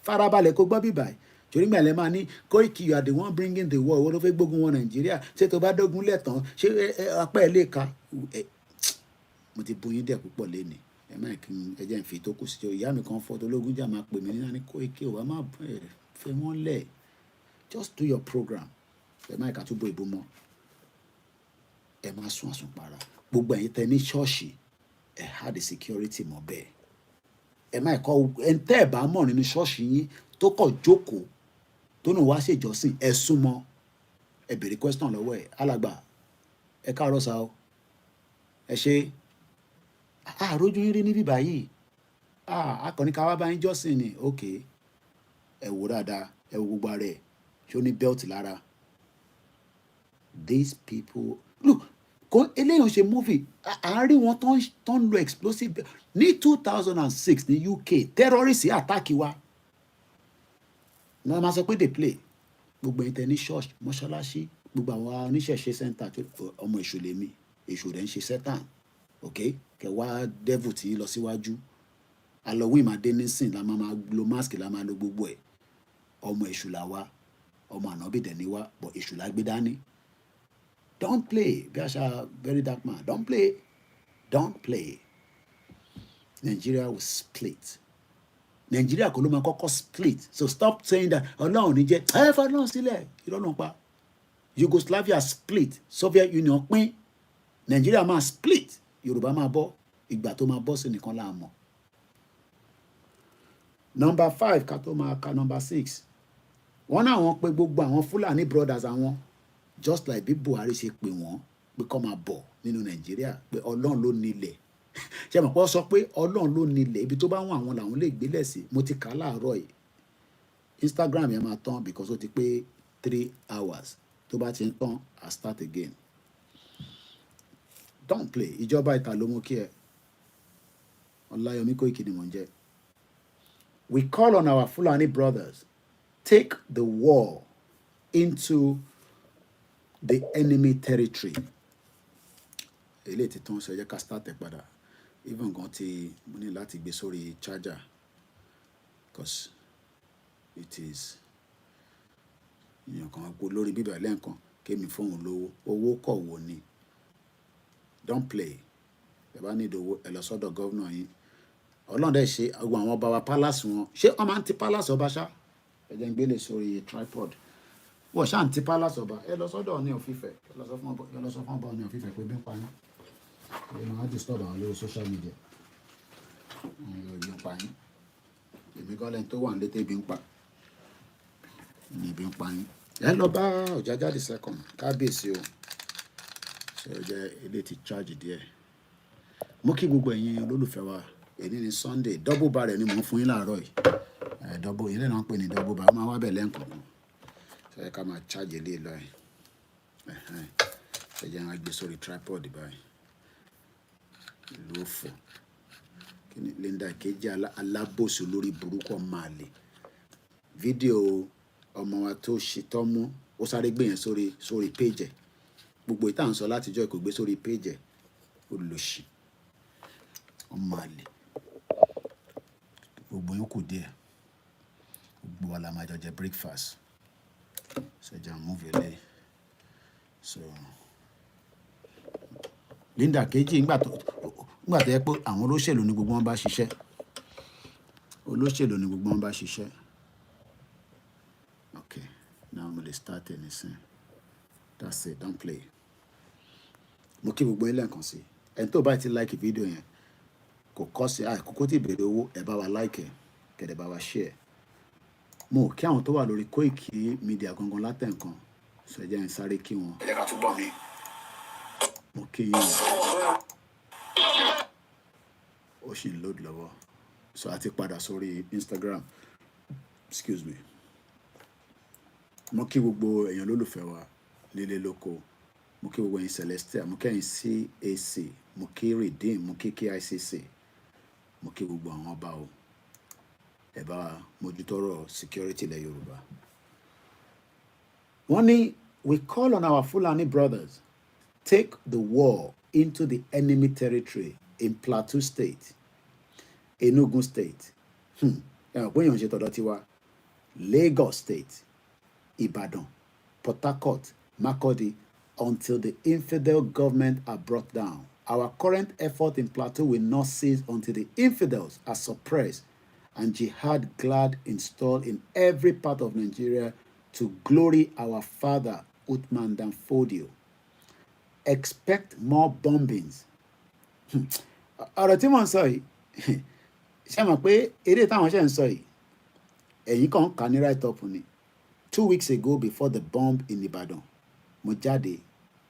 Farabalẹ̀ kó gbọ́ bíbáyìí. Torí mẹ́lẹ̀ máa ní Koiki, you are the one bringing the war. Wọ́n ló fẹ́ gbógun wọn Nàìjíríà. Ṣé tó bá dógun lẹ́tàn, ṣé apá ẹ̀ lè ka? Mo ti bóyin dẹ̀ púpọ̀ lénìí. Ẹ má kí ẹ jẹ́ ń fi tó kù sí. Ìyá mi kan fọ́ tó lógún jà máa pè mí ní Koiki, wàá má fẹ́ wọ́n lẹ̀. Just do your program. Ẹ má ìka túbọ̀ ìbò mọ́. Ẹ má sún àsùnpara. Gbogbo ẹ̀yin tẹ́ ní ṣọ́ọ̀ṣì, ẹ há the security mọ́ bẹ́ẹ̀. Ẹ má ìkọ́ ẹ̀ ń tẹ́ ẹ̀ bá mọ̀ nínú ṣọ́ọ̀ṣì yín tó kọ̀ jókòó tó nù wá ṣèjọsìn, ẹ súnmọ́. Ẹ béèrè question lọ́wọ́ ẹ̀. Alàgbà, ẹ káàárọ̀ sá o. Ẹ ṣé. àrójú yín rí níbí báyìí akọni ká wá bá yín jọ́sìn ni ok ẹ wò dáadáa ẹ wò gbogbo ara ẹ̀ ṣé ó ní belt lára. These people look kò eléyàn ṣe movie àárín wọn tó ń lo explosive ní 2006 ní UK terrorist attack wa náà máa sọ pé they play gbogbo ẹ̀yin tẹ́ ní church mọ́ṣáláṣí gbogbo àwọn oníṣẹ̀ṣe center ọmọ èṣù lèmi èṣù rẹ̀ ń ṣe satan ok kẹ wá devil tí lọ síwájú halloween máa dé nísìn la máa lo mask la máa lo gbogbo ẹ̀ ọmọ èṣù là wá ọmọ ànábì dẹ̀ ní wá bọ̀ èṣù la gbé dání. Don't play bí àṣà very dark man don't play Nigeria will split. Nigeria kò ló máa kọ́kọ́ split so stop saying that ọlọ́run ní jẹ́ ẹ fà náà sílẹ̀ ìrọ̀lọ́run pa. Yugoslavia split Soviet Union pín Nigeria máa split Yorùbá máa bọ́ ìgbà tó máa bọ́ sí nìkan la mọ̀. Number 5 ká tó máa ka number 6 wọ́n náà wọ́n pe gbogbo àwọn Fúlàní brothers àwọn just like bí Buhari ṣe pè wọ́n pé kó máa bọ̀ nínú Nàìjíríà pé ọlọ́run ló nílẹ̀ ṣe mọ̀ pé ó sọ pé ọlọ́run ló nílẹ̀ ibi tó bá wọn àwọn làwọn lè gbélẹ̀ sí. Mo ti kà á láàárọ̀ yìí Instagram yẹn máa tán because ó ti pé 3 hours tó bá ti ń tán I start again. Don't play ìjọba ìta ló mú kí ẹ Ọláyọmí Kóìkì ni mò ń jẹ́. We call on our Fulani brothers take the war into the enemy territory. Eléyìí ti tún ṣe jẹ́ ká start ẹ̀ padà even gan ti mo ní láti gbé sórí charger because it is èèyàn kan kó lórí bíbẹ̀ lẹ́ǹkan kémi fóun lówó owó kọ̀ wò ni. Don't play ẹ bá ní ìdòwò ẹ lọ sọ́dọ̀ gọ́vnà yín ọlọ́run dẹ̀ ṣe àwọn ọba wa palace wọn ṣé wọ́n máa ń ti palace ọba ṣá ẹ jẹ́ ń gbélé sórí tripod wọ́n ṣáà ń ti palace ọba ẹ lọ sọ́dọ̀ Ọọ̀ni of Ifẹ̀ ẹ lọ sọ fún ọba Ọọ̀ni of Ifẹ̀ pé bí ń pa yín ẹ máa disturb àwọn lórí social media bí ń pa yín èmi kọ́ lẹ́yìn tó wà nílé tẹ́bi ń pa ní ibi ń pa yín ẹ lọ bá Ọ̀jájá second kábíyèsí o ṣe ẹ jẹ́ ilé ti charge díẹ̀ mo kí gbogbo ẹ̀yin olólùfẹ́ wa èyí ni Sunday double barrel ni mò ń fún yín láàárọ̀ yìí double yìí lẹ́nu pé ní double barrel máa wá bẹ̀ lẹ́ǹkan ṣe ká máa charge ilé lọ ẹ̀ ṣe jẹ́ wọn gbé sórí tripod báyìí ìlú òfò kí ni Linda kejì alábòsí olórí burúkú máa lè fídíò ọmọ wa tó ṣe tọ́ mú ó sáré gbé yẹn sórí page ẹ̀ gbogbo ìta ń sọ látijọ́ kò gbé sórí page ẹ̀ olùsì ọmọ àlè gbogbo yín kù díẹ̀ gbogbo wa la máa jọ jẹ breakfast ṣẹjà move ilé so Linda kejì ńgbà tó yẹ pé àwọn olóṣèlú ni gbogbo wọn bá ṣiṣẹ́ okay now I'm gonna start anything that's it don't play mo kí gbogbo ilé nǹkan sí ẹni tó bá ti like video yẹn kò kọ́ sí àìkókó tí ìbèrè owó ẹ bá wa like ẹ kẹ̀dẹ̀ bá wa share mo kí àwọn tó wà lórí Koikimedia gangan látẹ̀ǹkan sọ ẹ jẹ́ ń sáré kí wọn ẹ ká túbọ̀ mi mo kí yín ó sì ń load lọ́wọ́ so a ti padà sórí Instagram excuse me mo kí gbogbo èèyàn lólùfẹ́ wa lílé lóko mo kí gbogbo ẹ̀yin Celestia mo kí ẹ̀yin CAC mo kí Redeem mo kí KICC mo kí gbogbo àwọn ọba o ẹ bá mójútọ́rọ̀ security ilẹ̀ Yorùbá. Wọ́n ní we call on our Fulani brothers take the war into the enemy territory in Plateau State, Enugu State, ẹ̀wọ̀n ṣe tọ̀dọ̀ tiwa, Lagos State, Ibadan, Port Harcourt, Makurdi, until the infidel government are brought down. Our current effort in Plateau will not cease until the infidels are suppressed and jihad glad installed in every part of Nigeria to glory our father Uthman Dan Fodio. Expect more bombings. Ọ̀rọ̀ tí wọ́n ń sọ yìí ṣe mọ̀ pé eré táwọn ṣe ń sọ yìí ẹ̀yìn kan kà ní right up ni 2 weeks ago before the bomb in Ibadan mo jáde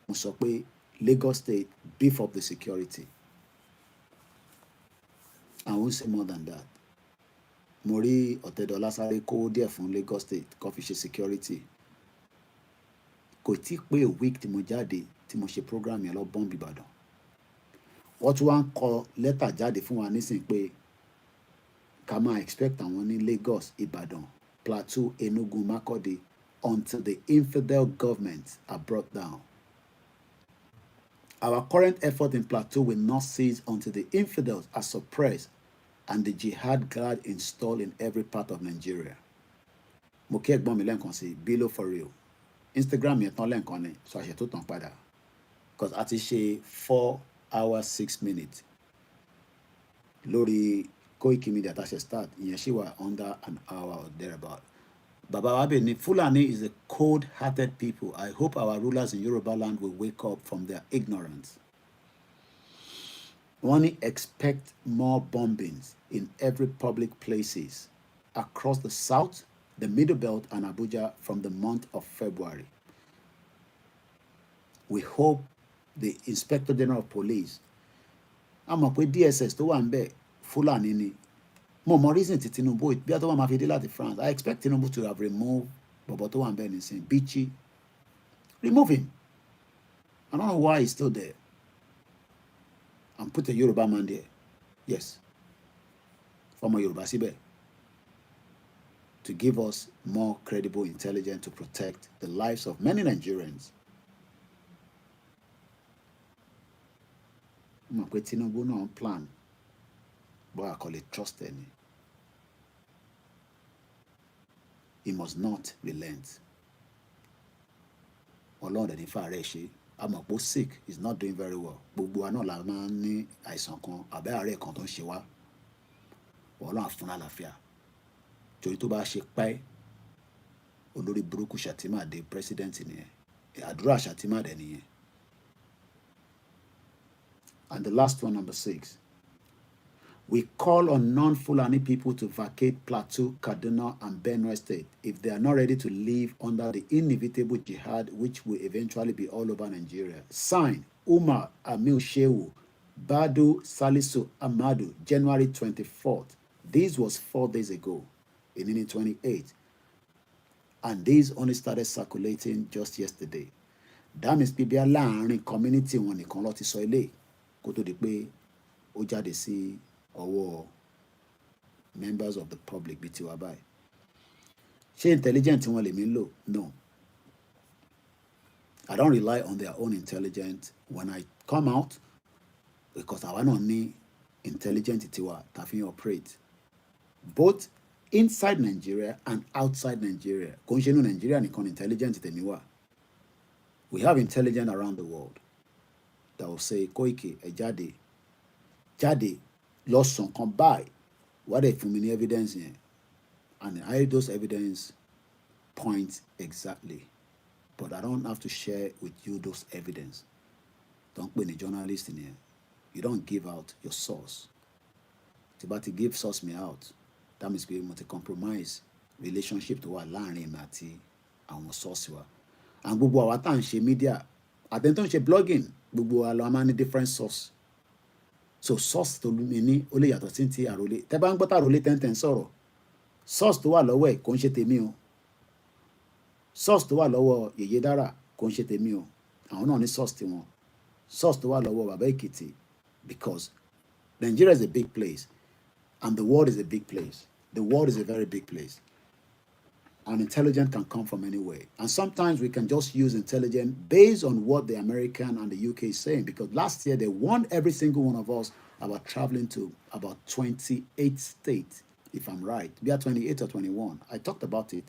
mo sọ pé Lagos State beef up the security I won't say more than that. Mo rí Ọ̀tẹ́dọ́lá sáré kówó díẹ̀ fún Lagos State kó fi ṣe security. Kò tí pé a week tí mo jáde tí mo ṣe program yẹn lọ bọ́ǹbì Ìbàdàn. Wọ́n tún wá ń kọ lẹ́tà jáde fún wa nísìnyí pé ká máa expect àwọn ní Lagos, Ìbàdàn, Plateau, Enugu, Makurdi until the infidel governments are brought down. Our current effort in Plateau will not cease until the infidels are suppressed and the jihad guard installed in every part of Nigeria. Mo kí ẹ̀gbọ́n mi lẹ́ǹkan sí Bilo for real. Instagram yẹn tán lẹ́ǹkan ni so àṣẹ tó tàn padà. Because a ti ṣe 4 hours 6 minutes lórí Koikimedia tá a ṣe start ìyẹn ṣì wà under an hour or thereabout. Baba Wabeni, Fulani is a cold-hearted people. I hope our rulers in Yoruba land will wake up from their ignorance. One expect more bombings in every public places across the south, the Middle Belt, and Abuja from the month of February. We hope the Inspector General of Police, I'm up with DSS to one bed, Fulani ni. More reason to Tinubu, bí a tó wà máa fi dé láti France. I expect Tinubu to have removed Bobo tó wà ń bẹ̀ nísìn, Bichi. Remove him. I don't know why he's still there. And put a Yoruba man there. Yes. Former Yoruba síbẹ̀. To give us more credible intelligence to protect the lives of many Nigerians. Mo pé Tinubu náà plan. But I call it trust any. He must not relent. Ọlọ́run dẹ̀ ní fàárẹ̀ ṣe. Àmọ́ pé sick is not doing very well. Gbogbo wa náà la máa ń ní àìsàn kan àbẹ́ àárẹ̀ kan tó ń ṣe wá. Ọlọ́run á fún àlàáfíà. Torí tó bá ṣe pẹ́ olórí burúkú Shattima dé president nìyẹn. Àdúrà Shattima dẹ̀ nìyẹn. And the last one, number 6. We call on non-Fulani people to vacate Plateau, Kaduna, and Benue State if they are not ready to live under the inevitable jihad which will eventually be all over Nigeria. Signed, Umar Amil Shehu, Badu Salisu Amadu, January 24th. This was 4 days ago, in 28. And this only started circulating just yesterday. That means people are láàrin community wọn nìkan ló ti sọ ilé kó tó di pé ó jáde sí ọwọ́ members of the public bíi tiwa báyìí. Ṣé intelligent wọn lèmi ń lò? No. I don't rely on their own intelligence when I come out because àwa náà ní intelligent tiwa tá fi ń operate both inside Nigeria and outside Nigeria. Kò ń ṣe inú Nigeria nìkan intelligent tèmi wà. We have intelligence around the world that will say Koiki ẹ jáde lọ́sàn kan báyìí wá dẹ̀ fún mi ní evidence yẹn and I those evidence points exactly but I don't have to share with you those evidence. Don't pè ní journalist in here. You don't give out your source. Tí bá ti give source me out that means pé mo ti compromise relationship tó wà láàrin mi àti àwọn source wa and gbogbo àwa tá à ń ṣe media àtẹ̀ntó ń ṣe blogging gbogbo wa lọ máa ní different source. So source tó mi ní ó lè yàtọ̀ sí ti àròlé tẹ́ bá ń gbọ́ tàròlé tẹ́ntẹ́n sọ̀rọ̀ source tó wà lọ́wọ́ ẹ̀ kò ń ṣe tèmi o source tó wà lọ́wọ́ Yèyé Dára kò ń ṣe tèmi o àwọn náà ní source tiwọn source tó wà lọ́wọ́ Bàbá Èkìtì because Nigeria is a big place and the world is a big place. The world is a very big place and intelligence can come from anywhere and sometimes we can just use intelligence based on what the American and the UK is saying because last year they warned every single one of us about traveling to about 28 states if I'm right. We are 28 or 21. I talked about it.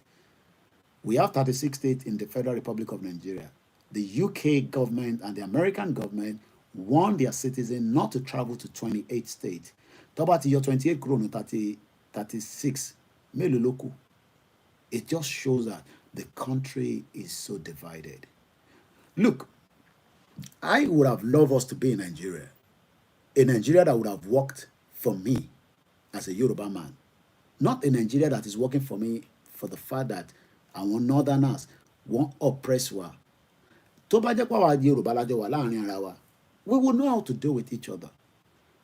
We have 36 states in the Federal Republic of Nigeria. The UK government and the American government warned their citizens not to travel to 28 states. Talk about your 28 kúrò 36 mélòó ló kù. It just shows that the country is so divided. Look, I would have loved us to be in Nigeria. A Nigeria that would have worked for me as a Yoruba man. Not a Nigeria that is working for me for the fact that our northerners won't oppress wa. Tó bá jẹ́ pé àwa Yorùbá lájọ wà láàrin ara wa, we will know how to deal with each other.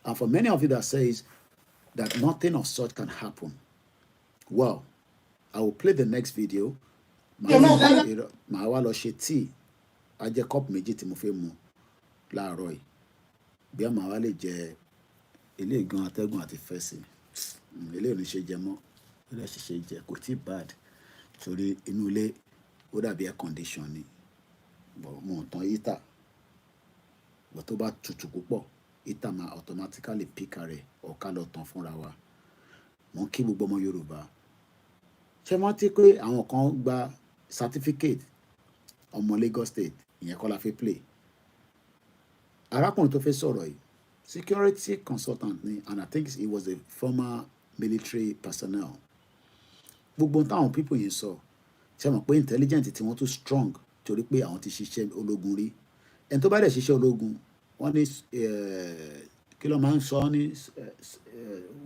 And for many of you that says, that nothing of such can happen. Well, I will play the next video. Màá wá lọ ṣe tíì á jẹ́ cup méjì tí mo fẹ́ mu láàárọ̀ yìí bí àmọ́ àwa lè jẹ ilé ìgan atẹ́gùn àti fẹ́sì ilé ò ní ṣe jẹ mọ́ ilé ṣiṣẹ́ jẹ kò tí bad torí inú ilé ó dàbí air condition ni mo tán heater bọ̀ tó bá tutù púpọ̀ heater máa automatically pick rẹ̀ ọ̀ká lọ tán fúnra wa mo ń kí gbogbo ọmọ Yorùbá ṣé wọ́n ti pé àwọn kan gba certificate ọmọ Lagos State ìyẹn kọ́ la fi play arákùnrin tó fẹ́ sọ̀rọ̀ yìí security consultant ni and I think he was a former military personnel gbogbo táwọn people yìí sọ ṣe mọ̀ pé intelligent tí wọ́n tún strong torí pé àwọn ti ṣiṣẹ́ ológun rí ẹni tó bá dẹ̀ ṣiṣẹ́ ológun wọ́n ní kí ló máa ń sọ ní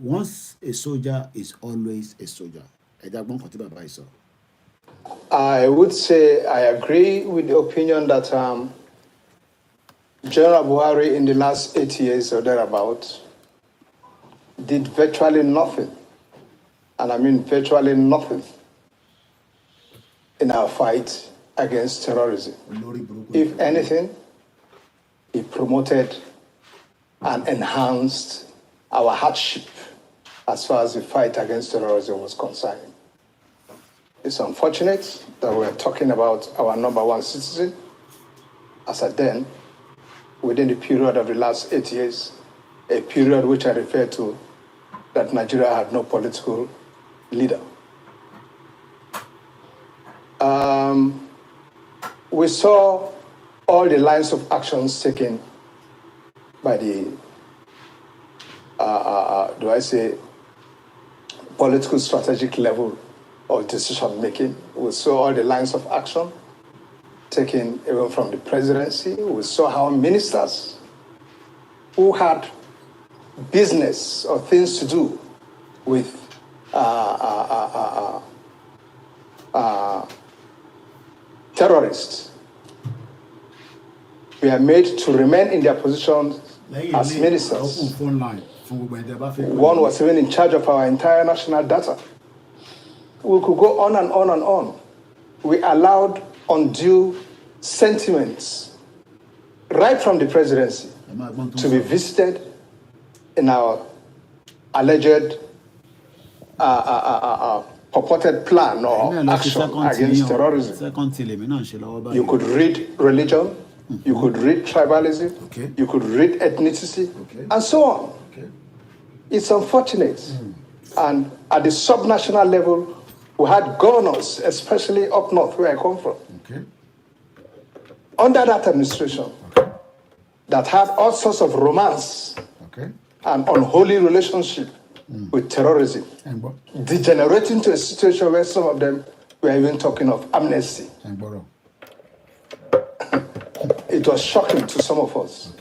once a soldier is always a soldier ẹ̀dá gbọ́n kan tí bàbá yìí sọ. I would say I agree with the opinion that General Buhari in the last 8 years or thereabout did virtually nothing, and I mean virtually nothing, in our fight against terrorism. If anything, he promoted and enhanced our hardship as far as the fight against terrorism was concerned. It's unfortunate that we're talking about our number one citizen as at then, within the period of the last 8 years, a period which I refer to that Nigeria had no political leader. We saw all the lines of actions taken by the, political strategic level of decision making. We saw all the lines of action taken even from the presidency. We saw how ministers who had business or things to do with terrorists were made to remain in their positions as ministers. One was even in charge of our entire national data. We could go on and on and on. We allowed undue sentiments right from the presidency to be visited in our alleged purported plan or action against terrorism. You could read religion, you could read tribalism, you could read ethnicity, and so on. It's unfortunate. And at the subnational level, we had governors, especially up north where I come from, under that administration, that had all sorts of romance and unholy relationship with terrorism, degenerating to a situation where some of them were even talking of amnesty. It was shocking to some of us.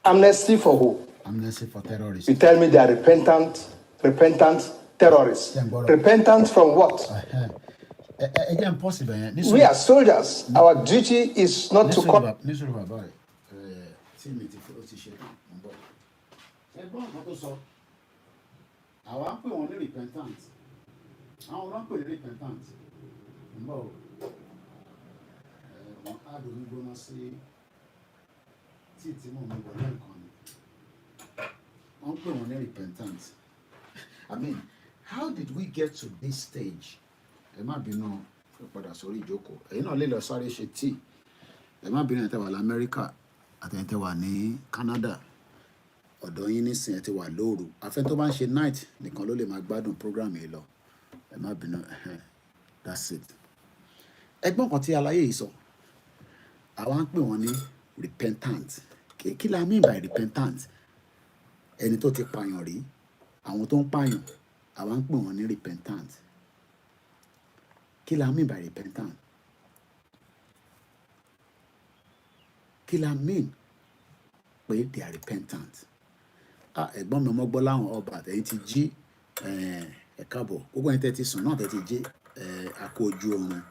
Amnesty for who? Amnesty for terrorists. You tell me they are repentant terrorists. Repentant from what? We are soldiers. Our duty is not to come. I mean, how did we get to this stage? Ẹ má bínú padà sórí ìjókòó. Ẹ̀yin náà lè lọ sáré ṣe tíì. Ẹ má bínú ẹ tẹ́ wà l'Amẹ́ríkà àti ẹ tẹ́ wà ní Canada. Ọ̀dọ̀ yín nísìnyí ẹ ti wà lóru. Afẹ́ tó bá ń ṣe night nìkan ló lè máa gbádùn program yìí lọ. Ẹ má bínú. That's it. Ẹgbọ́n kan tí aláyé yìí sọ. Àwa ń pè wọ́n ní repentant. Kí la mean by repentant? Ẹni tó ti pààyàn rí. Àwọn tó ń pààyàn. Àwa ń pè wọ́n ní repentant. Kí la mean by repentant? Kí la mean pé they are repentant? Ẹ̀gbọ́n mi ọmọ gbọ́ láwọn ọba àtẹ̀yìn ti jí ẹ káàbọ̀. Gbogbo ẹni tẹ́ ti sùn náà tẹ́ ti jí àkójú oorun.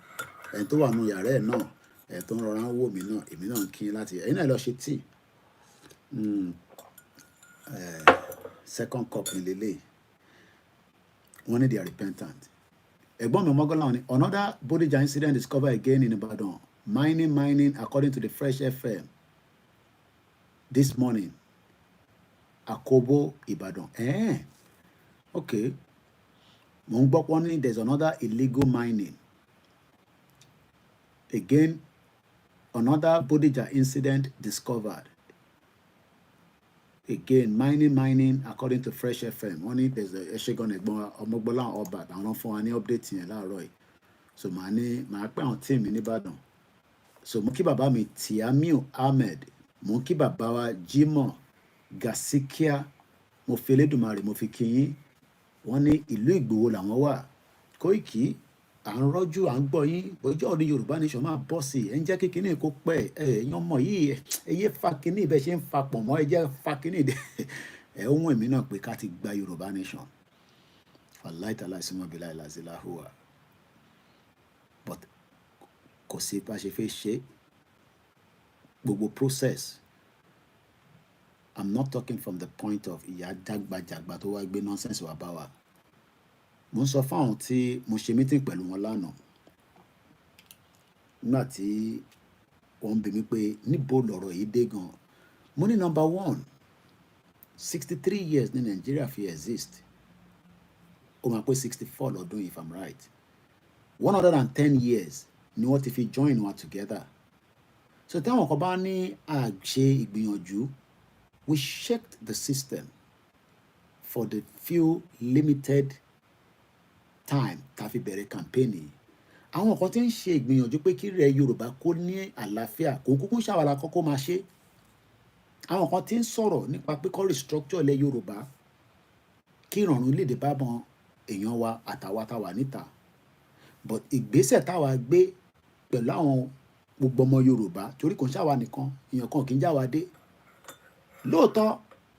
Ẹni tó wà nínú yàrá ẹ̀ náà tó ń rọra ń wò mí náà èmi náà ń kí láti ẹ̀yin náà lọ ṣe tíì. Second cup ní lélẹ̀ When they are repentant. Another Bodija incident discovered again in Ibadan. Mining, according to the Fresh FM. This morning. Akobo, Ibadan. Okay. There's another illegal mining. Again, another Bodija incident discovered. Again, mining, according to Fresh FM. Only there's a Eshegon Omogbola Obat. I don't for any updates in Roy. So my team in Ibadan. So Monkey Baba mi Tiamiu Ahmed, Monkey Baba Jimo Gasikia, mo fele dumare mo fi kiyin. Wọ́n ní ìlú Ìgbòho làwọn wà. Koiki à ń rọ́jú à ń gbọ́ yín ojú ọ̀rọ̀ Yorùbá nation máa bọ́ sí ẹ̀ ń jẹ́ kí kinní kó pẹ́ ẹ̀yàn ọmọ yìí ẹ̀yẹ fa kinní ibẹ̀ ṣe ń fa pọ̀ mọ́ ẹ jẹ́ fa kinní ẹ̀ ohun èmi náà pé ká ti gba Yorùbá nation wàláìtàlá ìsúnmọ́ bí láìláìsílá hùwà but kò sí bá ṣe fẹ́ ṣe gbogbo process. I'm not talking from the point of ìyá jágbajàgba tó wá gbé nonsense wá bá wa. Mo ń sọ fáwọn tí mo ṣe meeting pẹ̀lú wọn lánàá. Nígbà tí wọ́n bi mí pé níbo lọ̀rọ̀ yìí dé gan. Mo ní number one, 63 years ní Nigeria fi exist. Ó máa pé 64 lọ́dún if I'm right. 110 years ni wọ́n ti fi join wa together. So táwọn kan bá ní àṣe ìgbìyànjú, we checked the system for the few limited time tá fi bẹ̀rẹ̀ campaign. Àwọn kan tí ń ṣe ìgbìyànjú pé kí ilẹ̀ Yorùbá kó ní àlàáfíà kò kúkú ṣàwàlà kọ́kọ́ máa ṣe. Àwọn kan tí ń sọ̀rọ̀ nípa pé kó restructure ilẹ̀ Yorùbá kí ìrọ̀rùn lè dé bá wọn èèyàn wa àtàwa táwa níta. But ìgbésẹ̀ táwa gbé pẹ̀lú àwọn gbogbo ọmọ Yorùbá torí kò ń ṣàwà nìkan èèyàn kan kì í jáwa dé. Lóòótọ́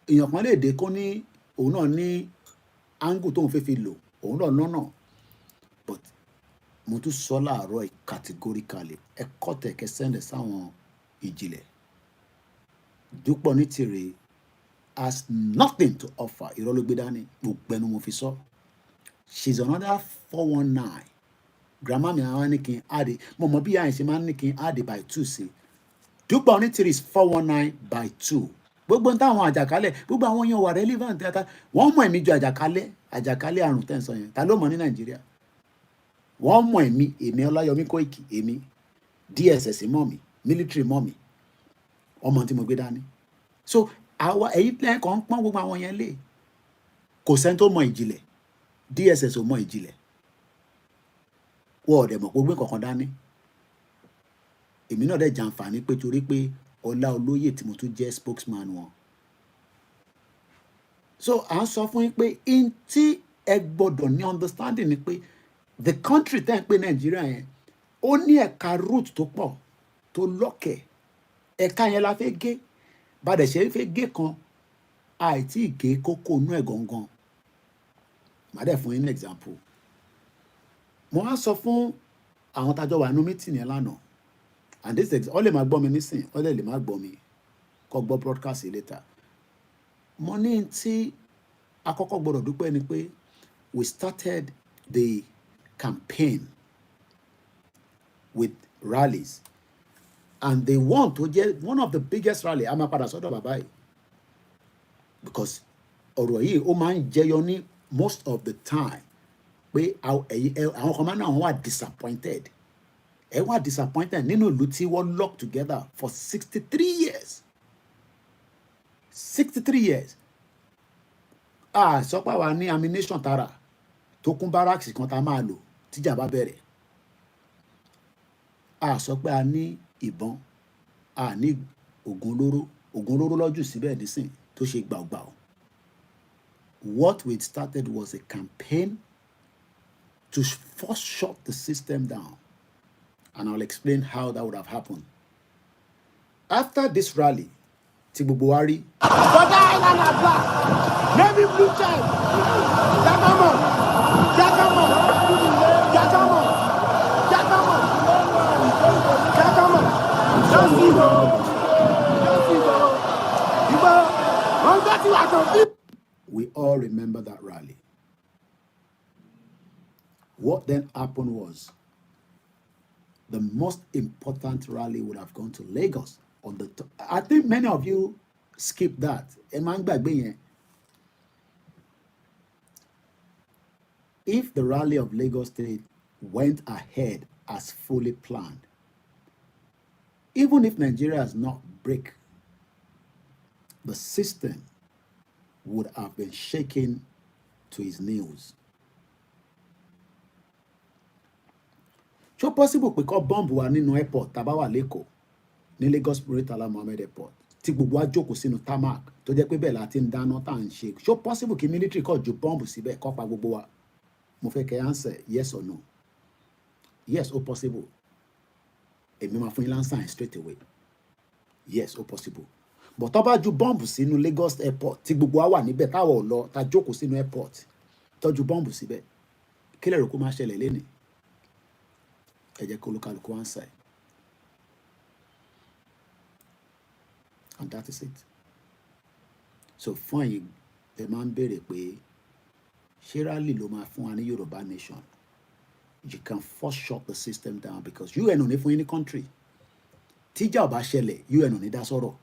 èèyàn kan lè dé kó ní òun náà ní angle tóun fẹ́ fi lò òun náà lọ́nà but mo tún sọ láàárọ̀ categorically ẹ̀kọ́ tẹ̀kẹ́ sẹ́ndẹ̀ sáwọn ìjìnlẹ̀ Dúpọ̀ Nítìrẹ has nothing to offer irọ́ ló gbé dání gbogbo ẹnu mo fi sọ. She's another 419. Grandma mi àwọn ní kí n add mo mọ bí àyìn ṣe máa ń ní kí n add by 2 sí. Dúpọ̀ Nítìrẹ is 419 by 2. Gbogbo ń táwọn àjàkálẹ̀ gbogbo àwọn yẹn wà relevant dáadáa wọ́n mọ̀ ẹ̀mí ju àjàkálẹ̀ àrùn tẹ̀ ń sọ yẹn ta ló mọ̀ ní Nàìjíríà wọ́n mọ̀ èmi Ọláyọmí Kóìkì èmi DSS mọ̀ mi military mọ̀ mi ọmọ tí mo gbé dání so àwa èyí lẹ́yìn kan ń pọ́n gbogbo àwọn yẹn lé kò sẹ́ni tó mọ̀ ìjìnlẹ̀ DSS ò mọ̀ ìjìnlẹ̀ wọ́n ọ̀dẹ̀ mọ̀ pé gbé kankan dání èmi náà dẹ̀ jàǹfààní pé torí pé Ọláolóyè tí mo tún jẹ́ spokesman wọn. So à ń sọ fún yín pé in tí ẹ gbọ́dọ̀ ní understanding ni pé the country tẹ́ ń pè Nàìjíríà yẹn ó ní ẹ̀ka root tó pọ̀ tó lọ́kẹ̀ ẹ̀ka yẹn la fẹ́ gé bàdẹ̀ ṣe fẹ́ gé kan àìtí ìgé kókó inú ẹ̀ gangan. Màá dẹ̀ fún yín ní example. Mo wá sọ fún àwọn tájọ wà nínú meeting yẹn lánàá. And this ó lè máa gbọ́ mi nísìn ó lè máa gbọ́ mi kó gbọ́ broadcast later. Mo ní tí àkọ́kọ́ gbọ́dọ̀ dúpẹ́ ni pé we started the campaign with rallies and they want to jẹ́ one of the biggest rally a máa padà sọ́dọ̀ bàbá yìí because ọ̀rọ̀ yìí ó máa ń jẹyọ ní most of the time pé àwọn kan máa ń náà wọ́n wà disappointed. Ẹ wá disappointed nínú ìlú tí wọ́n lock together for 63 years. 63 years. Sọ pé àwa ní ammunition tara tó kún barracks kan tá a máa lò tíjà bá bẹ̀rẹ̀. Sọ pé a ní ìbọn, a ní ògùn olóró lọ́jù síbẹ̀ nísìn tó ṣe gbàùgbàù. What we started was a campaign to first shut the system down. And I'll explain how that would have happened. After this rally, Tibubuari. Bọ́dá Island are black. Navy blue check. Jagamo. We all remember that rally. What then happened was the most important rally would have gone to Lagos on the I think many of you skip that. If the rally of Lagos State went ahead as fully planned, even if Nigeria has not break, the system would have been shaken to his knees. So possible pé kó bomb wà nínú airport tá bá wà lÉkòó ní Lagos Murtala Mohammed Airport tí gbogbo wa jókòó sínú tarmac tó jẹ́ pé bẹ́ẹ̀ la ti ń dáná tá à ń ṣe. So possible kí military kó ju bomb síbẹ̀ kó pa gbogbo wa. Mo fẹ́ kẹ́ answer yes or no. Yes, ó possible. Èmi máa fún yín answer straight away. Yes, ó possible. But tó bá ju bomb sínú Lagos Airport tí gbogbo wa wà níbẹ̀ táwa ò lọ tá jókòó sínú airport tó ju bomb síbẹ̀ kí lẹ rò kó máa ṣẹlẹ̀ lénìí? Ẹ jẹ́ kó olúkálùkù answer. And that is it. So fún ẹ̀yin ẹ máa ń béèrè pé ṣé rally ló máa fún wa ní Yorùbá nation? You can first shut the system down because UN ò ní fún yín ní country. Tíjà ò bá ṣẹlẹ̀ UN ò ní dá sọ̀rọ̀.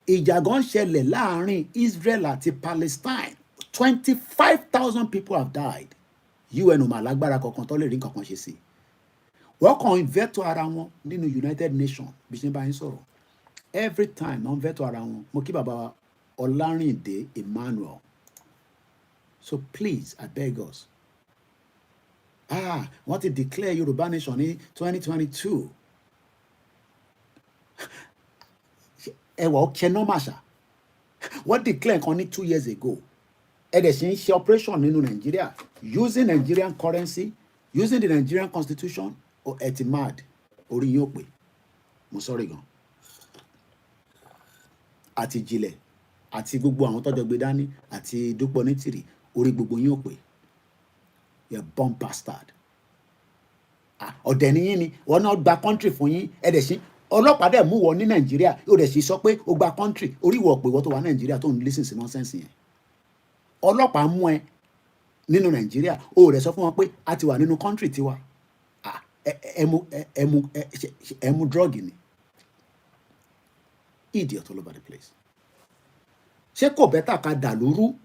Ìjà gan ṣẹlẹ̀ láàrin Israel àti Palestine. 25,000 people have died. UN ò máa lágbára kankan tó lè rí kankan ṣe sí. Wọ́n kàn ń veto ara wọn nínú United Nations bí ṣe bá yín sọ̀rọ̀. Every time wọ́n veto ara wọn. Mo kí bàbá Ọlárìndé Emmanuel. So please, I beg us. Wọ́n ti declare Yorùbá nation ní 2022. Ẹwà ọ̀kẹ́ normal ṣá. Wọ́n declare nǹkan ní 2 years ago. Ẹ dẹ̀ ṣe ń ṣe operation nínú Nigeria using Nigerian currency, using the Nigerian constitution. Ẹ ti mad. Orí yín ò pé. Mo sorry gan. Àti Ìjìnlẹ̀ àti gbogbo àwọn tọ́jọ́ gbé dání àti Dúpọ̀ Nítìrì orí gbogbo yín ò pé. You're bomb bastard. Ọ̀dẹ̀ ni yín ni wọ́n náà gba country fún yín ẹ dẹ̀ sí ọlọ́pàá dẹ̀ mú wọ ní Nàìjíríà ó dẹ̀ sì sọ pé ó gba country orí ìwọ̀ pé wọ́n tó wà Nàìjíríà tó ń listen sí nonsense yẹn. Ọlọ́pàá mú ẹ nínú Nàìjíríà ó rẹ̀ sọ fún wọn pé a ti wà nínú country tiwa. Ẹ mú drug ni. Idiot all over the place. Ṣé kò bẹ́tà ká dà lóru?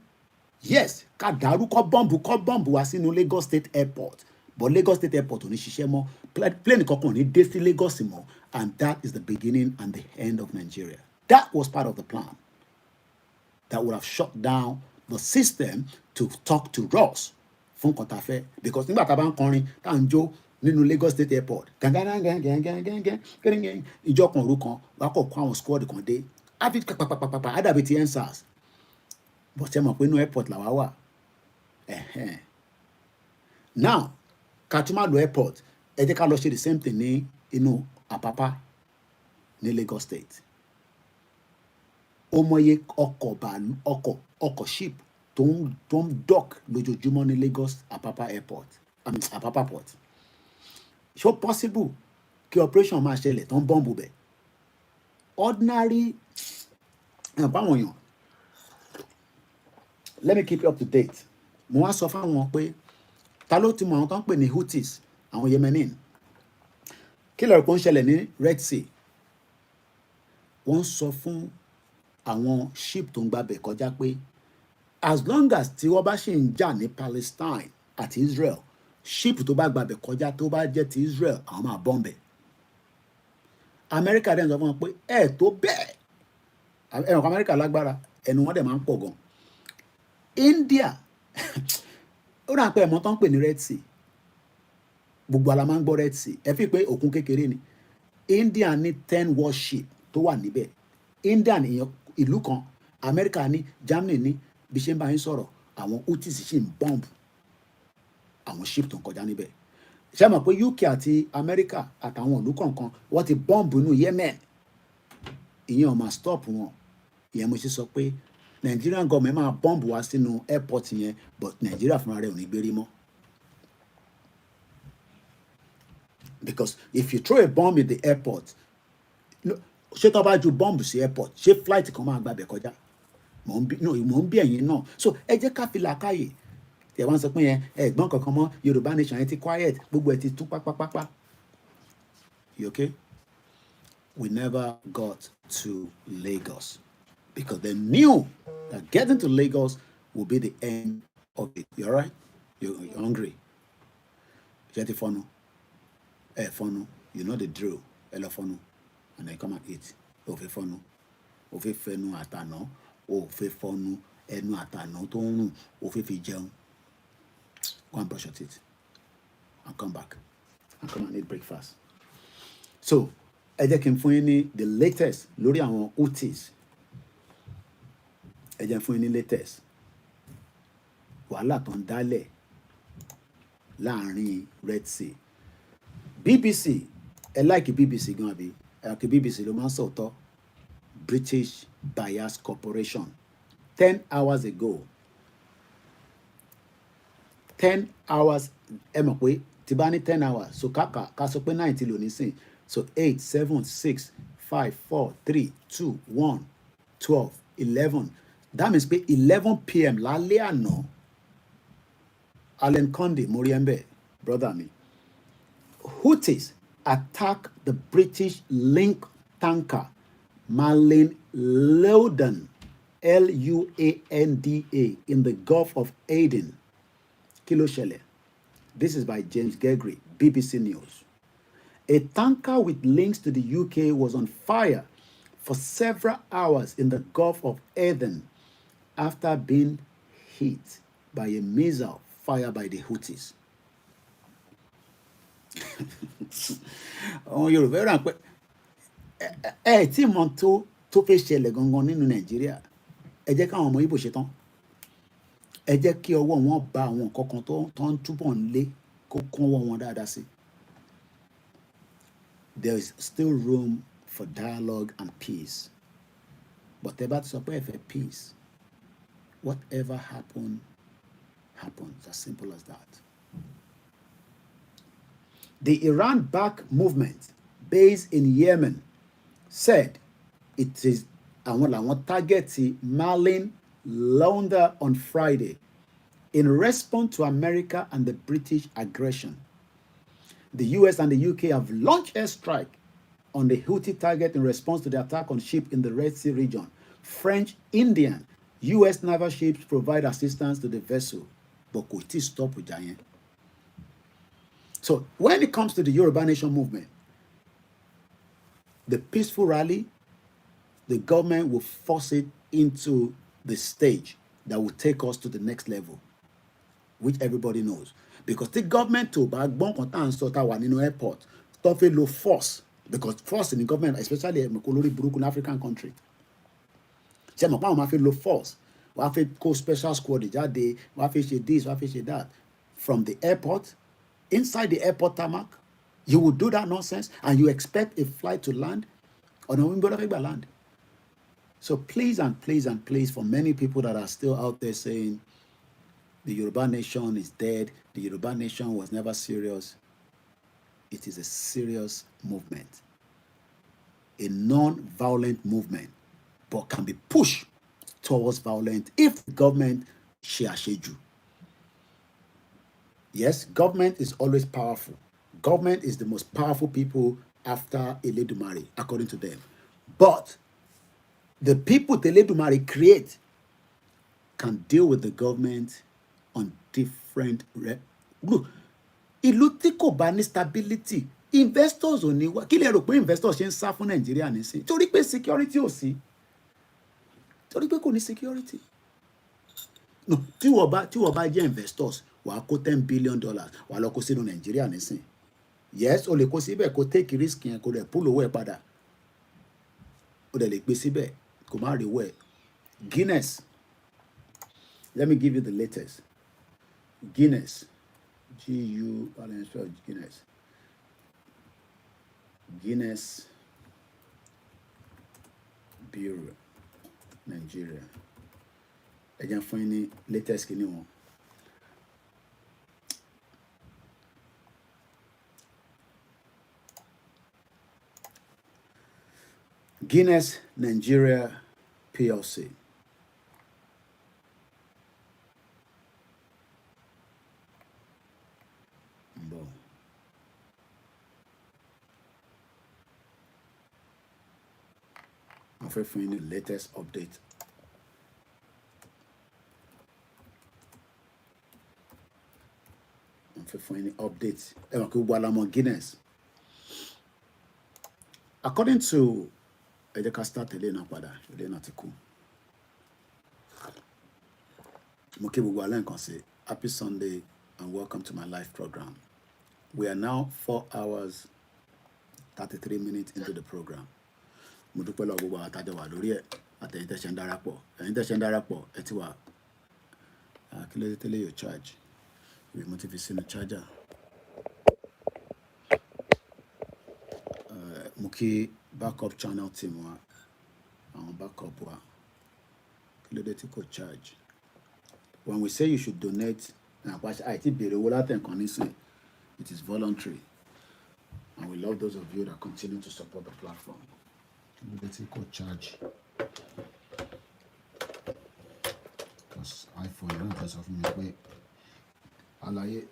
Yes, ká dàrú kọ́ bọ́ǹbù wá sínú Lagos State Airport. But Lagos State Airport ò ní ṣiṣẹ́ mọ́. Plane kankan ò ní dé sí Lagos mọ́. And that is the beginning and the end of Nigeria. That was part of the plan. That would have shut down the system to talk to us. Fún kan tá fẹ́. Because nígbà tá bá ń kọrin tá ń jó nínú Lagos State Airport. Ìjọ kan òru kan wá kọ̀ kó àwọn squad kan dé. Àfi pàpàpàpàpà àdàbí ti EndSARS. But ẹ mọ̀ pé inú airport làwa wà. Now, ká tún máa lo airport. Ẹ jẹ́ ká lọ ṣe the same thing ní inú Apapa ní Lagos State. Ó mọye ọkọ̀ ship tó ń dock lójoojúmọ́ ní Lagos Apapa Airport. Apapa Port. So possible kí operation máa ṣẹlẹ̀ tó ń bọ́ǹbù bẹ̀. Ordinary báwọn èèyàn. Let me keep you up to date. Mo wá sọ fáwọn pé ta ló ti mọ àwọn tó ń pè ní Houthis àwọn Yemenin. Kí ló rò pé ó ń ṣẹlẹ̀ ní Red Sea? Wọ́n sọ fún àwọn ship tó ń gbabẹ̀ kọjá pé as long as tí wọ́n bá ṣì ń jà ní Palestine àti Israel ship tó bá gbabẹ̀ kọjá tó bá jẹ́ ti Israel àwọn máa bọ́m̀bẹ̀. Amẹ́ríkà dẹ̀ ń sọ fún wọn pé ẹ̀ tó bẹ́ẹ̀ ẹ̀rọ Amẹ́ríkà lágbára ẹnu wọn dẹ̀ máa ń pọ̀ gan. India ó rà pé ẹ̀mọ́ tó ń pè ní Red Sea gbogbo ala máa ń gbọ́ Red Sea ẹ fi pé òkun kékeré ni. India ní 10 warship tó wà níbẹ̀. India ní ìlú kan Amẹ́ríkà ní Germany ní bí ṣe ń bá yín sọ̀rọ̀ àwọn Houthis ṣì ń bọ́ǹbù àwọn ship tó ń kọjá níbẹ̀. Ṣé mọ̀ pé UK àti Amẹ́ríkà àtàwọn ìlú kọ̀ọ̀kan wọ́n ti bọ́ǹbù inú Yemen. Ìyẹn ò máa stop wọn. Ìyẹn mo ṣe sọ pé Nigerian government máa bọ́ǹbù wá sínú airport yẹn but Nigeria fúnra rẹ̀ ò ní gbérí mọ́. Because if you throw a bomb in the airport ṣé tó bá ju bọ́ǹbù sí airport ṣé flight kan máa gbàbẹ̀ kọjá? Mò ń bí ẹ̀yin náà. So ẹ jẹ́ ká fi làákàyè tí ẹ wá ń sọ pé yẹn ẹ̀gbọ́n kankan mọ́ Yorùbá nation yẹn ti quiet gbogbo ẹ̀ ti tú pápápápá. You okay? We never got to Lagos because they knew that getting to Lagos will be the end of it. You alright? You're hungry? Get it funu. Funu. You know the drill. Elo funu. And then come and eat. Ofe funu. Ofe fenu atano. Ofe funu. Enu atano. Tonu. Ofe fi jẹun. Go and brush your teeth. And come back. And come and eat breakfast. So, ẹ jẹ́ kí n fún yín ní the latest lórí àwọn Houthis. Ẹ jẹ́ fún yín ní latest. Wàhálà tó ń dálẹ̀ láàrin Red Sea. BBC, ẹ like BBC gan àbí? BBC ló máa ń sọ̀tọ̀. British Bias Corporation. 10 hours ago. 10 hours, ẹ mọ̀ pé tí bá ní 10 hours, so ká sọ pé 9 ti lò nísìn. So 8, 7, 6, 5, 4, 3, 2, 1, 12, 11. That means pé 11 p.m. lálẹ́ àná. Alan Conde, Moriembe, brother me. Houthis attack the British link tanker Marlin Luanda, Luanda, in the Gulf of Aden. Kilo Shele. This is by James Gregory, BBC News. A tanker with links to the UK was on fire for several hours in the Gulf of Aden after being hit by a missile fired by the Houthis. Oh, you're very tí mo tó fẹ́ ṣẹlẹ̀ gangan nínú Nàìjíríà. Ẹ jẹ́ káwọn ọmọ Ìgbò ṣe tán. Ẹ jẹ́ kí ọwọ́ wọn bá àwọn kankan tó ń túbọ̀ ń lé kó kán ọwọ́ wọn dáadáa sí. There is still room for dialogue and peace. But about support for peace, whatever happens, as simple as that. The Iran-backed movement based in Yemen said it is àwọn target Marlin Luanda on Friday in response to America and the British aggression. The US and the UK have launched airstrike on the Houthi target in response to the attack on ships in the Red Sea region. French, Indian, US naval ships provide assistance to the vessel, but could it stop with giant? So when it comes to the Yoruba Nation movement, the peaceful rally, the government will force it into the stage that will take us to the next level, which everybody knows. Because the government to backbone content sort of one in airport, don't feel low force. Because force in the government, especially in an African country. Say my mama feel low force. We feel co special squad that day, we feel this, we feel that. From the airport, inside the airport tarmac, you will do that nonsense and you expect a flight to land on a Wimbledon land. So please and please and please, for many people that are still out there saying the Yoruba nation is dead, the Yoruba nation was never serious, it is a serious movement. A non-violent movement, but can be pushed towards violence if the government share you. Yes, government is always powerful. Government is the most powerful people after Eledumare, according to them. But the people Eledumare create can deal with the government on different... Look, ìlú tí kò bá ní stability, investors ò ní wá. Kí lẹ rò pé investors ṣe ń sá fún Nàìjíríà nísìn? Torí pé security ò sí. Torí pé kò ní security. No, tí wọ́n bá jẹ́ investors, wàá kó $10 billion, wàá lọ kó sínú Nàìjíríà nísìn. Yes, o lè kó síbẹ̀ kó take risk yẹn kó dẹ̀ pull owó ẹ̀ padà. O dẹ̀ lè gbé síbẹ̀ kó má rí owó ẹ̀. Guinness. Let me give you the latest. Guinness. Guinness. Guinness Bureau, Nigeria. I can find the latest one. Guinness Nigeria PLC. I'm finding the latest update. I'm finding updates. Guinness. According to Ejeka start Elena Pada, Elena Tiku. Happy Sunday and welcome to my live program. We are now 4 hours 33 minutes into the program. Mudupelo gbogbo atadewa lórí ẹ̀ àtẹ̀yin tẹ́ ṣe ń darapọ̀. Ẹ̀yin tẹ́ ṣe ń darapọ̀ ẹ ti wà. Kí ló dé tẹ́lẹ̀ yóò charge? Ìwé mo ti fi sínú charger. Mo kí backup channel team wa. Àwọn backup wa. Kí ló dé tí kò charge? When we say you should donate, it is voluntary. And we love those of you that continue to support the platform. Let's go charge. Because iPhone, you don't just have me wait. Alaye,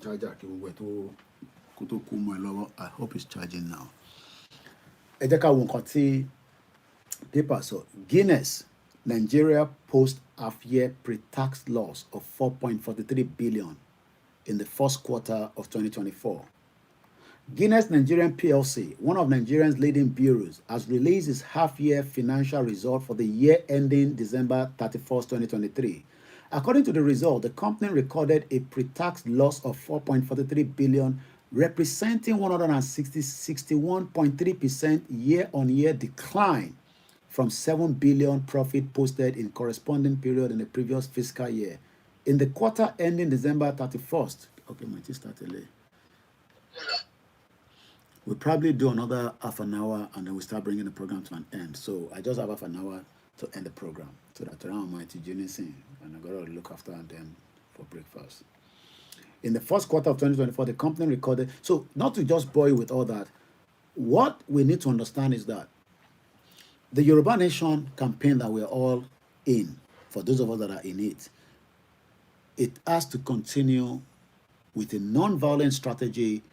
charger. I hope it's charging now. Edeka won't paper. So Guinness, Nigeria post half-year pre-tax loss of 4.43 billion in the first quarter of 2024. Guinness Nigerian PLC, one of Nigeria's leading bureaus, has released its half-year financial result for the year ending December 31st, 2023. According to the result, the company recorded a pre-tax loss of 4.43 billion, representing 161.3% year-on-year decline from 7 billion profit posted in corresponding period in the previous fiscal year. In the quarter ending December 31st, okay, might start late. We'll probably do another half an hour and then we'll start bringing the program to an end. So I just have half an hour to end the program so that around my journey and I got to look after them for breakfast. In the first quarter of 2024, the company recorded, so not to just bore you with all that, what we need to understand is that the Yoruba Nation campaign that we're all in, for those of us that are in it, it has to continue with a non-violent strategy,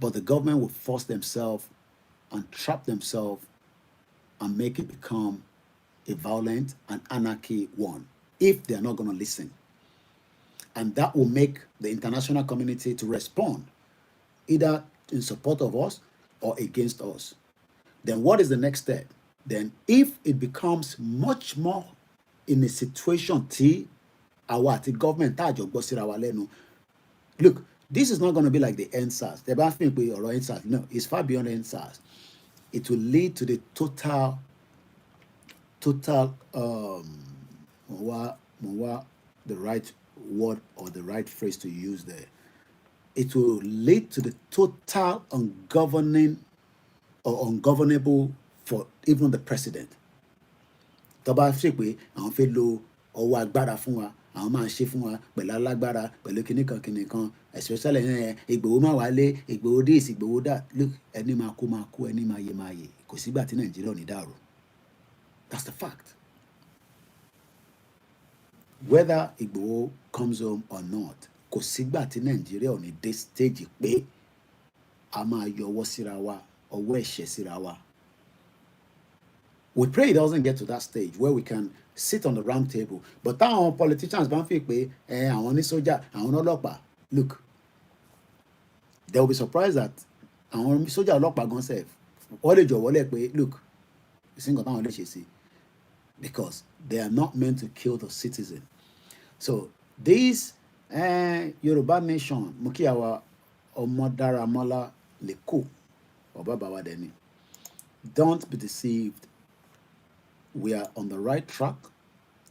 but the government will force themselves and trap themselves and make it become a violent and anarchy one, if they're not going to listen. And that will make the international community to respond, either in support of us or against us. Then what is the next step? Then if it becomes much more in a situation our government look, this is not going to be like the NSAS. The bad thing with NSAS, no, it's far beyond NSAS. It will lead to the total the right word or the right phrase to use there. It will lead to the total ungovernable for even the president. Tọ́ba ṣe pé àwọn fẹ́ lo ọwọ́ agbára fún wa, àwọn máa ṣe fún wa pẹ̀lú alágbára pẹ̀lú kìnìkan especially Ìgbòho máa wálé Ìgbòho this Ìgbòho that. Look, ẹni máa kú ẹni máa yè kò sígbà tí Nàìjíríà ò ní dàrú. That's the fact. Whether Ìgbòho comes home or not, kò sígbà tí Nàìjíríà ò ní dé stage pé a máa yọwọ́ síra wa, ọwọ́ ẹ̀ṣẹ̀ síra wa. We pray it doesn't get to that stage where we can sit on the round table. But our politicians bá ń fi pé àwọn ní sójà, àwọn ọlọ́pàá. Look, they will be surprised that àwọn sójà ọlọ́pàá gan sef wọ́n lè jọ̀wọ́ lẹ̀ pé look, ìsìnkàn táwọn lè ṣe sí, because they are not meant to kill the citizen. So this Yoruba nation, mo kí àwa Ọmọdáramọ́lá Lẹ́kọ̀ọ́ ọba bàbá dẹni, don't be deceived. We are on the right track.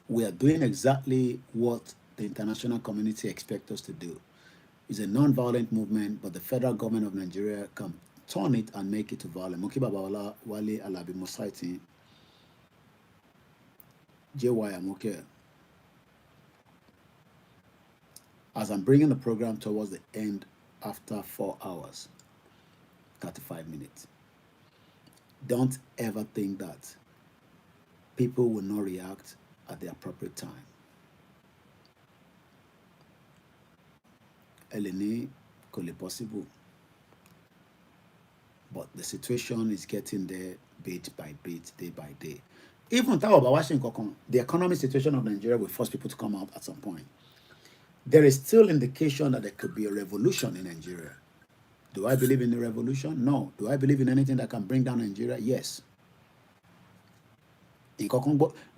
We are doing exactly what the international community expects us to do. It's a non-violent movement, but the federal government of Nigeria can turn it and make it to violent. Mo kí bàbá Wálé Alábí Mọ́sáìtì JY Amoke. As I'm bringing the program towards the end after 4 hours, 35 minutes, don't ever think that people will not react at the appropriate time. Eleni kò lè possible. But the situation is getting there bit by bit, day by day. Even the economic situation of Nigeria will force people to come out at some point. There is still indication that there could be a revolution in Nigeria. Do I believe in a revolution? No. Do I believe in anything that can bring down Nigeria? Yes.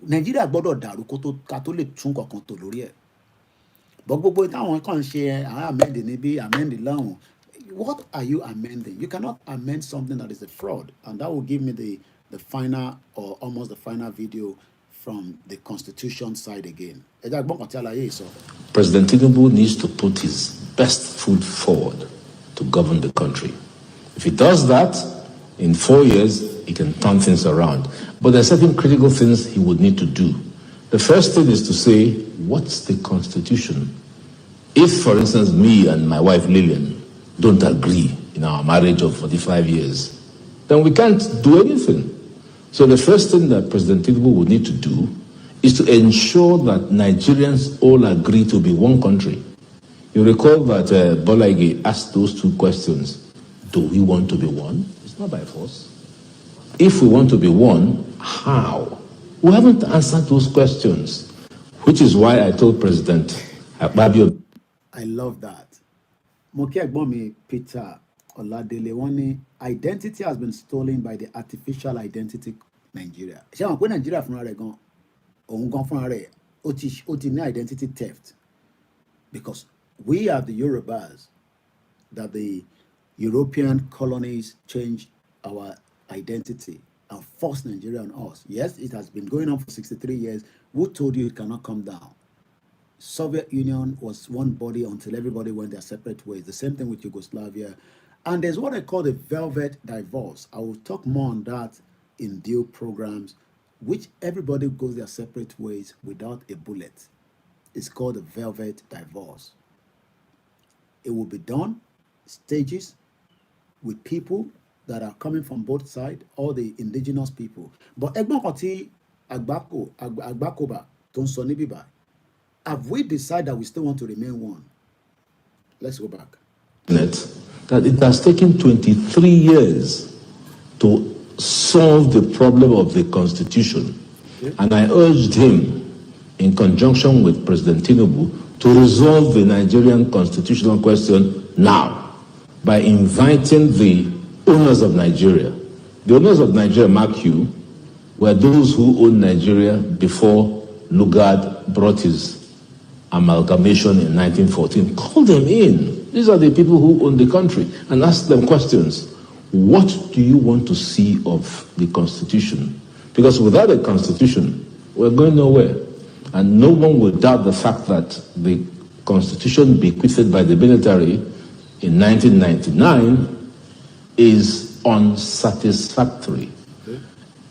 Nigeria gbọ́dọ̀ dàrú ká tó lè tún kankan tò lórí ẹ̀. But gbogbo táwọn kan ṣe amend níbí amend lọ́hùn. What are you amending? You cannot amend something that is a fraud, and that will give me the final or almost the final video from the constitution side again. President Tinubu needs to put his best foot forward to govern the country. If he does that, in 4 years, he can turn things around. But there are certain critical things he would need to do. The first thing is to say, what's the constitution? If, for instance, me and my wife Lillian don't agree in our marriage of 45 years, then we can't do anything. So the first thing that President Tinubu would need to do is to ensure that Nigerians all agree to be one country. You recall that Bolaige asked those two questions. Do we want to be one? It's not by force. If we want to be one, how? We haven't answered those questions, which is why I told President Akpabio. I love that. Moki Agbomi Peter Oladele wani identity has been stolen by the artificial identity Nigeria. Ṣé wọn pé Nigeria fúnra rẹ̀ gan òun gan fúnra rẹ̀ ó ti ní identity theft, because we are the Yorubas that the European colonies changed our identity and forced Nigeria on us. Yes, it has been going on for 63 years. Who told you it cannot come down? Soviet Union was one body until everybody went their separate ways. The same thing with Yugoslavia. And there's what I call the velvet divorce. I will talk more on that in due programs, which everybody goes their separate ways without a bullet. It's called the velvet divorce. It will be done stages with people that are coming from both sides, all the indigenous people. But Agbakoba don't sọ níbí báyìí. Have we decided that we still want to remain one? Let's go back. That it has taken 23 years to solve the problem of the Constitution. Okay. And I urged him, in conjunction with President Tinubu, to resolve the Nigerian constitutional question now by inviting the owners of Nigeria. The owners of Nigeria, mark you, were those who owned Nigeria before Lugard brought his amalgamation in 1914. Call them in. These are the people who own the country, and ask them questions. What do you want to see of the Constitution? Because without a Constitution, we're going nowhere. And no one will doubt the fact that the Constitution bequeathed by the military in 1999 is unsatisfactory. Okay.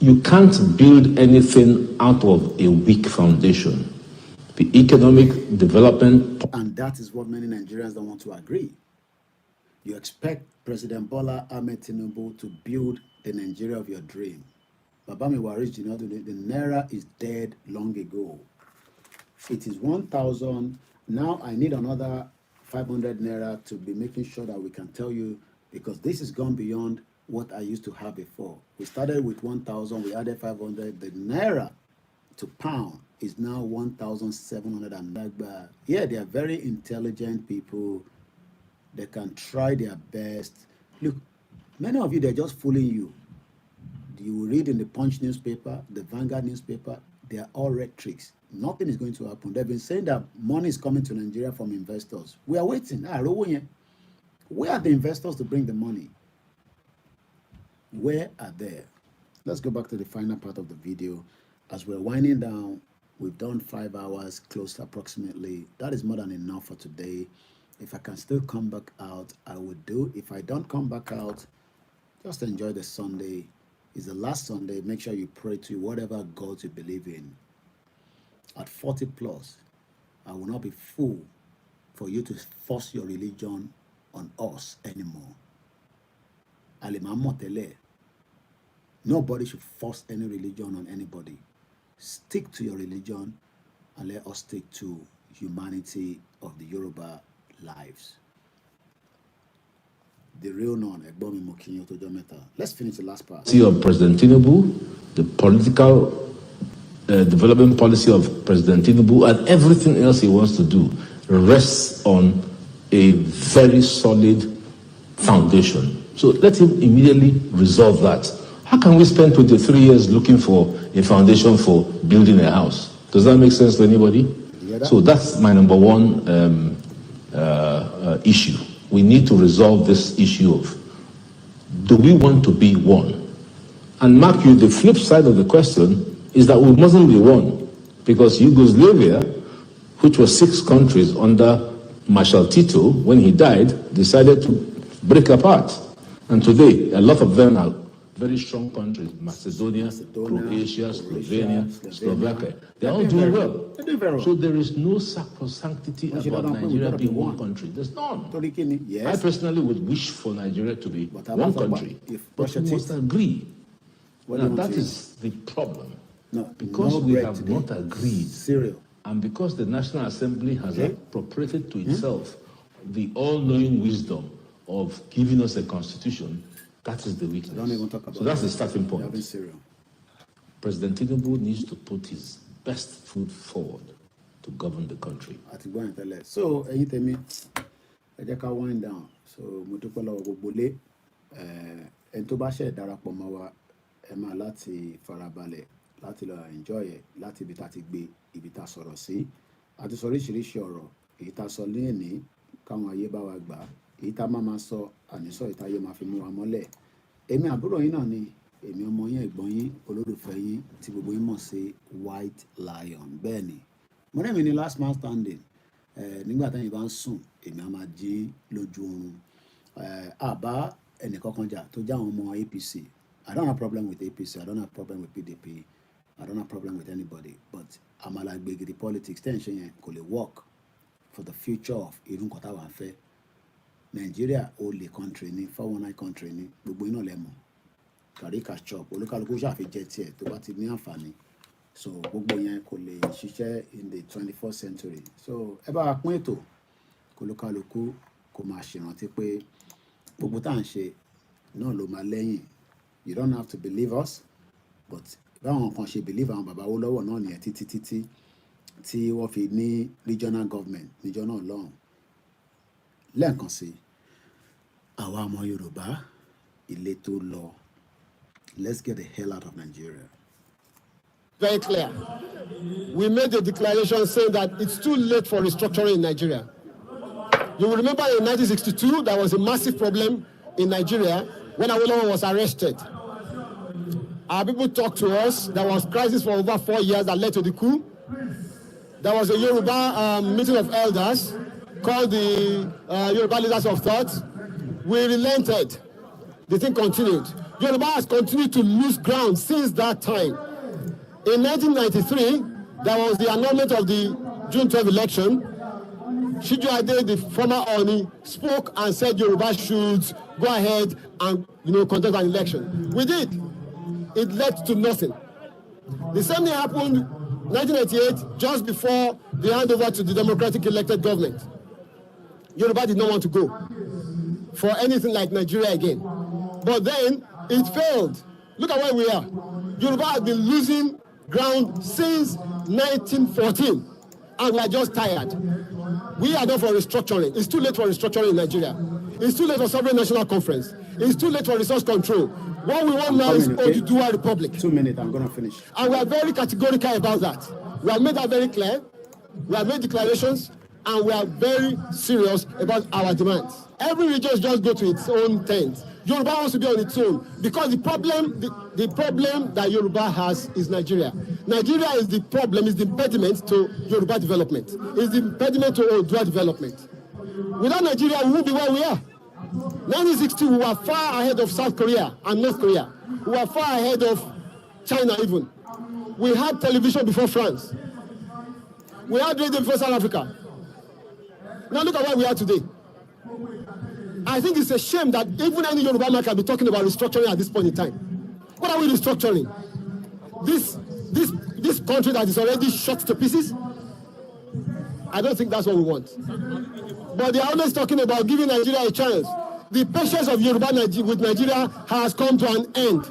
You can't build anything out of a weak foundation. The economic development. And that is what many Nigerians don't want to agree. You expect President Bola Ahmed Tinubu to build the Nigeria of your dream. Babami Waris, you know, the Naira is dead long ago. It is 1,000. Now I need another 500 Naira to be making sure that we can tell you, because this has gone beyond what I used to have before. We started with 1,000, we added 500. The Naira to pound is now 1,700. And yeah, they are very intelligent people. They can try their best. Look, many of you, they're just fooling you. You will read in the Punch newspaper, the Vanguard newspaper, they are all red tricks. Nothing is going to happen. They've been saying that money is coming to Nigeria from investors. We are waiting. Where are the investors to bring the money? Where are they? Let's go back to the final part of the video. As we're winding down, we've done 5 hours, close approximately. That is more than enough for today. If I can still come back out, I would do. If I don't come back out, just enjoy the Sunday. It's the last Sunday. Make sure you pray to whatever God you believe in. At 40 plus, I will not be fool for you to force your religion on us anymore. Nobody should force any religion on anybody. Stick to your religion and let us stick to humanity of the Yoruba lives. the real non. Let's finish the last part. See of President Tinubu, the political development policy of President Tinubu, and everything else he wants to do rests on a very solid foundation. So let him immediately resolve that. How can we spend 23 years looking for a foundation for building a house? Does that make sense to anybody? So that's my number one issue. We need to resolve this issue of, do we want to be one? And mark you, the flip side of the question is that we mustn't be one, because Yugoslavia, which was 6 countries under Marshal Tito, when he died, decided to break apart. And today, a lot of them are very strong countries: Macedonia, Croatia, Slovenia, Slovakia. They're all doing well. So there is no sacrosanctity about Nigeria being one country. There's none. I personally would wish for Nigeria to be one country, but we must agree. Now that is the problem. Because we have not agreed, and because the National Assembly has appropriated to itself the all-knowing wisdom of giving us a constitution, that is the weakness. So that's the starting point. President Tinubu needs to put his best foot forward to govern the country. So, anything, I just wind down. So, Mutukola Obole, and to Bashe Darapomawa, Emma Lati Farabale, Lati enjoy, Lati Bitati be, Ibita Sorosi, at the Sorishi Shoro, Ita Solini, Kama Yeba Wagba. Ìta máa sọ àníṣọ ìta yóò máa fi mú wa mọ́lẹ̀. Èmi àbúrò yín náà ni, èmi ọmọ yín ẹ̀gbọ́n yín olólùfẹ́ yín tí gbogbo yín mọ̀ sí White Lion. Bẹ́ẹ̀ ni mo ní èmi ni last man standing. Nígbà táyìn bá ń sùn èmi á máa jí lójú oorun. Àbá ẹnìkankan jà tó já àwọn ọmọ APC. I don't have problem with APC, I don't have problem with PDP, I don't have problem with anybody, but àmàlàgbègìdì politics tẹ́ ń ṣe yẹn kò lè work for the future of irú nǹkan táwa ń fẹ́. Nigeria only country ni 419 country ni gbogbo iná lẹ́mọ̀ kàríkà shop olúkálukú ṣàfihàn tiẹ̀ tó bá ti ní àǹfààní, so gbogbo yẹn kò lè ṣiṣẹ́ in the 21st century. So ẹ bá wa pín ètò olúkálukú kò máa ṣèrántí pé gbogbo tá à ń ṣe náà ló máa lẹ́yìn. You don't have to believe us, but báwọn kan ṣe believe àwọn bàbá wo lọ́wọ́ náà nìyẹn títí tí wọ́n fi ní regional government níjọ́ náà lọ́hùn. Lẹ́ẹ̀kan sí àwa ọmọ Yorùbá ilé tó lọ, let's get the hell out of Nigeria. Very clear. We made a declaration saying that it's too late for restructuring in Nigeria. You will remember in 1962 there was a massive problem in Nigeria when Awolowo was arrested. Our people talked to us. There was crisis for over 4 years that led to the coup. There was a Yoruba meeting of elders called the Yoruba Leaders of Thought. We relented. The thing continued. Yoruba has continued to lose ground since that time. In 1993, there was the annulment of the June 12 election. Shiju Ade, the former Oni, spoke and said Yoruba should go ahead and conduct an election. We did. It led to nothing. The same thing happened in 1988, just before the handover to the democratic elected government. Yoruba did not want to go for anything like Nigeria again. But then it failed. Look at where we are. Yoruba has been losing ground since 1914, and we are just tired. We are done for restructuring. It's too late for restructuring in Nigeria. It's too late for sovereign national conference. It's too late for resource control. What we want now is Oduduwa Republic. 2 minutes, I'm going to finish. And we are very categorical about that. We have made that very clear. We have made declarations, and we are very serious about our demands. Every region just go to its own tent. Yoruba wants to be on its own because the problem that Yoruba has is Nigeria. Nigeria is the problem, is the impediment to Yoruba development. Is the impediment to Oduduwa development. Without Nigeria, we won't be where we are. 1960, we were far ahead of South Korea and North Korea. We were far ahead of China even. We had television before France. We had radio before South Africa. Now look at where we are today. I think it's a shame that even any Yoruba man can be talking about restructuring at this point in time. What are we restructuring? This country that is already shot to pieces? I don't think that's what we want. But they are always talking about giving Nigeria a chance. the patience of Yoruba with Nigeria has come to an end.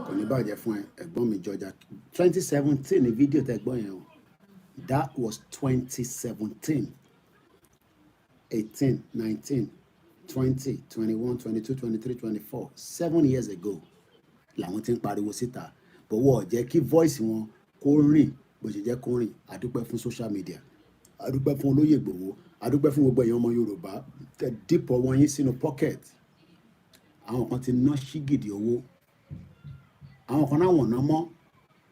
Kò ní bàjẹ́ fún ẹ, ẹ̀gbọ́n mi Georgia. 2017 ni fídíò tẹ́ gbọ́ yẹn o. That was 2017. 18, 19, 20, 21, 22, 23, 24. 7 years ago. Làwọn tí ń pariwo síta. But wọ́n jẹ́ kí voice wọn kó rìn bó ṣe jẹ́ kó rìn. A dúpẹ́ fún social media. A dúpẹ́ fún Olóyè Ìgbòho. A dúpẹ́ fún gbogbo èèyàn ọmọ Yorùbá. Tẹ dípò wọn yín sínú pocket. Àwọn kan ti ná ṣígìdì owó. Àwọn kan náà wọ̀n ná mọ́.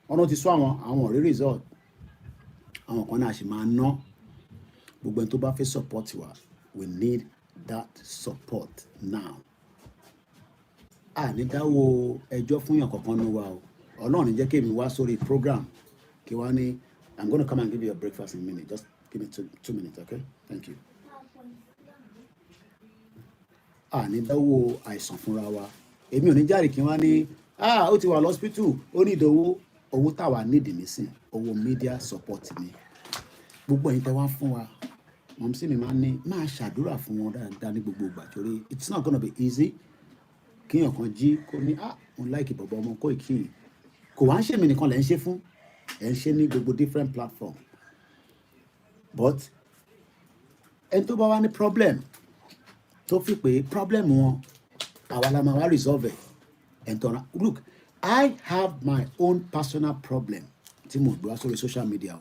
Ọ̀nà ti sọ àwọn rí result. Àwọn kan náà ṣì máa ná. Gbogbo ẹni tó bá fẹ́ support wa, we need that support now. Ní dáwọ́ ẹjọ́ fún yàn kankan ní wa o. Ọlọ́run jẹ́ kí èmi wá sórí program kí wá ní I'm going to come and give you a breakfast in a minute. Just give me 2 minutes, okay? Thank you. Ní dáwọ́ àìsàn fúnra wa. Èmi ò ní járe kí wá ní ó ti wà lọ́spítù, ó ní ìdòwò owó táwa nídìí nísìn, owó media support ni. Gbogbo ẹ̀yin tẹ́ wá fún wa. Mom sí mi máa ṣàdúrà fún wọn dáadáa ní gbogbo ìgbà torí it's not gonna be easy. Kíyàn kan jí kó ní mo like bọ̀bọ̀ ọmọ Koiki. Kò wá ń ṣe mí nìkan lẹ́ ń ṣe fún. Ẹ̀ ń ṣe ní gbogbo different platform. But ẹni tó bá wá ní problem tó fi pé problem wọn àwa la máa wá resolve ẹ̀. And look, I have my own personal problem tí mo gbé wá sórí social media.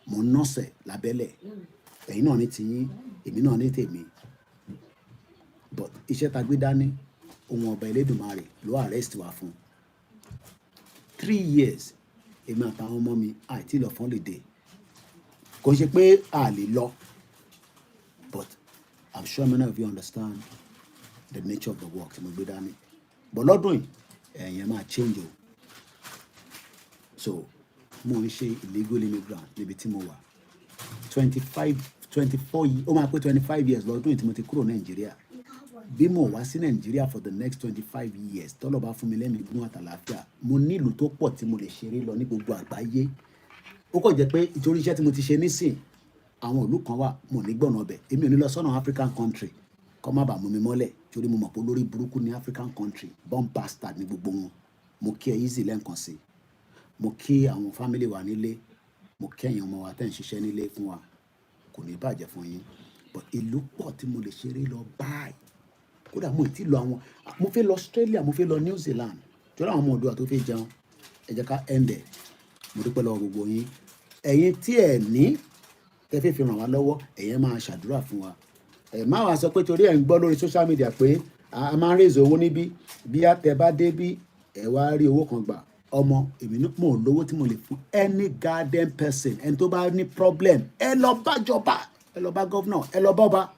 Mo nọ́ọ̀sẹ̀ lábẹ́lẹ̀. Ẹ̀yin náà ní tiyín, èmi náà ní tèmi. But iṣẹ́ ta gbé dání, ohun ọba Elédùmarè ló arrest wa fún. 3 years, èmi àtàwọn ọmọ mi àìtí lọ fún holiday. Kò ṣe pé a lè lọ. But I'm sure many of you understand the nature of the work tí mo gbé dání. But lọ́dún yìí, ẹ̀yin máa change o. So, mo ń ṣe illegal immigrant níbi tí mo wà. 24 years, ó máa pé 25 years lọ́dún yìí tí mo ti kúrò Nàìjíríà. Bí mo wá sí Nàìjíríà for the next 25 years, tọ́lọ̀ bá fún mi lẹ́mìí gún àtàlàáfíà, mo ní ìlú tó pọ̀ tí mo lè ṣeré lọ ní gbogbo àgbáyé. Ó kàn jẹ́ pé ìtorí iṣẹ́ tí mo ti ṣe nísìn, àwọn ìlú kan wà mo ní gbọ̀nà ọbẹ̀. Èmi ò ní lọ sọ́nà African country kọ́ má bàa mú mi mọ́lẹ̀ torí mo mọ̀ pé olórí burúkú ní African country, bomb bastard ní gbogbo wọn. Mo kí ẹ easy lẹ́ǹkan sí. Mo kí àwọn family wa nílé. Mo kí ẹ̀yin ọmọ wa tẹ́ ń ṣiṣẹ́ nílé fún wa. Kò ní bàjẹ́ fún yín. But ìlú pọ̀ tí mo lè ṣeré lọ báyìí. Kódà mo ti lọ àwọn, mo fẹ́ lọ Australia, mo fẹ́ lọ New Zealand. Torí àwọn ọmọ Oòduà tó fẹ́ jẹun, ẹ jẹ́ ká end ẹ̀. Mo dúpẹ́ lọ́wọ́ gbogbo yín. Ẹ̀yin tí ẹ ní, tẹ́ fẹ́ fi ràn wá lọ́wọ́, ẹ̀yin máa ṣàdúrà fún wa. Ẹ má wá sọ pé torí ẹ̀ ń gbọ́ lórí social media pé a máa ń raise owó níbí, bí tẹ́ bá dé bí ẹ wá rí owó kan gbà. Ọmọ èmi ní mo lówó tí mo lè fún any garden person, ẹni tó bá ní problem, ẹ lọ bá jọba, ẹ lọ bá governor, ẹ lọ bá ọba.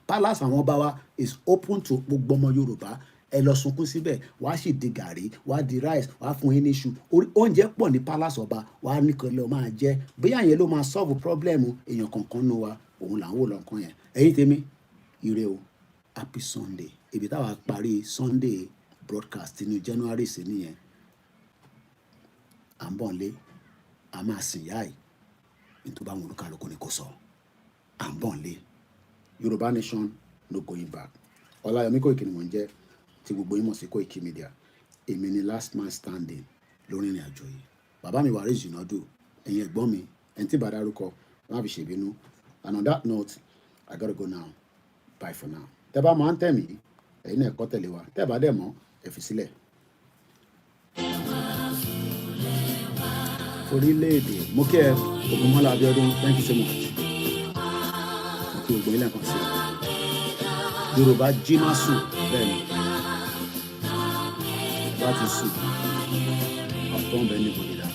Palace àwọn ọba wa is open to gbogbo ọmọ Yorùbá. Ẹ lọ sunkún síbẹ̀, wàá sì di gàrí, wàá di rice, wàá fún yín ní iṣu. Oúnjẹ pọ̀ ní palace ọba, wàá ní kan lọ máa jẹ. Bóyá yẹn ló máa solve problem èèyàn kankan nù wa, òun là ń wò lọ́kàn yẹn. Ẹ̀yin tèmi, ire o, happy Sunday. Ibi táwa parí Sunday broadcast ní January sí nìyẹn. À ń bọ̀ nlé, a máa sìn yá yìí. Nítorí báwọn olúkàlùkù ni kò sọ. À ń bọ̀ nlé. Yorùbá nation no going back. Ọláyọmí Kóìkì ni mò ń jẹ́ tí gbogbo yín mọ̀ sí Koikimedia. Èmi ni last man standing lórí ìrìn àjò yìí. Bàbá mi Wàrí Jìnàdù, ẹ̀yin ẹ̀gbọ́n mi, ẹni tí bàdá rúkọ, má fi ṣèbínú. And on that note, I gotta go now. Bye for now. Tẹ́ bá máa ń tẹ̀ mí, ẹ̀yin náà kọ́ tẹ̀lé wa. Tẹ́ bá dẹ̀ mọ́, ẹ fi sílẹ̀. Orílẹ̀-èdè, mo kí ẹ, Ògúnmọ́lá Abíọ́dún, thank you so much. Mo kí gbogbo ilé kan sí. Yorùbá jí má sùn, bẹ́ẹ̀ ni. Bá ti sùn, ọ̀pọ̀ ń bẹ ní ìbòdìdá.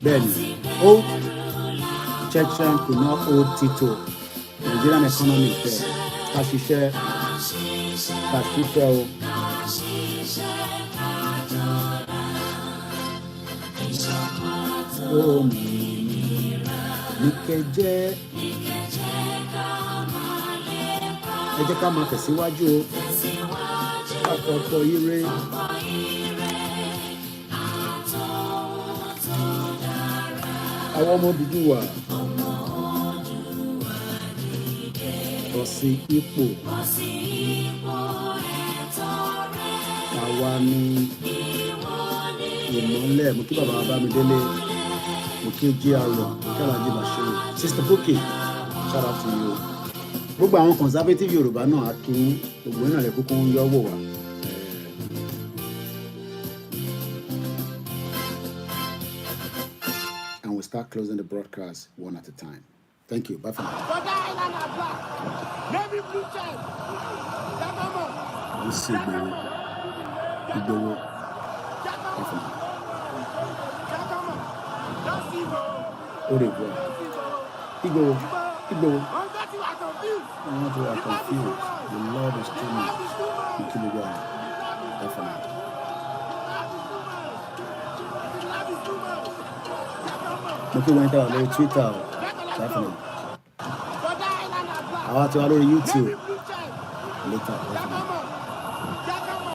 Bẹ́ẹ̀ ni, ó Chechen could not hold Tito. Nigerian economy fẹ́. Ká ṣiṣẹ́, ká ṣiṣẹ́ o. Ní kẹjẹ́, ẹ jẹ́ ká máa tẹ̀síwájú o. Ọ̀pọ̀ ire. Àwọn ọmọ Odùduwà. bọ́ sí ipò àwa ní ìmọ́lẹ̀. Mo kí bàbá Bámidélé, mo kí GR, mo kí Alhaji Bashiru, Sister Bukky, shout out to you. Gbogbo àwọn conservative Yorùbá náà á kí gbogbo náà lè kúkú ń yọ́wò wá. And we start closing the broadcast one at a time. Thank you. Bye for now. We'll see you. Igbowo. Bye for now. Au revoir. Igbowo. Igbowo. I want to are confused. The Lord is too much. Bye for now. Mo kí wọ́n tẹ́wà lórí Twitter definitely. Àwọn àti wà lórí YouTube later definitely.